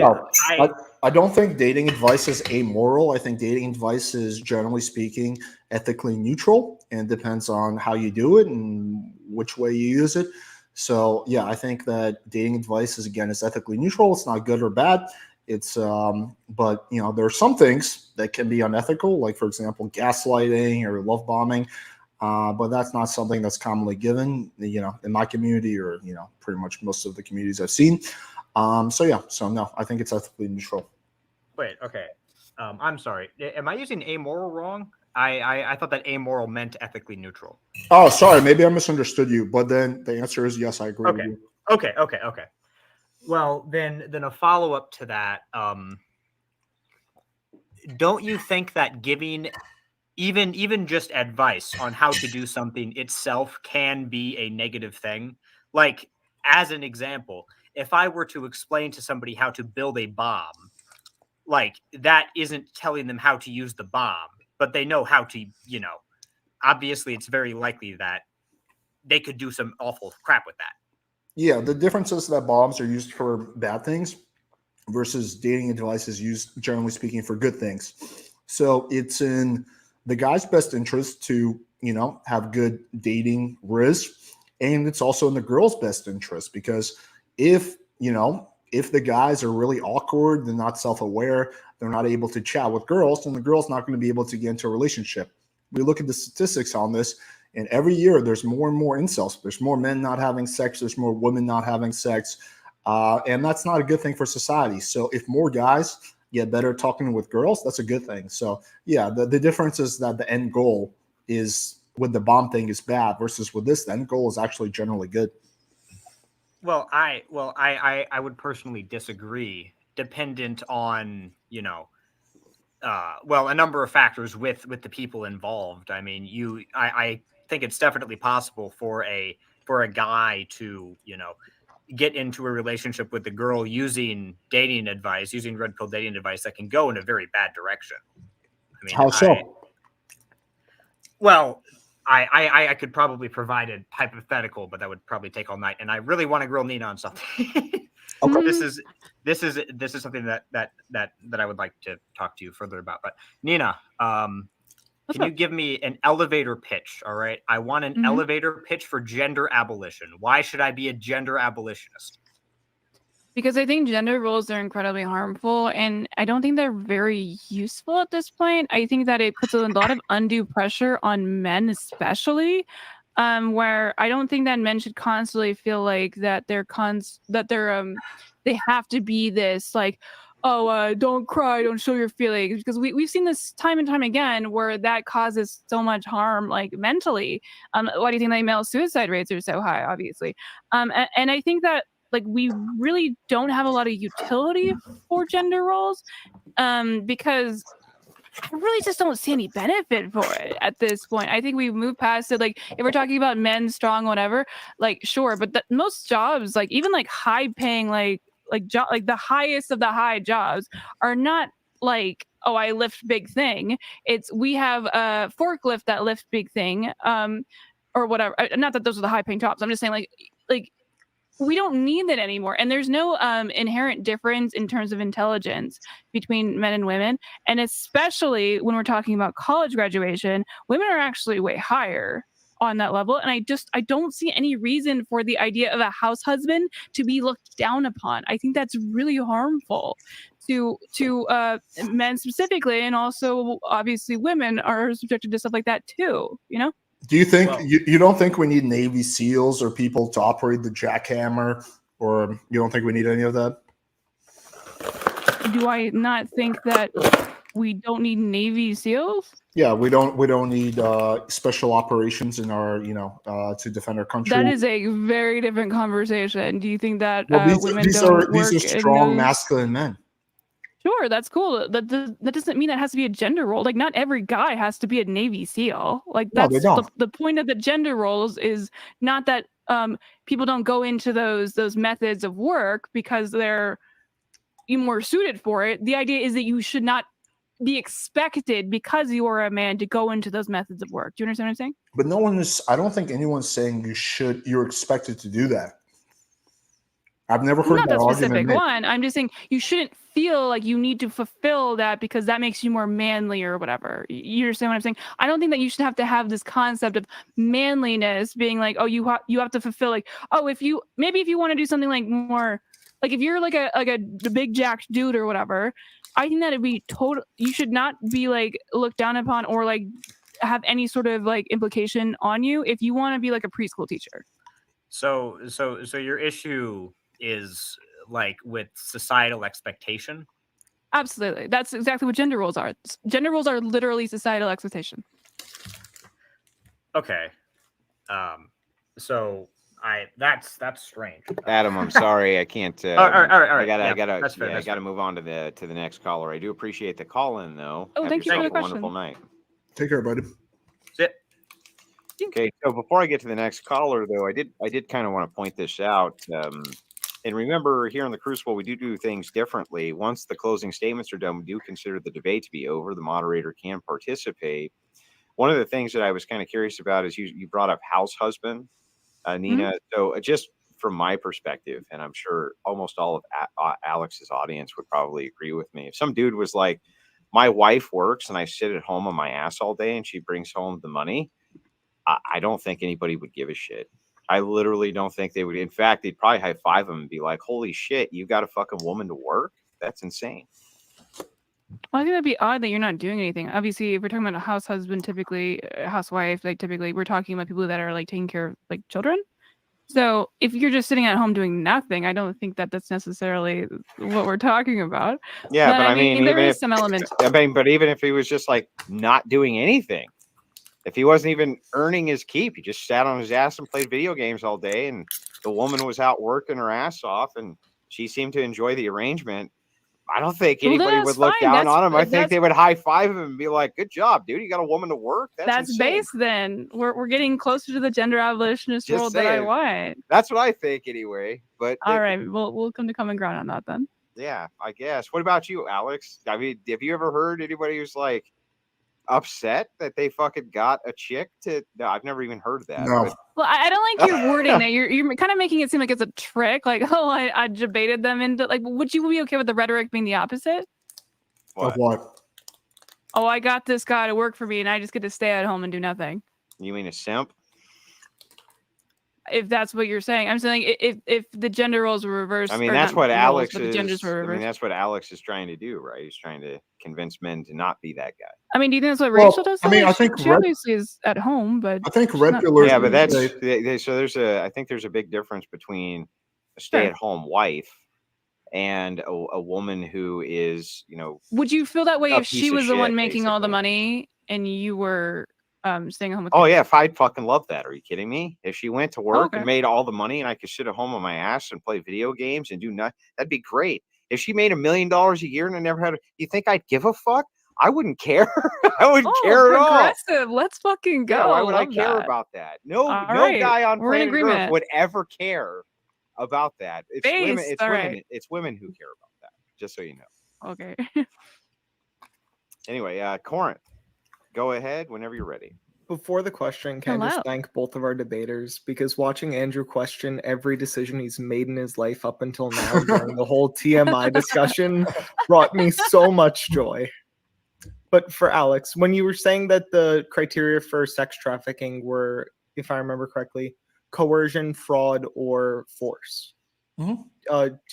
don't think dating advice is amoral. I think dating advice is, generally speaking, ethically neutral, and depends on how you do it and which way you use it. So, yeah, I think that dating advice is ethically neutral. It's not good or bad. It's but there are some things that can be unethical, like, for example, gaslighting or love bombing. But that's not something that's commonly given, in my community or, pretty much most of the communities I've seen. So no, I think it's ethically neutral. Wait, okay. I'm sorry. Am I using amoral wrong? I thought that amoral meant ethically neutral. Oh, sorry. Maybe I misunderstood you. But then the answer is yes, I agree with you. Okay. Well, then a follow-up to that. Don't you think that giving even just advice on how to do something itself can be a negative thing. Like, as an example, if I were to explain to somebody how to build a bomb, like, that isn't telling them how to use the bomb, but they know how to, obviously it's very likely that they could do some awful crap with that. Yeah, the difference is that bombs are used for bad things versus dating advice is used, generally speaking, for good things. So it's in the guy's best interest to, have good dating risk. And it's also in the girl's best interest because if the guys are really awkward, they're not self-aware, they're not able to chat with girls, then the girl's not going to be able to get into a relationship. We look at the statistics on this, and every year there's more and more incels. There's more men not having sex. There's more women not having sex. And that's not a good thing for society. So if more guys get better at talking with girls, that's a good thing. So yeah, the difference is that the end goal is with the bomb thing is bad versus with this, the end goal is actually generally good. Well, I would personally disagree, dependent on, a number of factors with the people involved. I mean, I think it's definitely possible for a guy to, get into a relationship with the girl using red pill dating advice that can go in a very bad direction. I mean, How so? I could probably provide a hypothetical, but that would probably take all night. And I really want to grill Nina on something. Okay. This is something that I would like to talk to you further about. But Nina, can you give me an elevator pitch? All right, I want an elevator pitch for gender abolition. Why should I be a gender abolitionist? Because I think gender roles are incredibly harmful, and I don't think they're very useful at this point. I think that it puts a lot of undue pressure on men, especially, where I don't think that men should constantly feel like that they have to be this like, oh, don't cry, don't show your feelings, because we've seen this time and time again where that causes so much harm, like mentally. Why do you think that male suicide rates are so high? Obviously, and I think that, like, we really don't have a lot of utility for gender roles, because I really just don't see any benefit for it at this point. I think we've moved past it. Like, if we're talking about men strong, whatever, like, sure, but most jobs, like even like high paying, like the highest of the high jobs are not like, oh, I lift big thing. It's we have a forklift that lifts big thing, or whatever. Not that those are the high paying jobs. I'm just saying, like we don't need that anymore. And there's no inherent difference in terms of intelligence between men and women. And especially when we're talking about college graduation, women are actually way higher on that level. And I don't see any reason for the idea of a house husband to be looked down upon. I think that's really harmful to men specifically. And also, obviously, women are subjected to stuff like that too, Do you think you don't think we need Navy SEALs or people to operate the jackhammer, or you don't think we need any of that? Do I not think that we don't need Navy SEALs? Yeah, we don't need special operations in our to defend our country. That is a very different conversation. Do you think that women these don't are work strong masculine men? Sure, that's cool. That doesn't mean that has to be a gender role. Like, not every guy has to be a Navy SEAL. Like, that's the point of the gender roles is not that people don't go into those methods of work because they're more suited for it. The idea is that you should not be expected, because you are a man, to go into those methods of work. Do you understand what I'm saying? But I don't think anyone's saying you're expected to do that. I've never heard that specific one. I'm just saying you shouldn't feel like you need to fulfill that because that makes you more manly or whatever. You understand what I'm saying? I don't think that you should have to have this concept of manliness being like, oh, you have to fulfill, like, oh, if you want to do something like more, like if you're like a big jacked dude or whatever, I think that it'd be you should not be like looked down upon or like have any sort of like implication on you if you want to be like a preschool teacher. So your issue is like with societal expectation? Absolutely. That's exactly what gender roles are. Gender roles are literally societal expectation. Okay. So that's strange. Adam, I'm sorry, I can't. All right. I gotta move on to the next caller. I do appreciate the call in though. Oh, thank you for the question. Wonderful night. Take care, buddy. Sit. Okay, so before I get to the next caller, though, I did kind of want to point this out. And remember, here in the Crucible, we do things differently. Once the closing statements are done, we do consider the debate to be over. The moderator can participate. One of the things that I was kind of curious about is you brought up house husband, Nina. So just from my perspective, and I'm sure almost all of Alex's audience would probably agree with me. If some dude was like, my wife works and I sit at home on my ass all day and she brings home the money, I don't think anybody would give a shit. I literally don't think they would. In fact, they'd probably high five him and be like, holy shit, you got a fucking woman to work? That's insane. Well, I think that'd be odd that you're not doing anything. Obviously, if we're talking about a house husband, typically a housewife, like typically we're talking about people that are like taking care of like children. So if you're just sitting at home doing nothing, I don't think that that's necessarily what we're talking about. Yeah, but I mean there even is if some element. but even if he was just like not doing anything, if he wasn't even earning his keep, he just sat on his ass and played video games all day, and the woman was out working her ass off, and she seemed to enjoy the arrangement. I don't think anybody would look down on him. I think they would high five him and be like, "Good job, dude! You got a woman to work." That's insane. Base. Then we're getting closer to the gender abolitionist Just world that I want. That's what I think, anyway. But all right, we'll come to common ground on that then. Yeah, I guess. What about you, Alex? I mean, have you ever heard anybody who's like upset that they fucking got a chick to? No, I've never even heard that. No. But... Well, I don't like your wording that you're kind of making it seem like it's a trick. Like, oh, I debated them into like. Would you be okay with the rhetoric being the opposite? Of what? Oh, I got this guy to work for me, and I just get to stay at home and do nothing. You mean a simp? If that's what you're saying, I'm saying if the gender roles were reversed. I mean, that's what Alex is. Genders were reversed. I mean, that's what Alex is trying to do, right? He's trying to convince men to not be that guy. I mean, do you think that's what Rachel does? I mean, I think she obviously is at home, but I think red pillars. Yeah, but that's so there's I think there's a big difference between a stay-at-home wife and a woman who is, Would you feel that way if she was the one making all the money and you were staying home with? Oh yeah, I'd fucking love that. Are you kidding me? If she went to work and made all the money and I could sit at home on my ass and play video games and do nothing, that'd be great. If she made $1 million a year and I never had, you think I'd give a fuck? I wouldn't care. I wouldn't care at all. Progressive. Let's fucking go. Yeah, why would I care about that? No guy on planet Earth would ever care about that. It's women. It's women who care about that. Just so you know. Okay. Anyway, Corinth, go ahead whenever you're ready. Before the question, can I just thank both of our debaters, because watching Andrew question every decision he's made in his life up until now during the whole TMI discussion brought me so much joy. But for Alex, when you were saying that the criteria for sex trafficking were, if I remember correctly, coercion, fraud, or force, do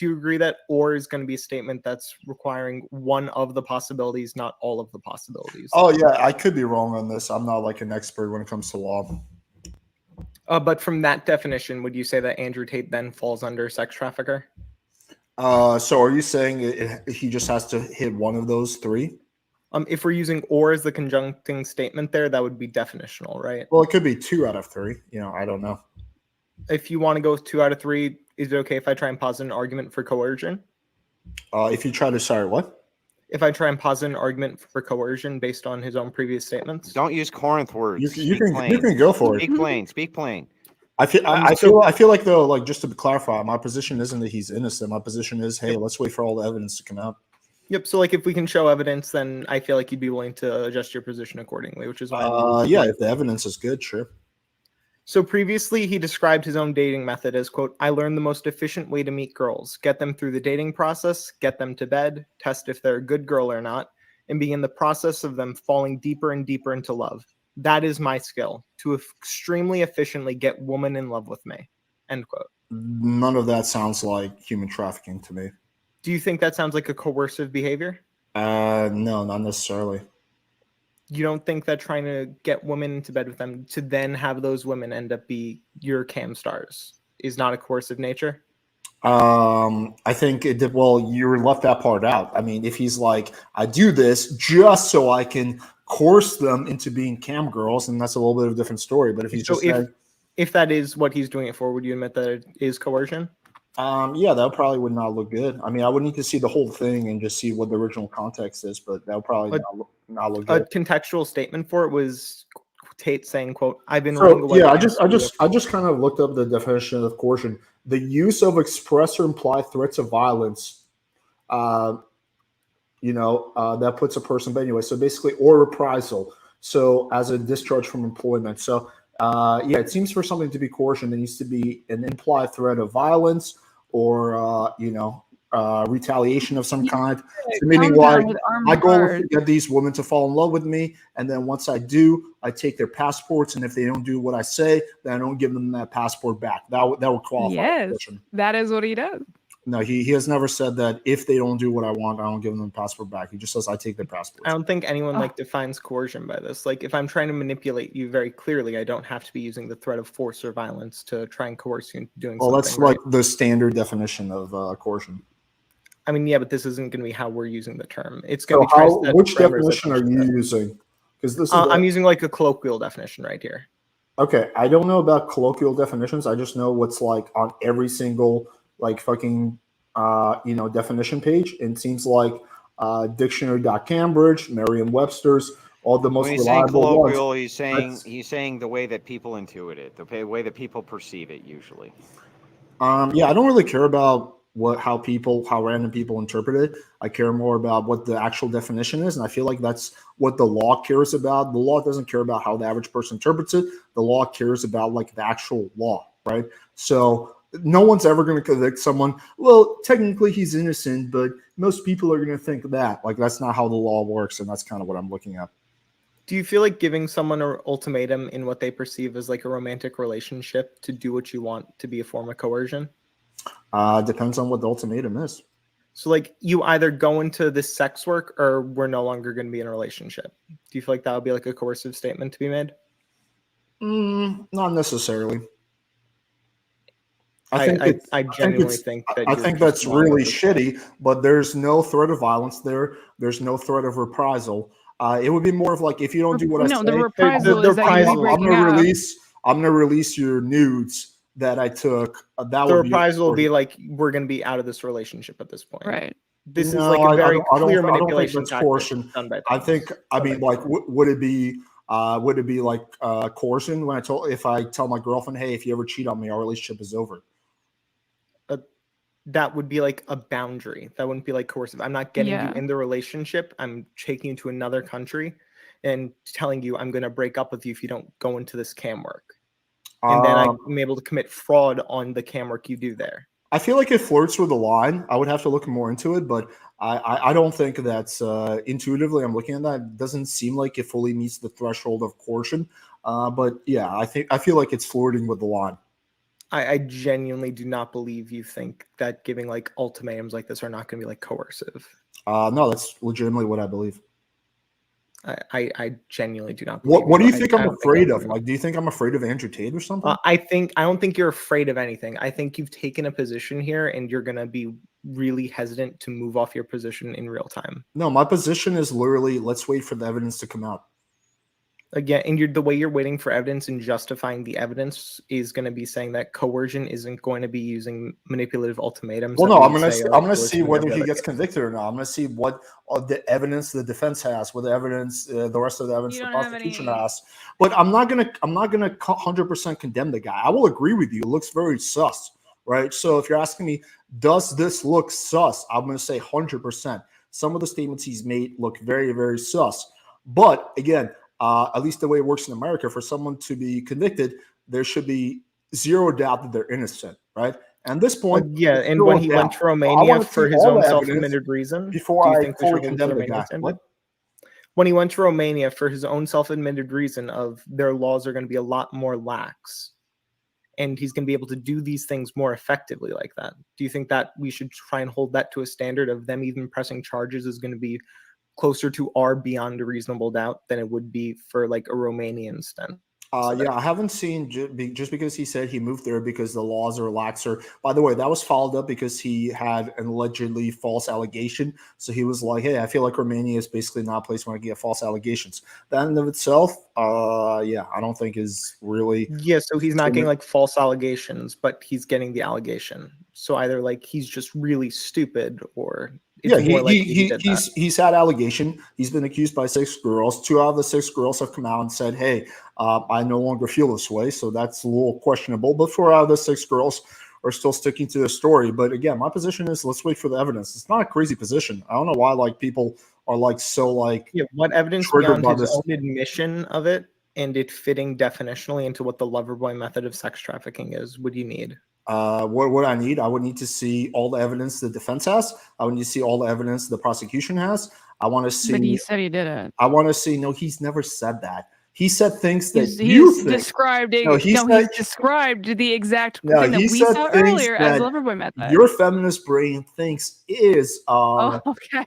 you agree that or is going to be a statement that's requiring one of the possibilities, not all of the possibilities? Oh, yeah, I could be wrong on this. I'm not like an expert when it comes to law. But from that definition, would you say that Andrew Tate then falls under sex trafficker? So are you saying he just has to hit one of those three? If we're using or as the conjuncting statement there, that would be definitional, right? Well, it could be 2 out of 3. I don't know. If you want to go with 2 out of 3, is it okay if I try and posit an argument for coercion? If you try to, sorry, what? If I try and posit an argument for coercion based on his own previous statements? Don't use Corinth words. You can go for it. Speak plain. I feel like though, like, just to clarify, my position isn't that he's innocent. My position is, hey, let's wait for all the evidence to come out. Yep. So, like, if we can show evidence, then I feel like you'd be willing to adjust your position accordingly, which is why. Yeah, if the evidence is good, sure. So previously, he described his own dating method as, quote, I learned the most efficient way to meet girls, get them through the dating process, get them to bed, test if they're a good girl or not, and begin the process of them falling deeper and deeper into love. That is my skill, to extremely efficiently get women in love with me, end quote. None of that sounds like human trafficking to me. Do you think that sounds like a coercive behavior? No, not necessarily. You don't think that trying to get women into bed with them to then have those women end up be your cam stars is not a coercive nature? I think it did. Well, you left that part out. I mean, if he's like, I do this just so I can coerce them into being cam girls, and that's a little bit of a different story. But if he's if that is what he's doing it for, would you admit that it is coercion? Yeah, that probably would not look good. I mean, I would need to see the whole thing and just see what the original context is, but that would probably not look A good. contextual statement for it was Tate saying, "quote I've been running So away." yeah, I just kind of looked up the definition of coercion: the use of express or implied threats of violence. Uh, that puts a person. But anyway, so basically, or reprisal. So as a discharge from employment. So yeah, it seems for something to be coercion, there needs to be an implied threat of violence or retaliation of some kind. So meaning like my goal is to get these women to fall in love with me, and then once I do, I take their passports, and if they don't do what I say, then I don't give them that passport back. That would qualify. Yes, that is what he does. No, he has never said that if they don't do what I want, I don't give them the passport back. He just says I take their passport. I don't think anyone defines coercion by this. Like, if I'm trying to manipulate you very clearly, I don't have to be using the threat of force or violence to try and coerce you into doing something. Well, that's like the standard definition of coercion. I mean, yeah, but this isn't going to be how we're using the term. It's going to be which definition are you using? Because this is I'm using like a colloquial definition right here. Okay, I don't know about colloquial definitions. I just know what's like on every single like fucking definition page. And it seems like dictionary.cambridge, Merriam-Webster's, all the most when he's reliable saying colloquial, ones. he's saying the way that people intuit it, the way that people perceive it usually. Yeah, I don't really care about how random people interpret it. I care more about what the actual definition is, and I feel like that's what the law cares about. The law doesn't care about how the average person interprets it. The law cares about like the actual law, right? So no one's ever going to convict someone. Well, technically he's innocent, but most people are going to think that. Like, that's not how the law works, and that's kind of what I'm looking at. Do you feel like giving someone an ultimatum in what they perceive as like a romantic relationship to do what you want to be a form of coercion? Depends on what the ultimatum is. So like, you either go into this sex work or we're no longer going to be in a relationship. Do you feel like that would be like a coercive statement to be made? Not necessarily. I genuinely think that's really shitty, but there's no threat of violence there. There's no threat of reprisal. It would be more of like, if you don't do what I say, the reprisal is that I'm gonna release your nudes that I took. The reprisal will be like, we're gonna be out of this relationship at this point. Right. This is like a very clear manipulation coercion. Would it be like coercion when if I tell my girlfriend, hey, if you ever cheat on me, our relationship is over? That would be like a boundary. That wouldn't be like coercive. I'm not getting you in the relationship. I'm taking you to another country and telling you I'm going to break up with you if you don't go into this cam work. And then I'm able to commit fraud on the cam work you do there. I feel like it flirts with the line. I would have to look more into it, but I don't think that's intuitively. I'm looking at that. It doesn't seem like it fully meets the threshold of coercion. But yeah, I feel like it's flirting with the line. I genuinely do not believe you think that giving like ultimatums like this are not going to be like coercive. No, that's legitimately what I believe. I genuinely do not. What do you think I'm afraid of? Like, do you think I'm afraid of Andrew Tate or something? I don't think you're afraid of anything. I think you've taken a position here and you're going to be really hesitant to move off your position in real time. No, my position is literally, let's wait for the evidence to come out. Again, and the way you're waiting for evidence and justifying the evidence is going to be saying that coercion isn't going to be using manipulative ultimatums. Well, no, I'm going to see whether he gets convicted or not. I'm going to see what the evidence the defense has, what the evidence, the rest of the evidence the prosecution has. But I'm not going to 100% condemn the guy. I will agree with you. It looks very sus, right? So if you're asking me, does this look sus? I'm going to say 100%. Some of the statements he's made look very, very sus. But again, at least the way it works in America, for someone to be convicted, there should be zero doubt that they're innocent, right? And at this point, and when he went to Romania for his own self-admitted reason, before I fully condemn the guy. When he went to Romania for his own self-admitted reason of their laws are going to be a lot more lax, and he's going to be able to do these things more effectively like that. Do you think that we should try and hold that to a standard of them even pressing charges is going to be closer to our beyond a reasonable doubt than it would be for like a Romanian stint? Yeah, I haven't seen just because he said he moved there because the laws are laxer. By the way, that was followed up because he had an allegedly false allegation. So he was like, "Hey, I feel like Romania is basically not a place where I get false allegations." That in of itself, yeah, I don't think is really. Yeah, so he's not getting like false allegations, but he's getting the allegation. So either like he's just really stupid, or it's more likely he did that. He's had allegation. He's been accused by 6 girls. 2 out of the 6 girls have come out and said, "Hey, I no longer feel this way." So that's a little questionable. But 4 out of the 6 girls are still sticking to the story. But again, my position is let's wait for the evidence. It's not a crazy position. I don't know why like people are like so like what evidence beyond his own admission of it and it fitting definitionally into what the Loverboy method of sex trafficking is would you need? What would I need? I would need to see all the evidence the defense has. I would need to see all the evidence the prosecution has. I want to see. But he said he did it. I want to see. No, he's never said that. He said things that he's described. He's described the exact thing that we saw earlier as the Loverboy method. Your feminist brain thinks is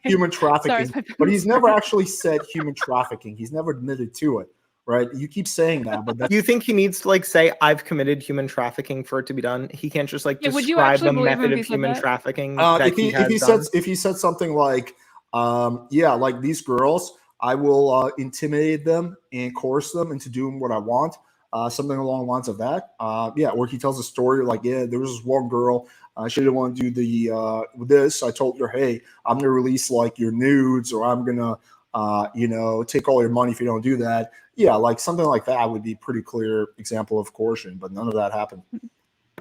human trafficking, but he's never actually said human trafficking. He's never admitted to it. Right? You keep saying that, but do you think he needs to like say I've committed human trafficking for it to be done? He can't just like describe the method of human trafficking. If he said something like, yeah, like these girls, I will intimidate them and coerce them into doing what I want, something along the lines of that. Yeah, or he tells a story like, yeah, there was this one girl. She didn't want to do the this. I told her, hey, I'm gonna release like your nudes, or I'm gonna take all your money if you don't do that. Yeah, like something like that would be pretty clear example of coercion, but none of that happened.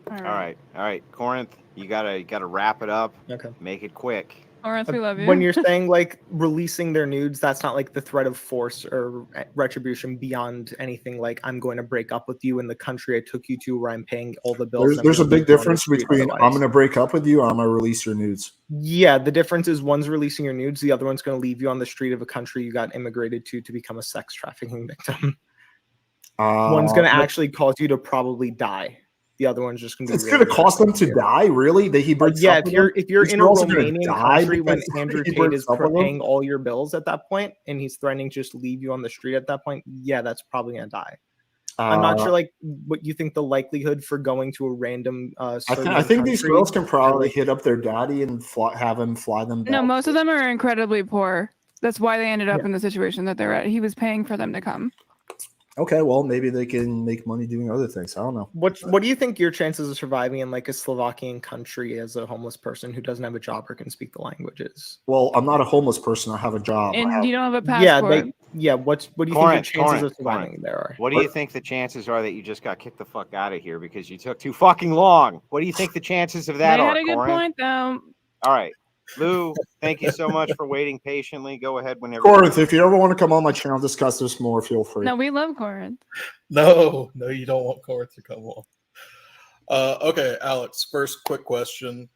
All right. Corinth, you gotta wrap it up. Okay. Make it quick. Corinth, we love you. When you're saying like releasing their nudes, that's not like the threat of force or retribution beyond anything like I'm going to break up with you in the country I took you to where I'm paying all the bills. There's a big difference between I'm going to break up with you or I'm going to release your nudes. Yeah, the difference is one's releasing your nudes, the other one's going to leave you on the street of a country you got immigrated to become a sex trafficking victim. One's going to actually cause you to probably die. The other one's just going to. It's going to cost them to die, really. That he breaks. Yeah, if you're in a Romanian country when Andrew Tate is paying all your bills at that point, and he's threatening to just leave you on the street at that point, yeah, that's probably going to die. I'm not sure, like, what you think the likelihood for going to a random. I think these girls can probably hit up their daddy and have him fly them back. No, most of them are incredibly poor. That's why they ended up in the situation that they're at. He was paying for them to come. Okay, well, maybe they can make money doing other things. I don't know. What do you think your chances of surviving in like a Slovakian country as a homeless person who doesn't have a job or can speak the languages? Well, I'm not a homeless person. I have a job. And you don't have a passport. What do you think your chances of surviving there are? What do you think the chances are that you just got kicked the fuck out of here because you took too fucking long? What do you think the chances of that are, They had a good point, though. All right. Lou, thank you so much for waiting patiently. Go ahead whenever. Corinth, if you ever want to come on my channel, discuss this more, feel free. No, we love Corinth. No, you don't want Corinth to come on. Okay, Alex, first quick question.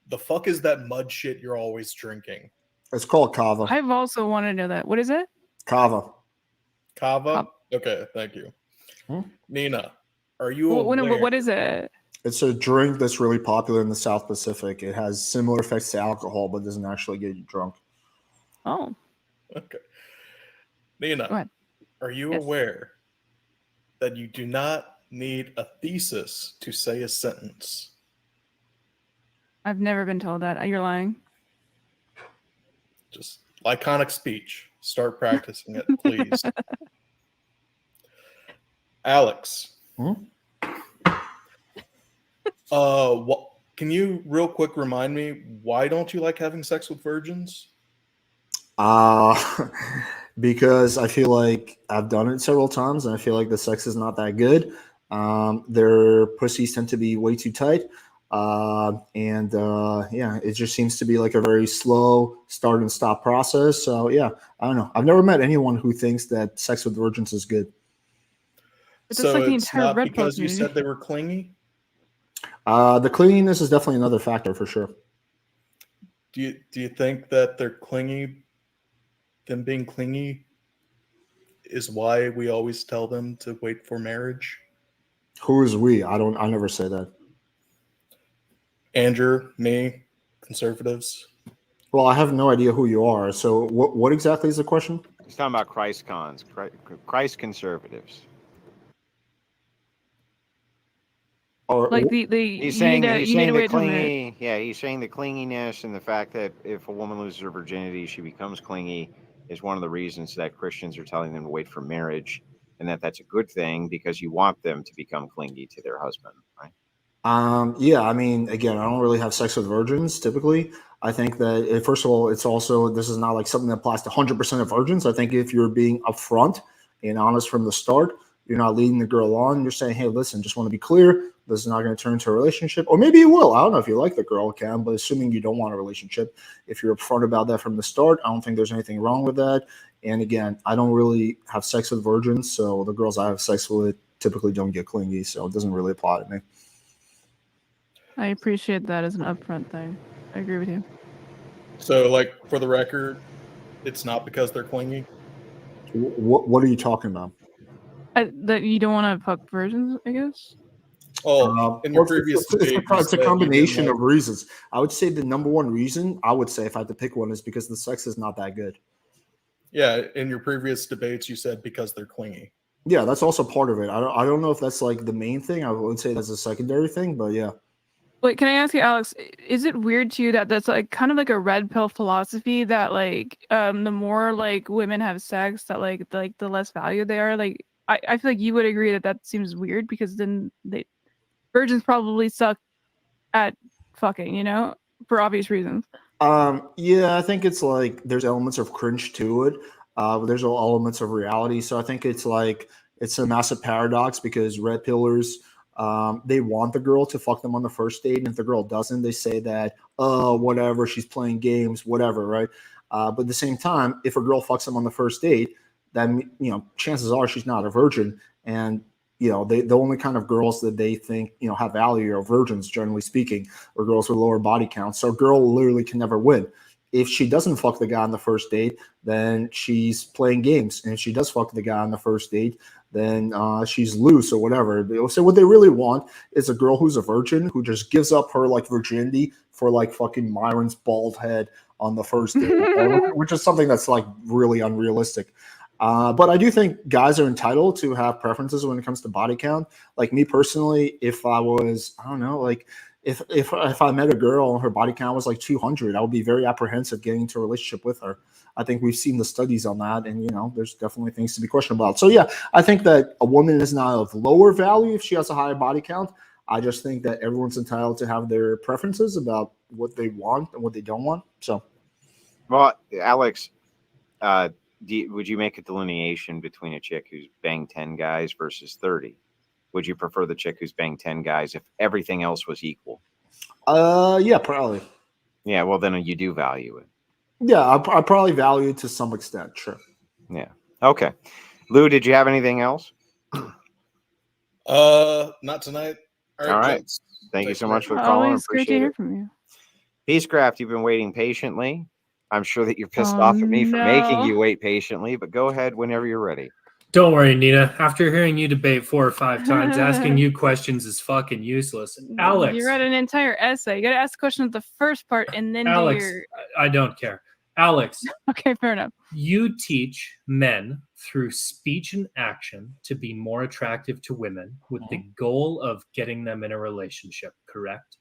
The fuck is that mud shit you're always drinking? It's called kava. I've also wanted to know that. What is it? Kava. Kava? Okay, thank you. Nina, are you aware? What is it? It's a drink that's really popular in the South Pacific. It has similar effects to alcohol, but doesn't actually get you drunk. Oh. Okay. Nina, are you aware that you do not need a thesis to say a sentence? I've never been told that. You're lying. Just iconic speech. Start practicing it, please. Alex. Can you real quick remind me, why don't you like having sex with virgins? Because I feel like I've done it several times and I feel like the sex is not that good. Their pussies tend to be way too tight. It just seems to be like a very slow start and stop process. So yeah, I don't know. I've never met anyone who thinks that sex with virgins is good. So like it's not because you said they were clingy? The clinginess is definitely another factor for sure. Do you think that they're clingy? Them being clingy is why we always tell them to wait for marriage? Who is we? I never say that. Andrew, me, conservatives. Well, I have no idea who you are. So what exactly is the question? He's talking about Christ cons, Christ conservatives. Or Like the He's you saying need to, he's you need saying to the wait till a minute. clingy. Yeah, he's saying the clinginess and the fact that if a woman loses her virginity, she becomes clingy is one of the reasons that Christians are telling them to wait for marriage, and that's a good thing because you want them to become clingy to their husband, right? Yeah, I mean, again, I don't really have sex with virgins typically. I think that first of all, it's also this is not like something that applies to 100% of virgins. I think if you're being upfront and honest from the start, you're not leading the girl on. You're saying, "Hey, listen, just want to be clear. This is not going to turn into a relationship, or maybe you will. I don't know if you like the girl, Cam, but assuming you don't want a relationship, if you're upfront about that from the start, I don't think there's anything wrong with that. And again, I don't really have sex with virgins, so the girls I have sex with typically don't get clingy, so it doesn't really apply to me. I appreciate that as an upfront thing. I agree with you. So, like, for the record, it's not because they're clingy. What are you talking about? That you don't want to fuck virgins, I guess. Oh, in your previous debate, you it's a said you didn't combination like- of reasons. I would say the number one reason, I would say if I had to pick one, is because the sex is not that good. Yeah, in your previous debates, you said because they're clingy. Yeah, that's also part of it. I don't know if that's like the main thing. I would say that's a secondary thing, but yeah. Wait, can I ask you, Alex? Is it weird to you that that's like kind of like a red pill philosophy that like the more like women have sex, that like the less valued they are? Like I feel like you would agree that that seems weird because then virgins probably suck at fucking, you know, for obvious reasons. Yeah, I think it's like there's elements of cringe to it. There's elements of reality. So I think it's like it's a massive paradox because red pillars, they want the girl to fuck them on the first date, and if the girl doesn't, they say that whatever, she's playing games, whatever, right? But at the same time, if a girl fucks them on the first date, then chances are she's not a virgin, and the only kind of girls that they think have value are virgins, generally speaking, or girls with lower body counts. So a girl literally can never win. If she doesn't fuck the guy on the first date, then she's playing games, and if she does fuck the guy on the first date, then she's loose or whatever. So what they really want is a girl who's a virgin who just gives up her like virginity for like fucking Myron's bald head on the first date, which is something that's like really unrealistic. But I do think guys are entitled to have preferences when it comes to body count. Like me personally, if I was, I don't know, like if I met a girl and her body count was like 200, I would be very apprehensive getting into a relationship with her. I think we've seen the studies on that, and there's definitely things to be questioned about. So yeah, I think that a woman is not of lower value if she has a higher body count. I just think that everyone's entitled to have their preferences about what they want and what they don't want. So, well, Alex, would you make a delineation between a chick who's banged 10 guys versus 30? Would you prefer the chick who's banged 10 guys if everything else was equal? Yeah, probably. Yeah, well, then you do value it. Yeah, I probably value it to some extent. Sure. Yeah. Okay. Lou, did you have anything else? Not tonight. All right. Gents. Thank you Take so care. much for the call. Always great to Appreciate hear it. from you. Peacecraft, you've been waiting patiently. I'm sure that you're pissed off at me for making you wait patiently, but go ahead whenever you're ready. Don't worry, Nina. After hearing you debate 4 or 5 times, asking you questions is fucking useless. Alex. You read an entire essay. You got to ask the question at the first part and then Alex, do your... I don't care. Alex. Okay, fair enough. You teach men through speech and action to be more attractive to women with the goal of getting them in a relationship, correct?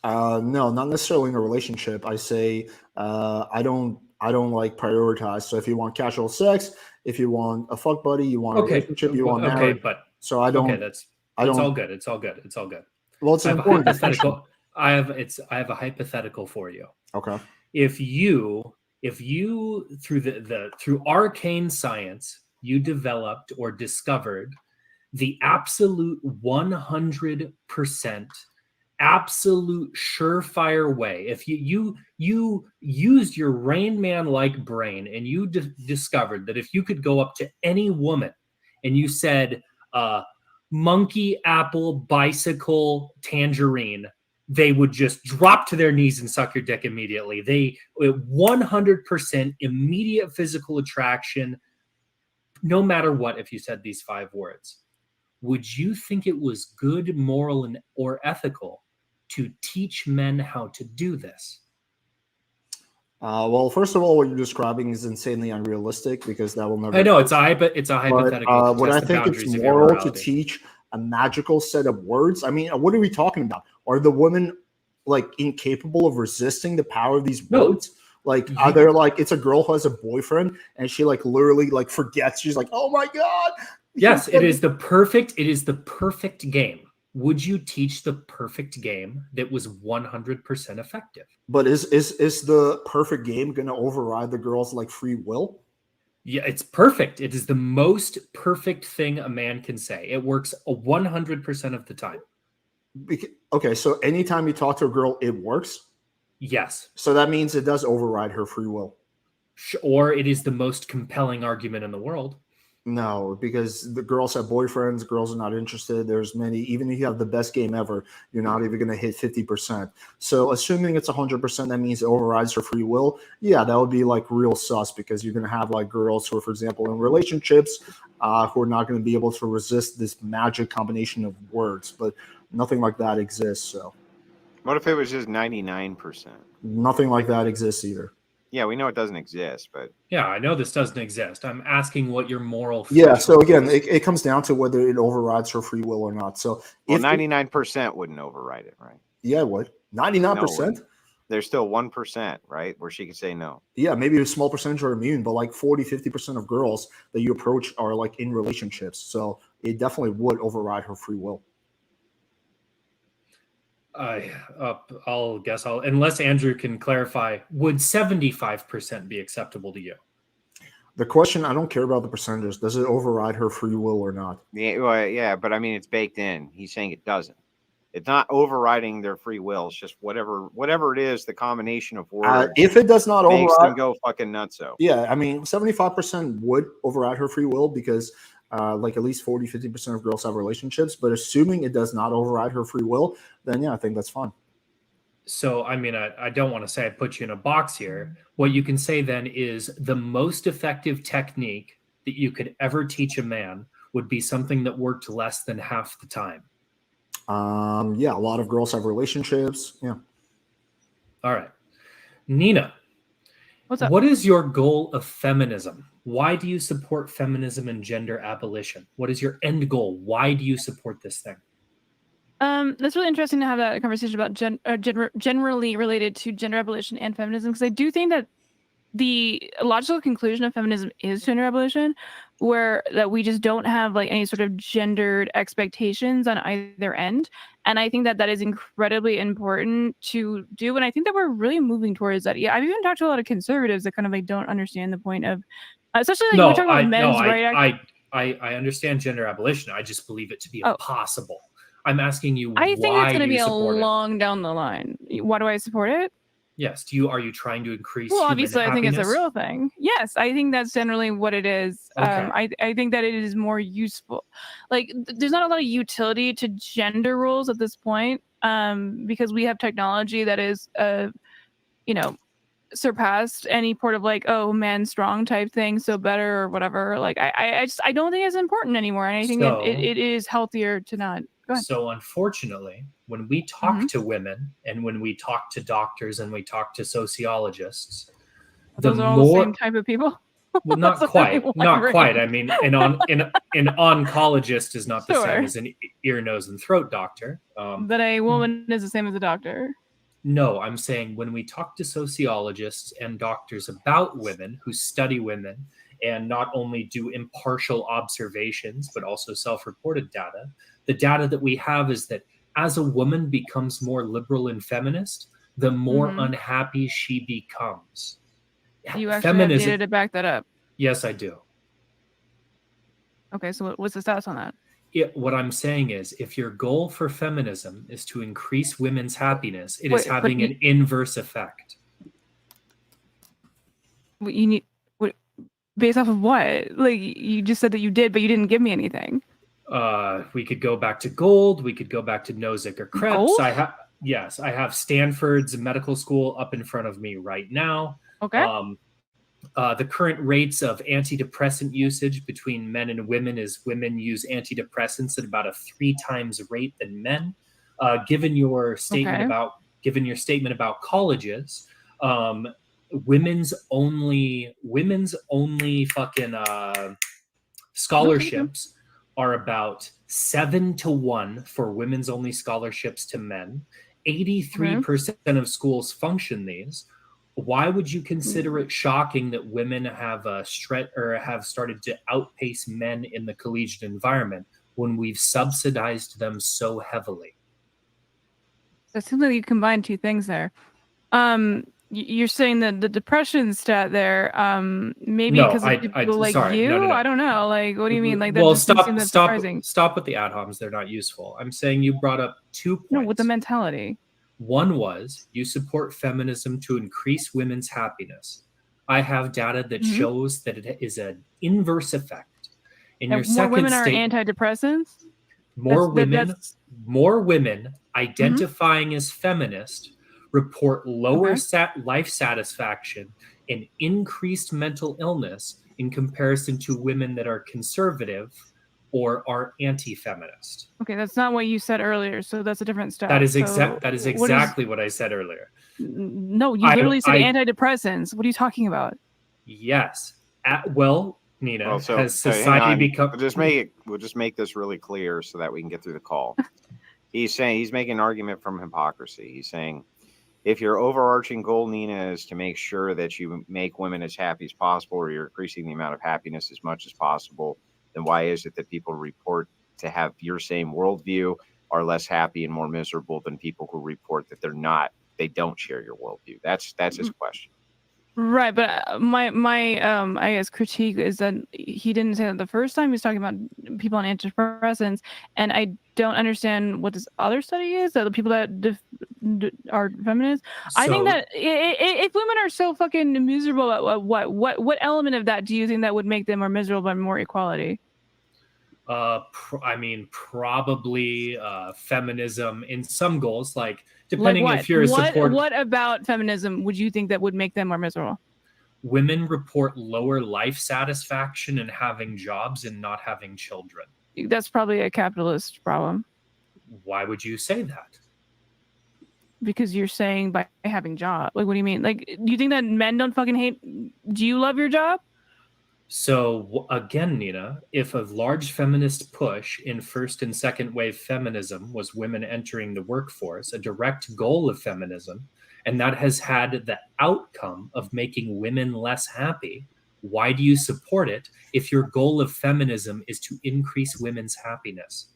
No, not necessarily in a relationship. I say I don't like prioritize. So if you want casual sex, if you want a fuck buddy, you want a relationship, you want marriage. Okay, but so I don't. Okay, it's all good. It's all good. It's all good. Well, it's an important hypothetical. I have a hypothetical for you. Okay. If you through arcane science, you developed or discovered the absolute 100% absolute surefire way, if you used your Rain Man like brain and you discovered that if you could go up to any woman and you said monkey, apple, bicycle, tangerine, they would just drop to their knees and suck your dick immediately. They 100% immediate physical attraction, no matter what. If you said these 5 words, would you think it was good, moral, or ethical to teach men how to do this? Well, first of all, what you're describing is insanely unrealistic because that will never. I know it's a hypothetical. But what I think it's moral to teach a magical set of words. I mean, what are we talking about? Are the women like incapable of resisting the power of these words? Like, are there like, it's a girl who has a boyfriend and she like literally like forgets. She's like, oh my God. Yes, it is the perfect game. Would you teach the perfect game that was 100% effective? But is the perfect game going to override the girl's like free will? Yeah, it's perfect. It is the most perfect thing a man can say. It works 100% of the time. Okay, so anytime you talk to a girl, it works? Yes. So that means it does override her free will. Or it is the most compelling argument in the world. No, because the girls have boyfriends, girls are not interested. There's many, even if you have the best game ever, you're not even going to hit 50%. So assuming it's 100%, that means it overrides her free will. Yeah, that would be like real sus, because you're going to have like girls who are, for example, in relationships who are not going to be able to resist this magic combination of words. But nothing like that exists. So what if it was just 99%? Nothing like that exists either. Yeah, we know it doesn't exist, but yeah, I know this doesn't exist. I'm asking what your moral. Yeah, so again, it comes down to whether it overrides her free will or not. So, well, 99% wouldn't override it, right? Yeah, it would. 99%. No, there's still 1%, right, where she could say no. Yeah, maybe a small percentage are immune, but like 40-50% of girls that you approach are like in relationships. So it definitely would override her free will. Unless Andrew can clarify, would 75% be acceptable to you? The question, I don't care about the percentages. Does it override her free will or not? Yeah, well, yeah, but I mean, it's baked in. He's saying it doesn't. It's not overriding their free will. It's just whatever it is, the combination of words. If it does not makes override, them go fucking nutso. Yeah, I mean, 75% would override her free will because like at least 40-50% of girls have relationships. But assuming it does not override her free will, then yeah, I think that's fine. So, I mean, I don't want to say I put you in a box here. What you can say then is the most effective technique that you could ever teach a man would be something that worked less than half the time. Yeah, a lot of girls have relationships. Yeah. All right. Nina, what's up? What is your goal of feminism? Why do you support feminism and gender abolition? What is your end goal? Why do you support this thing? That's really interesting to have that conversation about generally related to gender abolition and feminism, because I do think that the logical conclusion of feminism is gender abolition, where that we just don't have like any sort of gendered expectations on either end. And I think that that is incredibly important to do. And I think that we're really moving towards that. Yeah, I've even talked to a lot of conservatives that kind of like don't understand the point of, especially like we're talking about men's right. I understand gender abolition. I just believe it to be impossible. I'm asking you, I think it's going to be a long long down the line. Why do I support it? Yes. Are you trying to increase? Well, human obviously, happiness? I think it's a real thing. Yes, I think that's generally what it is. Okay. I think that it is more useful. Like, there's not a lot of utility to gender roles at this point, because we have technology that is, surpassed any port of like, oh, man strong type thing, so better or whatever. Like, I don't think it's important anymore, and I think it is healthier to not. So unfortunately, when we talk to women and when we talk to doctors and we talk to sociologists, those are all the same type of people. Well, not quite. I mean, an oncologist is not the same as an ear, nose, and throat doctor. But a woman is the same as a doctor. No, I'm saying when we talk to sociologists and doctors about women who study women and not only do impartial observations, but also self-reported data, the data that we have is that as a woman becomes more liberal and feminist, the more unhappy she becomes. You actually have data to back that up? Yes, I do. Okay, so what's the stats on that? What I'm saying is, if your goal for feminism is to increase women's happiness, it is having an inverse effect. You need based off of what? Like, you just said that you did, but you didn't give me anything. We could go back to Gold. We could go back to Nozick or Krebs. Gold? I have Stanford's medical school up in front of me right now. Okay. The current rates of antidepressant usage between men and women is women use antidepressants at about a 3 times rate than men. Given your statement about colleges, women's only fucking scholarships are about 7-1 for women's only scholarships to men. 83% of schools function these. Why would you consider it shocking that women have have started to outpace men in the collegiate environment when we've subsidized them so heavily? It seems like you combined two things there. You're saying that the depression stat there, maybe because of people like you. No. I don't know. Like, what do you mean? Like, that well, just doesn't seem that surprising. Stop with the ad homs. They're not useful. I'm saying you brought up 2 points. No, with the mentality. One was you support feminism to increase women's happiness. I have data that shows that it is an inverse effect. In your second women statement, are antidepressants. More women identifying as feminist report lower life satisfaction and increased mental illness in comparison to women that are conservative or are anti-feminist. Okay, that's not what you said earlier, so that's a different stat. That is exactly what I said earlier. No, you literally said antidepressants. What are you talking about? Yes. Nina, has society become? We'll just make this really clear so that we can get through the call. He's making an argument from hypocrisy. He's saying, if your overarching goal, Nina, is to make sure that you make women as happy as possible, or you're increasing the amount of happiness as much as possible, then why is it that people report to have your same worldview are less happy and more miserable than people who report that they don't share your worldview? That's his question. Right, but my I guess critique is that he didn't say that the first time. He was talking about people on antidepressants, and I don't understand what this other study is. The people that are feminists. I think that if women are so fucking miserable, what element of that do you think that would make them more miserable by more equality? Probably feminism in some goals, like depending if you're a supporter. What about feminism would you think that would make them more miserable? Women report lower life satisfaction in having jobs and not having children. That's probably a capitalist problem. Why would you say that? Because you're saying by having job. Like, what do you mean? Like, do you think that men don't fucking hate? Do you love your job? So again, Nina, if a large feminist push in first and second wave feminism was women entering the workforce, a direct goal of feminism, and that has had the outcome of making women less happy, why do you support it if your goal of feminism is to increase women's happiness?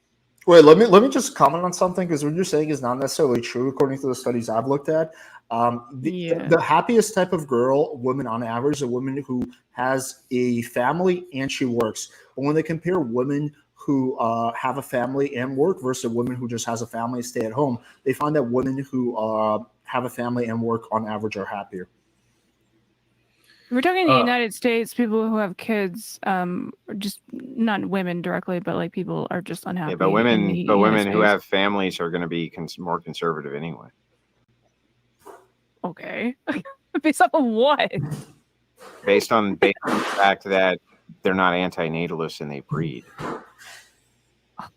Wait, let me just comment on something, because what you're saying is not necessarily true according to the studies I've looked at. The happiest type of woman on average, a woman who has a family and she works. But when they compare women who have a family and work versus a woman who just has a family and stay at home, they find that women who have a family and work on average are happier. We're talking in the United States, people who have kids, just not women directly, but like people are just unhappy. Yeah, but women who have families are going to be more conservative anyway. Okay. Based off of what? Based on the fact that they're not anti-natalists and they breed. Oh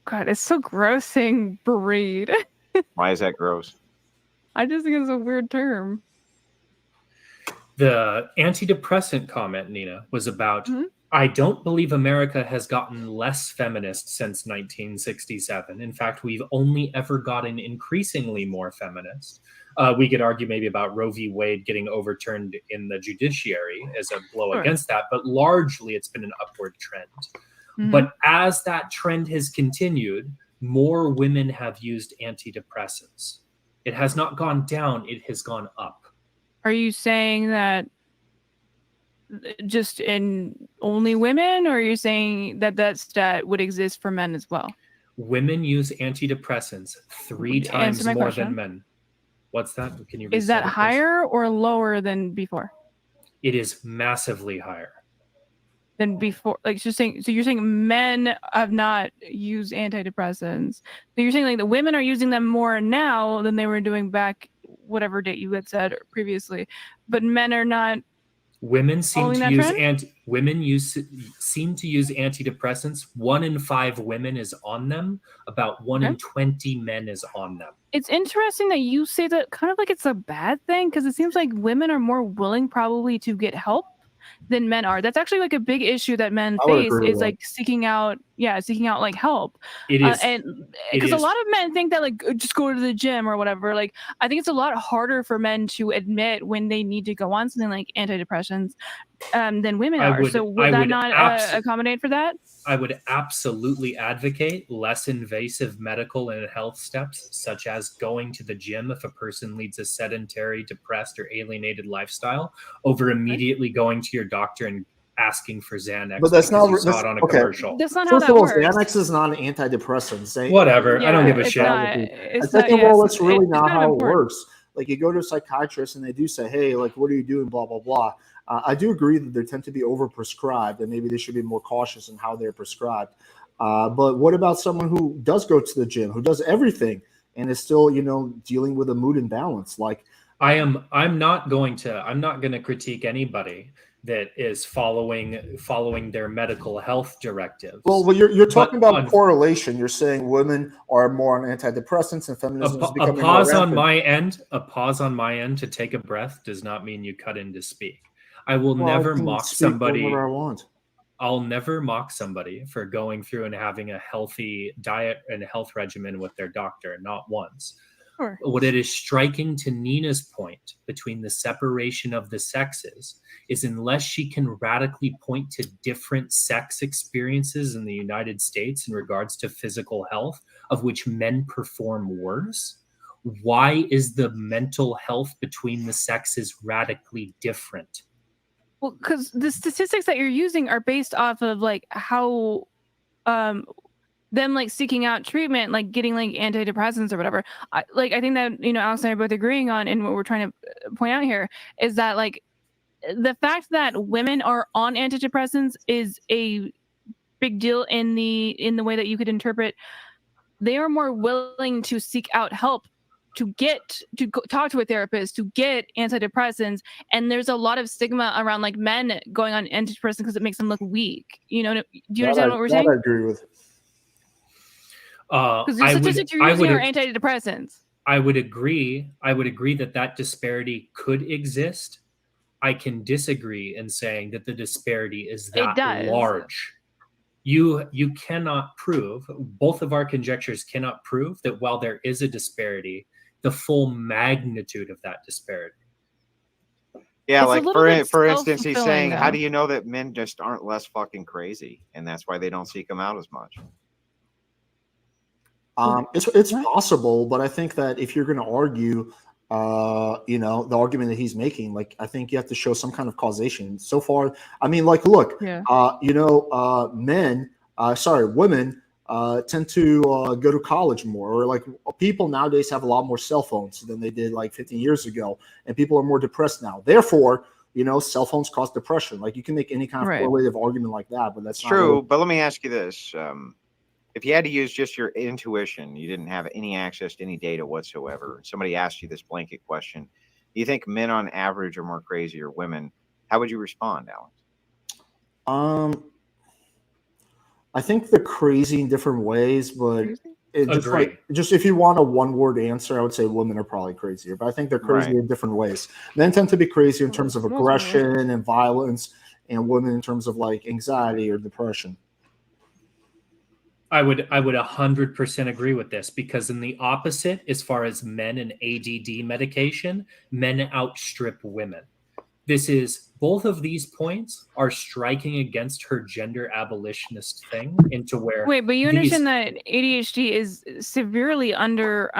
God, it's so gross saying breed. Why is that gross? I just think it's a weird term. The antidepressant comment, Nina, was about, I don't believe America has gotten less feminist since 1967. In fact, we've only ever gotten increasingly more feminist. We could argue maybe about Roe v. Wade getting overturned in the judiciary as a blow against that, but largely it's been an upward trend. But as that trend has continued, more women have used antidepressants. It has not gone down, it has gone up. Are you saying that just in only women, or are you saying that that stat would exist for men as well? Women use antidepressants 3 times more than men. What's that? Can you? Is that higher or lower than before? It is massively higher than before. Like, just saying. So you're saying men have not used antidepressants. So you're saying like the women are using them more now than they were doing back whatever date you had said previously, but men are not. Women seem to use antidepressants. 1 in 5 women is on them. About 1 in 20 men is on them. It's interesting that you say that kind of like it's a bad thing, because it seems like women are more willing probably to get help than men are. That's actually like a big issue that men I would face, agree is with like seeking out like help. It is, And it because a is- lot of men think that like just go to the gym or whatever. Like I think it's a lot harder for men to admit when they need to go on something like antidepressants than women I are. would- So I would that would not accommodate for that? I would absolutely advocate less invasive medical and health steps, such as going to the gym if a person leads a sedentary, depressed, or alienated lifestyle, over immediately going to your doctor and asking for Xanax But that's because not- you saw that's- it on a okay. commercial. That's not how First that of all, works. Xanax is not an antidepressant. Whatever. I don't Yeah, give a it's shit. not- I it's second not- of all, yes, that's really it's not kind of how it important. works. Like you go to a psychiatrist and they do say, "Hey, like, what are you doing?" Blah blah blah. I do agree that they tend to be overprescribed, and maybe they should be more cautious in how they're prescribed. But what about someone who does go to the gym, who does everything, and is still, dealing with a mood imbalance? Like, I'm not going to critique anybody that is following their medical health directives. well, you're talking But about correlation. You're saying women are more on antidepressants and feminism is a becoming pause more on rampant. a pause on my end to take a breath does not mean you cut in to speak. I will Well, I never can mock speak somebody. whenever I want. I'll never mock somebody for going through and having a healthy diet and health regimen with their doctor, not once. Sure. What it is striking to Nina's point between the separation of the sexes is unless she can radically point to different sex experiences in the United States in regards to physical health, of which men perform worse, why is the mental health between the sexes radically different? Well, because the statistics that you're using are based off of like how them like seeking out treatment, like getting like antidepressants or whatever. I think that Alex and I are both agreeing on, and what we're trying to point out here is that like the fact that women are on antidepressants is a big deal in the way that you could interpret. They are more willing to seek out help, to talk to a therapist, to get antidepressants, and there's a lot of stigma around like men going on antidepressants because it makes them look weak. Do you understand what we're saying? I agree with. Because the statistics you're using are antidepressants. I would agree that disparity could exist. I can disagree in saying that the disparity is that large. You cannot prove, both of our conjectures cannot prove that while there is a disparity, the full magnitude of that disparity. Yeah, It's like for instance, he's saying, though. how do you know that men just aren't less fucking crazy, and that's why they don't seek them out as much? It's possible, but I think that if you're going to argue, the argument that he's making, like, I think you have to show some kind of causation. So far, I mean, like, look, women tend to go to college more, or like people nowadays have a lot more cell phones than they did like 15 years ago, and people are more depressed now. Therefore, cell phones cause depression. Like, you can make any kind of correlative argument like that, but that's true. But let me ask you this. If you had to use just your intuition, you didn't have any access to any data whatsoever, somebody asked you this blanket question, do you think men on average are more crazy or women? How would you respond, Alex? I think they're crazy in different ways, but just if you want a one-word answer, I would say women are probably crazier. But I think they're crazy in different ways. Men tend to be crazy in terms of aggression and violence, and women in terms of like anxiety or depression. I would 100% agree with this, because in the opposite, as far as men and ADD medication, men outstrip women. Both of these poinms are striking against her gender abolitionist thing into where. Wait, but you understand that ADHD is severely under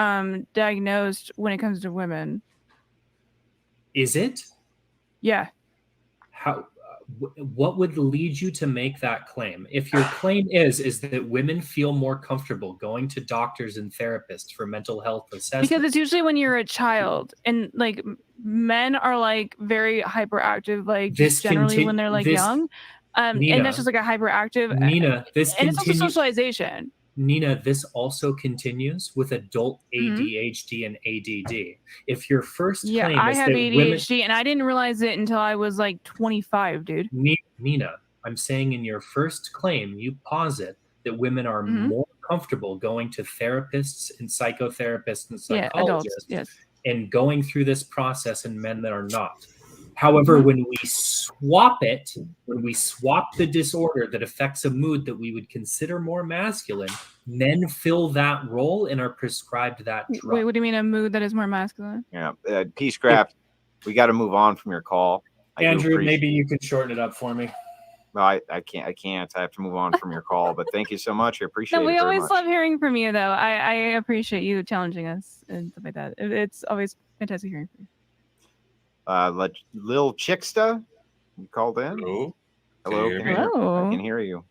diagnosed when it comes to women. Is it? Yeah. How? What would lead you to make that claim? If your claim is that women feel more comfortable going to doctors and therapists for mental health assessment, because it's usually when you're a child, and like men are like very hyperactive, like just generally when they're like young, Nina, and that's just like a hyperactive. Nina, and it's also socialization. Nina, this also continues with adult ADHD and ADD. If your first claim I is have that ADHD, women, and I didn't realize it until I was like 25, dude. Nina, I'm saying in your first claim, you posit that women are more comfortable going to therapists and psychotherapists and psychologists adults, and going through this process, and men that are not. However, when we swap the disorder that affects a mood that we would consider more masculine, men fill that role and are prescribed that drug. Wait, what do you mean a mood that is more masculine? Yeah, Peacecraft, we got to move on from your call. Andrew, maybe you could shorten it up for me. No, I can't. I have to move on from your call. But thank you so much. I appreciate it. We very always much. love hearing from you, though. I appreciate you challenging us and stuff like that. It's always fantastic hearing from you. Lil Chicksta, you called in. Hello. Hello. Can you hear me? Hello. I can hear you.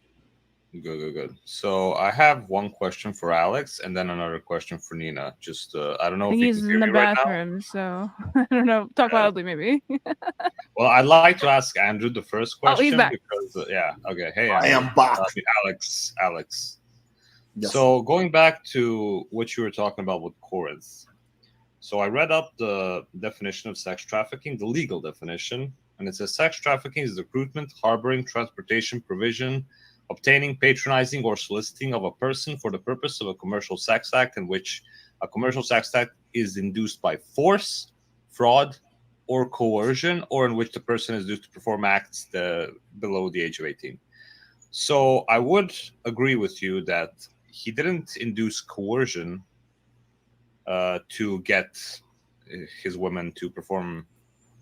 Good. So I have one question for Alex and then another question for Nina. Just I don't know if you He's can in hear the me right now. bathroom, so I don't know. Talk loudly, maybe. Well, I'd like to ask Andrew the first question. Oh, he's back. Because okay. Hey, I Andrew. am back. Alex. Yes. So going back to what you were talking about with Corinth. So I read up the definition of sex trafficking, the legal definition, and it says sex trafficking is the recruitment, harboring, transportation, provision, obtaining, patronizing, or soliciting of a person for the purpose of a commercial sex act in which a commercial sex act is induced by force, fraud, or coercion, or in which the person is due to perform acts below the age of 18. So I would agree with you that he didn't induce coercion to get his women to perform,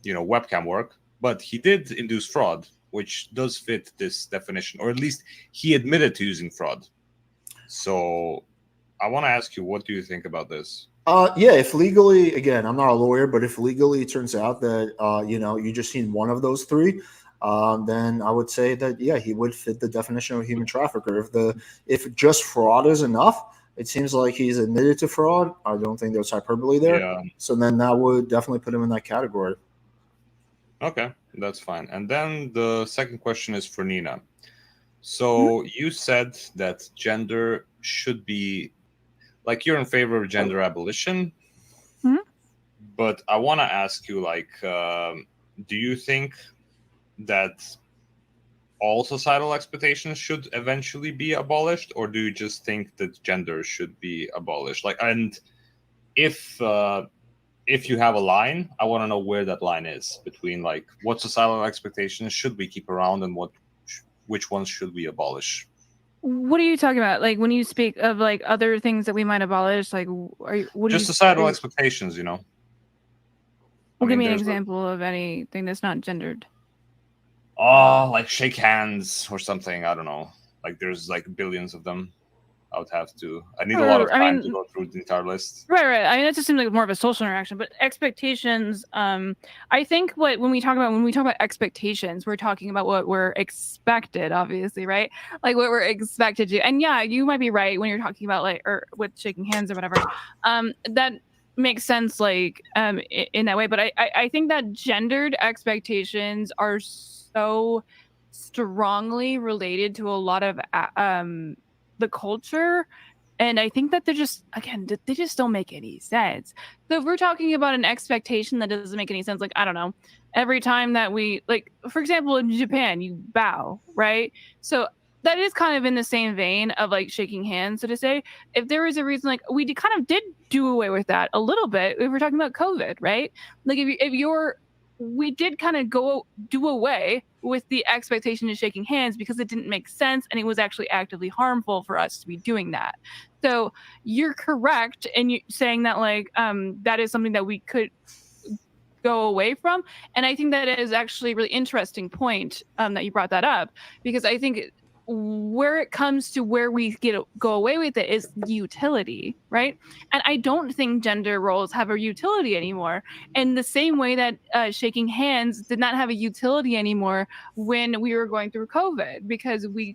webcam work, but he did induce fraud, which does fit this definition, or at least he admitted to using fraud. So I want to ask you, what do you think about this? Yeah, if legally, again, I'm not a lawyer, but if legally it turns out that you just seen one of those three, then I would say that he would fit the definition of a human trafficker. If just fraud is enough, it seems like he's admitted to fraud. I don't think there's hyperbole there. Yeah. So then that would definitely put him in that category. Okay, that's fine. And then the second question is for Nina. So you said that gender should be, like, you're in favor of gender abolition, but I want to ask you, do you think that all societal expectations should eventually be abolished, or do you just think that gender should be abolished? And if you have a line, I want to know where that line is between what societal expectations should we keep around and which ones should we abolish? What are you talking about? Like when you speak of other things that we might abolish, Just societal expectations, Well, give me an example of anything that's not gendered. Like shake hands or something. I don't know. There's billions of them. I need a lot of time to go through the entire list. Right. I mean, that just seems like more of a social interaction, but expectations. I think when we talk about expectations, we're talking about what we're expected, obviously, right? Like what we're expected to. And yeah, you might be right when you're talking about or with shaking hands or whatever. That makes sense, in that way. But I think that gendered expectations are so strongly related to a lot of the culture, and I think that they just don't make any sense. So if we're talking about an expectation that doesn't make any sense, I don't know, every time that we for example, in Japan, you bow, right? So that is kind of in the same vein of shaking hands. So to say, if there is a reason, we kind of did do away with that a little bit. If we're talking about COVID, right? We did kind of do away with the expectation of shaking hands because it didn't make sense and it was actually actively harmful for us to be doing that. So you're correct in you saying that that is something that we could go away from. And I think that is actually a really interesting point that you brought that up, because I think where it comes to where we go away with it is utility, right? And I don't think gender roles have a utility anymore. In the same way that shaking hands did not have a utility anymore when we were going through COVID, because we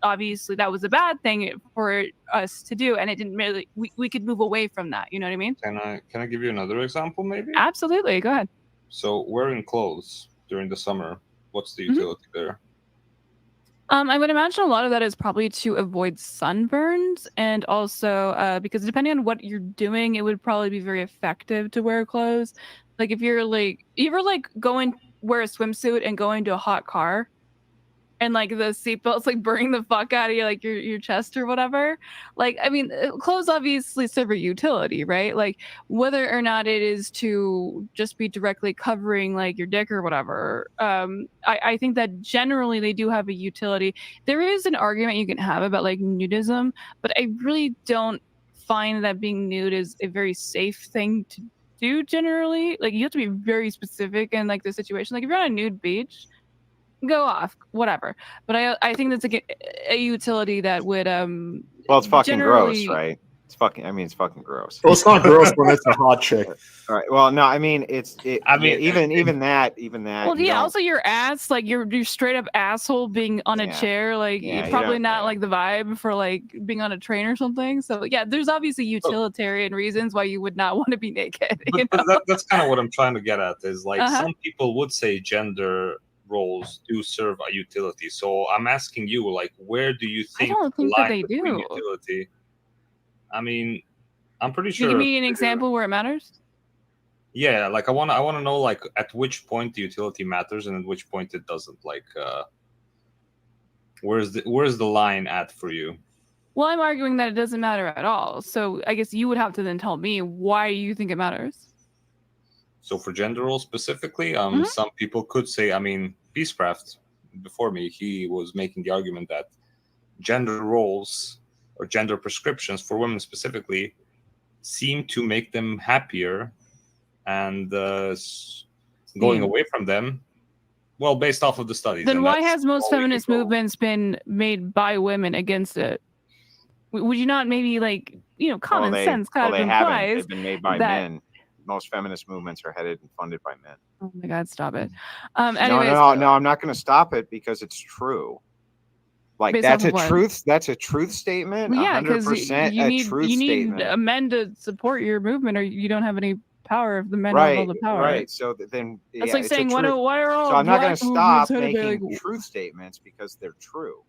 obviously that was a bad thing for us to do, and it didn't really. We could move away from that. You know what I mean? Can I give you another example, maybe? Absolutely, go ahead. So wearing clothes during the summer, what's the utility there? I would imagine a lot of that is probably to avoid sunburns, and also because depending on what you're doing, it would probably be very effective to wear clothes. If you're wear a swimsuit and go into a hot car, and like the seatbelt's like burning the fuck out of you, like your chest or whatever. Like, I mean, clothes obviously serve a utility, right? Like whether or not it is to just be directly covering like your dick or whatever. I think that generally they do have a utility. There is an argument you can have about like nudism, but I really don't find that being nude is a very safe thing to do generally. Like you have to be very specific in like the situation. Like if you're on a nude beach, go off, whatever. But I think that's a utility that would Well, it's fucking gross, right? It's fucking. I mean, it's fucking gross. Well, it's not gross when it's a hot chick. All right. Well, no, I mean, I mean, even that. Well, yeah. Also, your ass, like your straight up asshole being on a chair, like probably not like the vibe for like being on a train or something. So yeah, there's obviously utilitarian reasons why you would not want to be naked. But that's kind of what I'm trying to get at. Is like some people would say gender roles do serve a utility. So I'm asking you, like, where do you think, I don't think that they do. Utility? I mean, I'm pretty sure. Can you give me an example where it matters? Yeah, like I want to know, like, at which point the utility matters and at which point it doesn't. Like, where's the line at for you? Well, I'm arguing that it doesn't matter at all. So I guess you would have to then tell me why you think it matters. So for gender roles specifically, some people could say, I mean, Peacecraft before me, he was making the argument that gender roles or gender prescriptions for women specifically seem to make them happier, and going away from them, well, based off of the studies. Then why has most feminist movements been made by women against it? Would you not maybe, like, common sense kind of implies they've been made by men. Most feminist movements are headed and funded by men. Oh my God, stop it. Anyways, no, I'm not going to stop it because it's true. Like that's a truth statement. Well, yeah, because you need men to support your movement, or you don't have any power if the men have all the power. Right. So then that's like saying, why are all? So I'm not going to stop making truth statements because they're true.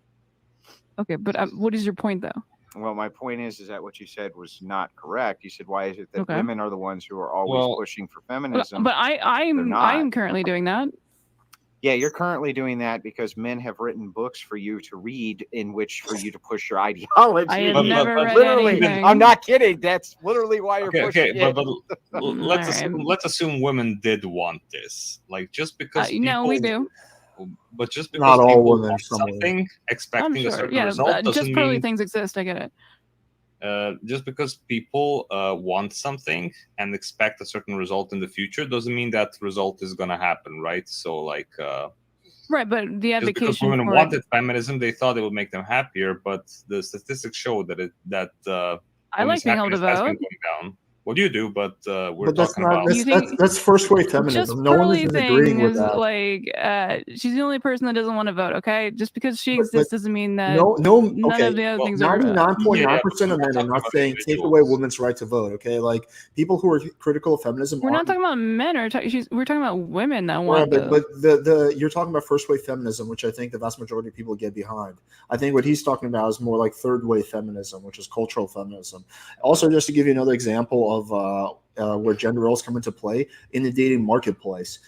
Okay, but what is your point though? Well, my point is that what you said was not correct. You said, why is it that women are the ones who are always pushing for feminism? But I'm currently doing that. Yeah, you're currently doing that because men have written books for you to read for you to push your ideology. I have never read anything. I'm not kidding. That's literally why you're pushing it. But let's assume women did want this. Like, just because no, we do. But just because not all women want something, expecting a certain result, doesn't just probably things exist. I get it. Just because people want something and expect a certain result in the future doesn't mean that result is going to happen, right? So, like, right, but the advocation just because women wanted feminism, they thought it would make them happier, but the statistics show that I like being able to vote. Well, you do, but we're that's talking not, about that's first wave feminism. No one is agreeing with that. Like, she's the only person that doesn't want to vote. Okay, just because she exists doesn't mean that none of the other things are. 99.9% of men are not saying take away women's right to vote. Okay, like people who are critical of feminism. We're not talking about men, we're talking about women that want. But the you're talking about first wave feminism, which I think the vast majority of people get behind. I think what he's talking about is more like third wave feminism, which is cultural feminism. Also, just to give you another example of where gender roles come into play in the dating marketplace,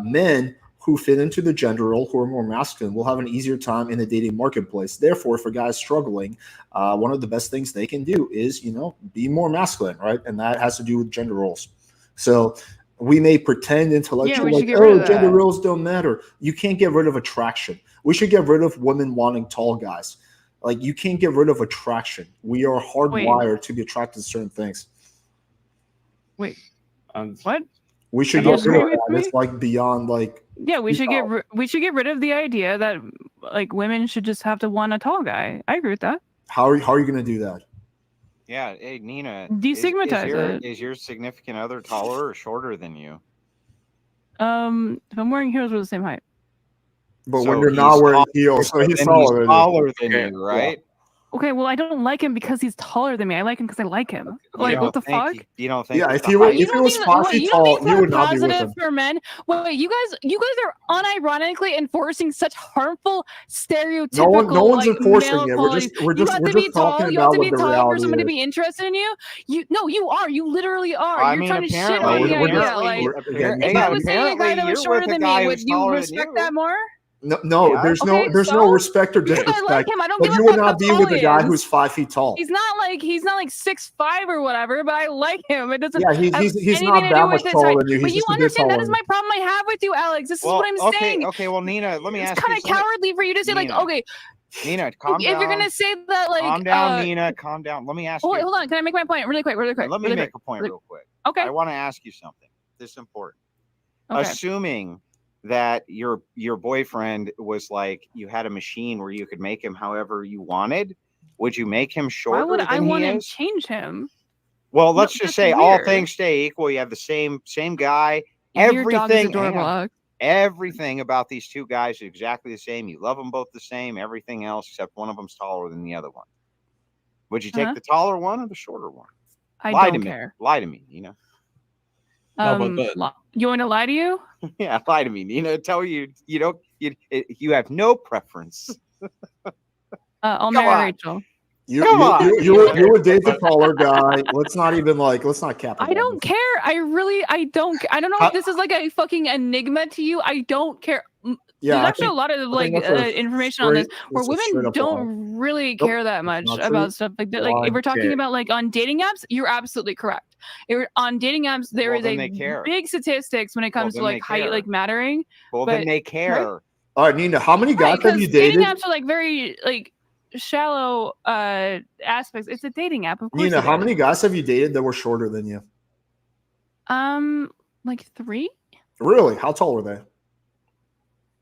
men who fit into the gender role, who are more masculine, will have an easier time in the dating marketplace. Therefore, for guys struggling, one of the best things they can do is, be more masculine, right? And that has to do with gender roles. So we may pretend intellectually gender roles don't matter. You can't get rid of attraction. We should get rid of women wanting tall guys. Like, you can't get rid of attraction. We are hardwired to be attracted to certain things. Wait, what? We should get rid of that. It's like beyond like. Yeah, we should get rid of the idea that like women should just have to want a tall guy. I agree with that. How are you going to do that? Yeah, hey Nina, destigmatize it. Is your significant other taller or shorter than you? If I'm wearing heels, we're the same height. But when you're not wearing heels, so he's taller than you, right? Yeah. Okay, well, I don't like him because he's taller than me. I like him because I like him. Like, what the fuck? You don't think? Yeah, if he was possibly tall, you would not be with him. For men, wait, you guys are unironically enforcing such harmful stereotypical. No one's enforcing it. We're just talking about what the reality is. You have to be tall for someone to be interested in you. You are. You literally are. You're trying to shit on the idea. Like, if I was saying a guy that was shorter than me, would you respect that more? No, Yeah. there's Okay, no so? respect or Because I disrespect. like him. I don't But give you a will fuck how not be tall with a he guy is. who's 5 feet tall. He's not like 6'5" or whatever, but I like him. It doesn't Yeah, have he's anything not to that do much with his taller height. than you. But He's you just a bit understand that taller is than my problem I have with you, Alex. This is what I'm saying. Okay. Well, Nina, let me It's ask kind you. of cowardly for you to say like, Nina, okay, Nina, calm if down. you're gonna say that, like, calm down, Nina. Calm down. Let me ask you. Hold on. Can I make my point really quick? Let me really make quick, a point really- real quick. Okay. I want to ask you something. This is important. Okay. Assuming that your boyfriend was like you had a machine where you could make him however you wanted, would you make him shorter Why would I than want he to is? change him? Well, No, let's just that's say all weird. things stay equal. You have the same guy. Your dog is Everything, adorable, hang on. Alex. Everything about these two guys is exactly the same. You love them both the same. Everything else except one of them's taller than the other one. Would you take the taller one or the shorter one? I Lie don't to care. me. Lie to me, Nina. No, but You want to lie to you? Yeah, lie to me, Nina. Tell you you have no preference. I'll Come marry on. Rachel. You would date the taller guy. Let's not cap. I don't care. I don't. I don't know if this is like a fucking enigma to you. I don't care. Yeah, There's actually a lot of like information on this where women don't really care that much about stuff like that. Like if we're talking about like on dating apps, you're absolutely correct. On dating apps, there is a big statistics when it comes to like height like mattering. Well, then they care. Right? All right, Nina, how many guys have you dated? Dating apps are like very like shallow aspects. It's a dating app, of course. Nina, how many guys have you dated that were shorter than you? Like 3. Really? How tall were they?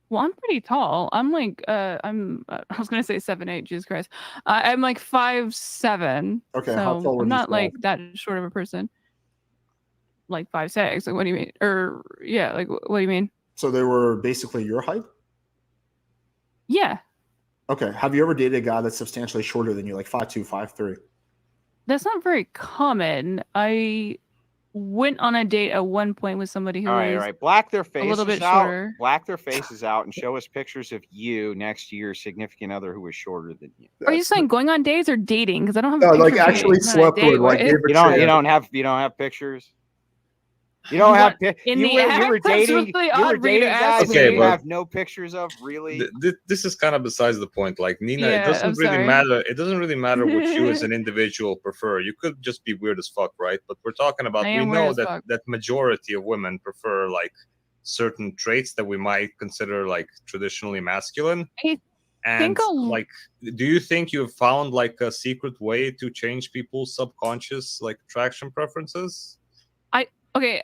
Well, I'm pretty tall. I'm like I was gonna say 7'8". Jesus Christ. I'm like 5'7". Okay, so how tall were I'm these not like guys? that short of a person. Like 5'6". Like what do you mean? Or yeah, like what do you mean? So they were basically your height? Yeah. Okay. Have you ever dated a guy that's substantially shorter than you, like 5'2", 5'3"? That's not very common. I went on a date at one point with somebody who all was right. Black their a faces little bit out. shorter. Black their faces out and show us pictures of you next to your significant other who was shorter than you. Are you saying going on dates or dating? Because I don't have No, a like picture of me. actually It's not a slept date, with, like right? gave a You don't have pictures. You don't You have want in you the were act? That's dating really you odd were for you to dating ask guys me. that Okay, you but- have no pictures of, really. This is kind of besides the point. Like Nina, it Yeah, doesn't I'm really sorry. matter. It doesn't really matter what you as an individual prefer. You could just be weird as fuck, right? But we're talking about. I We am weird know as fuck. that majority of women prefer like certain traits that we might consider like traditionally masculine. I And think like, do you think you've found like a secret way to change people's subconscious like attraction preferences? Okay,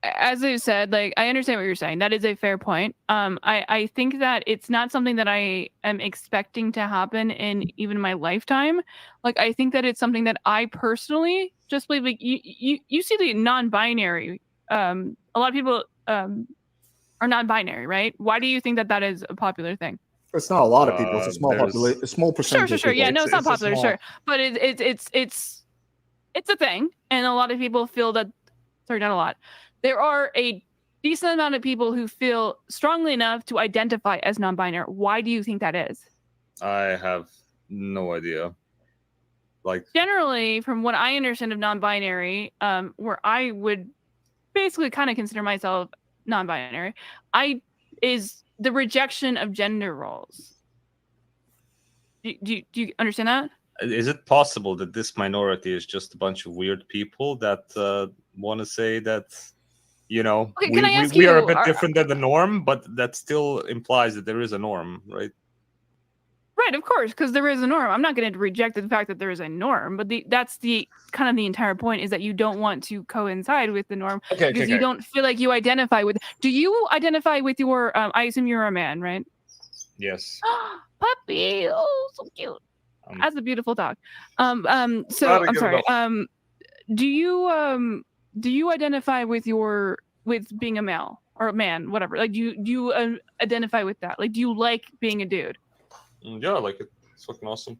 as I said, like I understand what you're saying. That is a fair point. I think that it's not something that I am expecting to happen in even my lifetime. Like I think that it's something that I personally just believe. Like you see the non-binary. A lot of people are non-binary, right? Why do you think that is a popular thing? It's not a lot of people. It's a small There's- population, a small percentage. Sure. Of Yeah, people. no, it's not it's a popular, small- sure, but it's a thing, and a lot of people feel that. Sorry, not a lot. There are a decent amount of people who feel strongly enough to identify as non-binary. Why do you think that is? I have no idea. Like, Generally, from what I understand of non-binary, where I would basically kind of consider myself non-binary, is the rejection of gender roles. Do you understand that? is it possible that this minority is just a bunch of weird people that want to say that, you know, Okay, can I ask we are a you, bit different than the norm, but that still implies that there is a norm, right? Right, of course, because there is a norm. I'm not going to reject the fact that there is a norm, but that's the kind of the entire point, is that you don't want to coincide with the norm because you don't feel like you identify with. Do you identify with your? I assume you're a man, right? Yes. Puppy, oh, so cute. As a beautiful dog. So I'm sorry. Do you identify with being a male or a man, whatever? Like, do you identify with that? Like, do you like being a dude? Yeah, I like it. It's fucking awesome.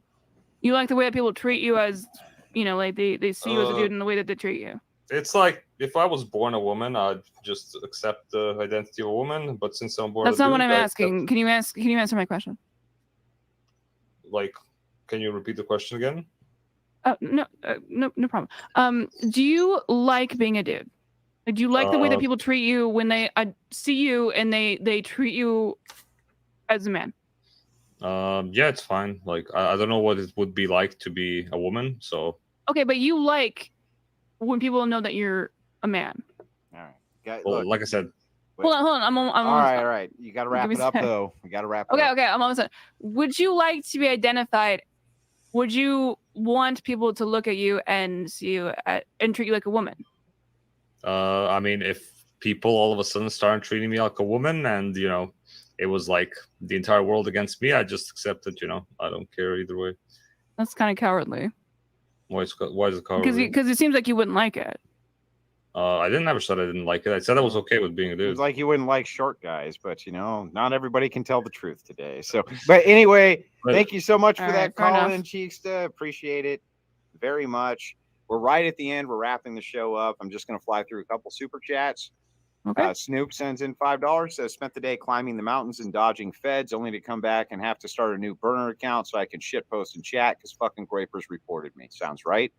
You like the way that people treat you as, you know, like they see you as a dude in the way that they treat you. It's like if I was born a woman, I'd just accept the identity of a woman. But since I'm born, That's a not dude, what I'm I asking. Can you answer my question? Like, can you repeat the question again? No problem. Do you like being a dude? Do you like the way that people treat you when they see you and they treat you as a man? Yeah, it's fine. Like I don't know what it would be like to be a woman. So Okay, but you like when people know that you're a man. All right. Guys, well, look, like I said, Hold on. I'm all almost. right, all right. You got to wrap Give it me up, a sec. though. We got to wrap it Okay, up. I'm almost done. Would you like to be identified? Would you want people to look at you and see you and treat you like a woman? I mean, if people all of a sudden started treating me like a woman, and it was like the entire world against me, I just accept it. I don't care either way. That's kind of cowardly. Why is it cowardly? Because it seems like you wouldn't like it. I never said I didn't like it. I said I was okay with being a dude. Seems like you wouldn't like short guys, but not everybody can tell the truth today. So, but anyway, thank you so much for that call in, Cheeksta. Appreciate it very much. We're right at the end. We're wrapping the show up. I'm just going to fly through a couple super chats. Okay. Snoop sends in $5. Says spent the day climbing the mountains and dodging feds, only to come back and have to start a new burner account so I can shit post and chat because fucking Grapers reported me. Sounds right.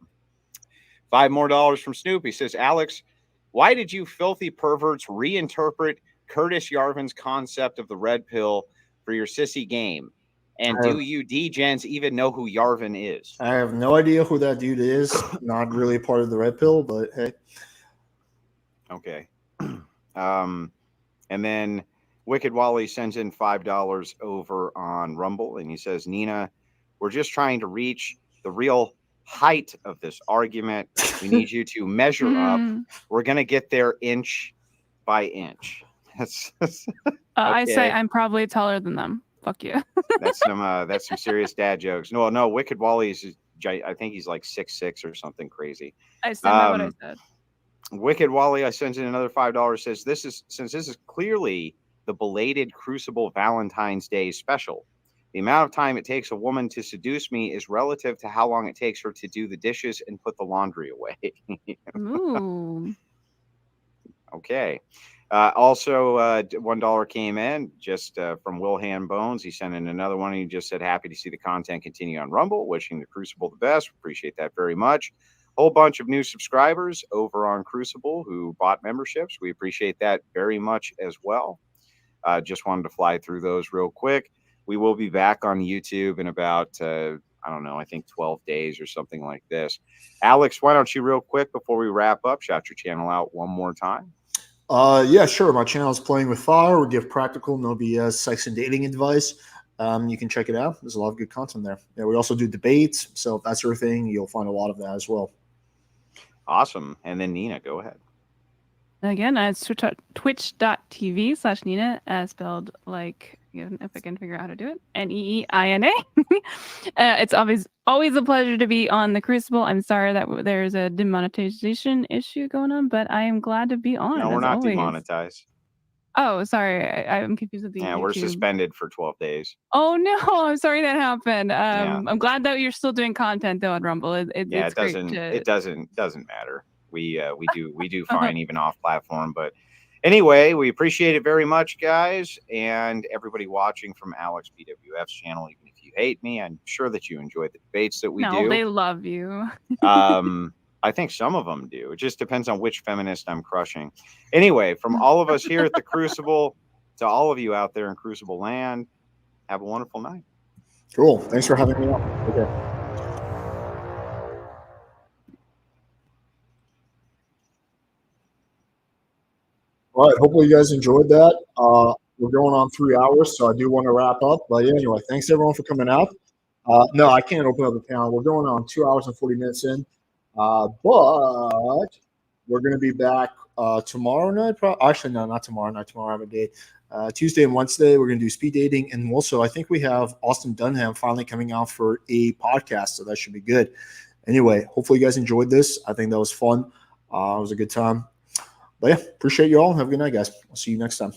$5 more from Snoop. He says, Alex, why did you filthy perverts reinterpret Curtis Yarvin's concept of the red pill for your sissy game? And do you D-gens even know who Yarvin is? I have no idea who that dude is. Not really part of the red pill, but hey. Okay. And then Wicked Wally sends in $5 over on Rumble, and he says, Nina, we're just trying to reach the real height of this argument. We need you to measure up. We're going to get there inch by inch. I say I'm probably taller than them. Fuck you. That's some serious dad jokes. No, Wicked Wally's, I think he's like 6'6" or something crazy. I stand by what I said. Wicked Wally, I sends in another $5, says since this is clearly the belated Crucible Valentine's Day special. The amount of time it takes a woman to seduce me is relative to how long it takes her to do the dishes and put the laundry away. Ooh. Okay. Also, $1 came in just from Wilhan Bones. He sent in another one. He just said, happy to see the content continue on Rumble. Wishing the Crucible the best. Appreciate that very much. Whole bunch of new subscribers over on Crucible who bought memberships. We appreciate that very much as well. Just wanted to fly through those real quick. We will be back on YouTube in about, I don't know, I think 12 days or something like this. Alex, why don't you real quick before we wrap up, shout your channel out one more time? Yeah, sure. My channel is Playing with Fire. We give practical, no BS sex and dating advice. You can check it out. There's a lot of good content there. Yeah, we also do debates. So if that's your thing, you'll find a lot of that as well. Awesome. And then Nina, go ahead. Again, it's twitch.tv/Nina, spelled like, if I can figure out how to do it, Neeina. It's always a pleasure to be on the Crucible. I'm sorry that there's a demonetization issue going on, but I am glad to be on. No, we're not demonetized. Oh, sorry. I'm confused with the Yeah, YouTube. we're suspended for 12 days. Oh, no. I'm sorry that happened. I'm glad that you're still doing content, though, on Rumble. It doesn't matter. We do fine even off platform, but anyway, we appreciate it very much, guys, and everybody watching from Alex BWF's channel. Even if you hate me, I'm sure that you enjoy the debates that we do. No, they love you. I think some of them do. It just depends on which feminist I'm crushing. Anyway, from all of us here at the Crucible to all of you out there in Crucible land, have a wonderful night. Cool. Thanks for having me on. Okay. All right. Hopefully you guys enjoyed that. We're going on 3 hours, so I do want to wrap up. But anyway, thanks everyone for coming out. No, I can't open up the panel. We're going on 2 hours and 40 minutes in. But we're going to be back tomorrow night. Actually, no, not tomorrow night. Tomorrow I have a date. Tuesday and Wednesday, we're going to do speed dating. And also, I think we have Austin Dunham finally coming out for a podcast, so that should be good. Anyway, hopefully you guys enjoyed this. I think that was fun. It was a good time. But yeah, appreciate you all. Have a good night, guys. I'll see you next time.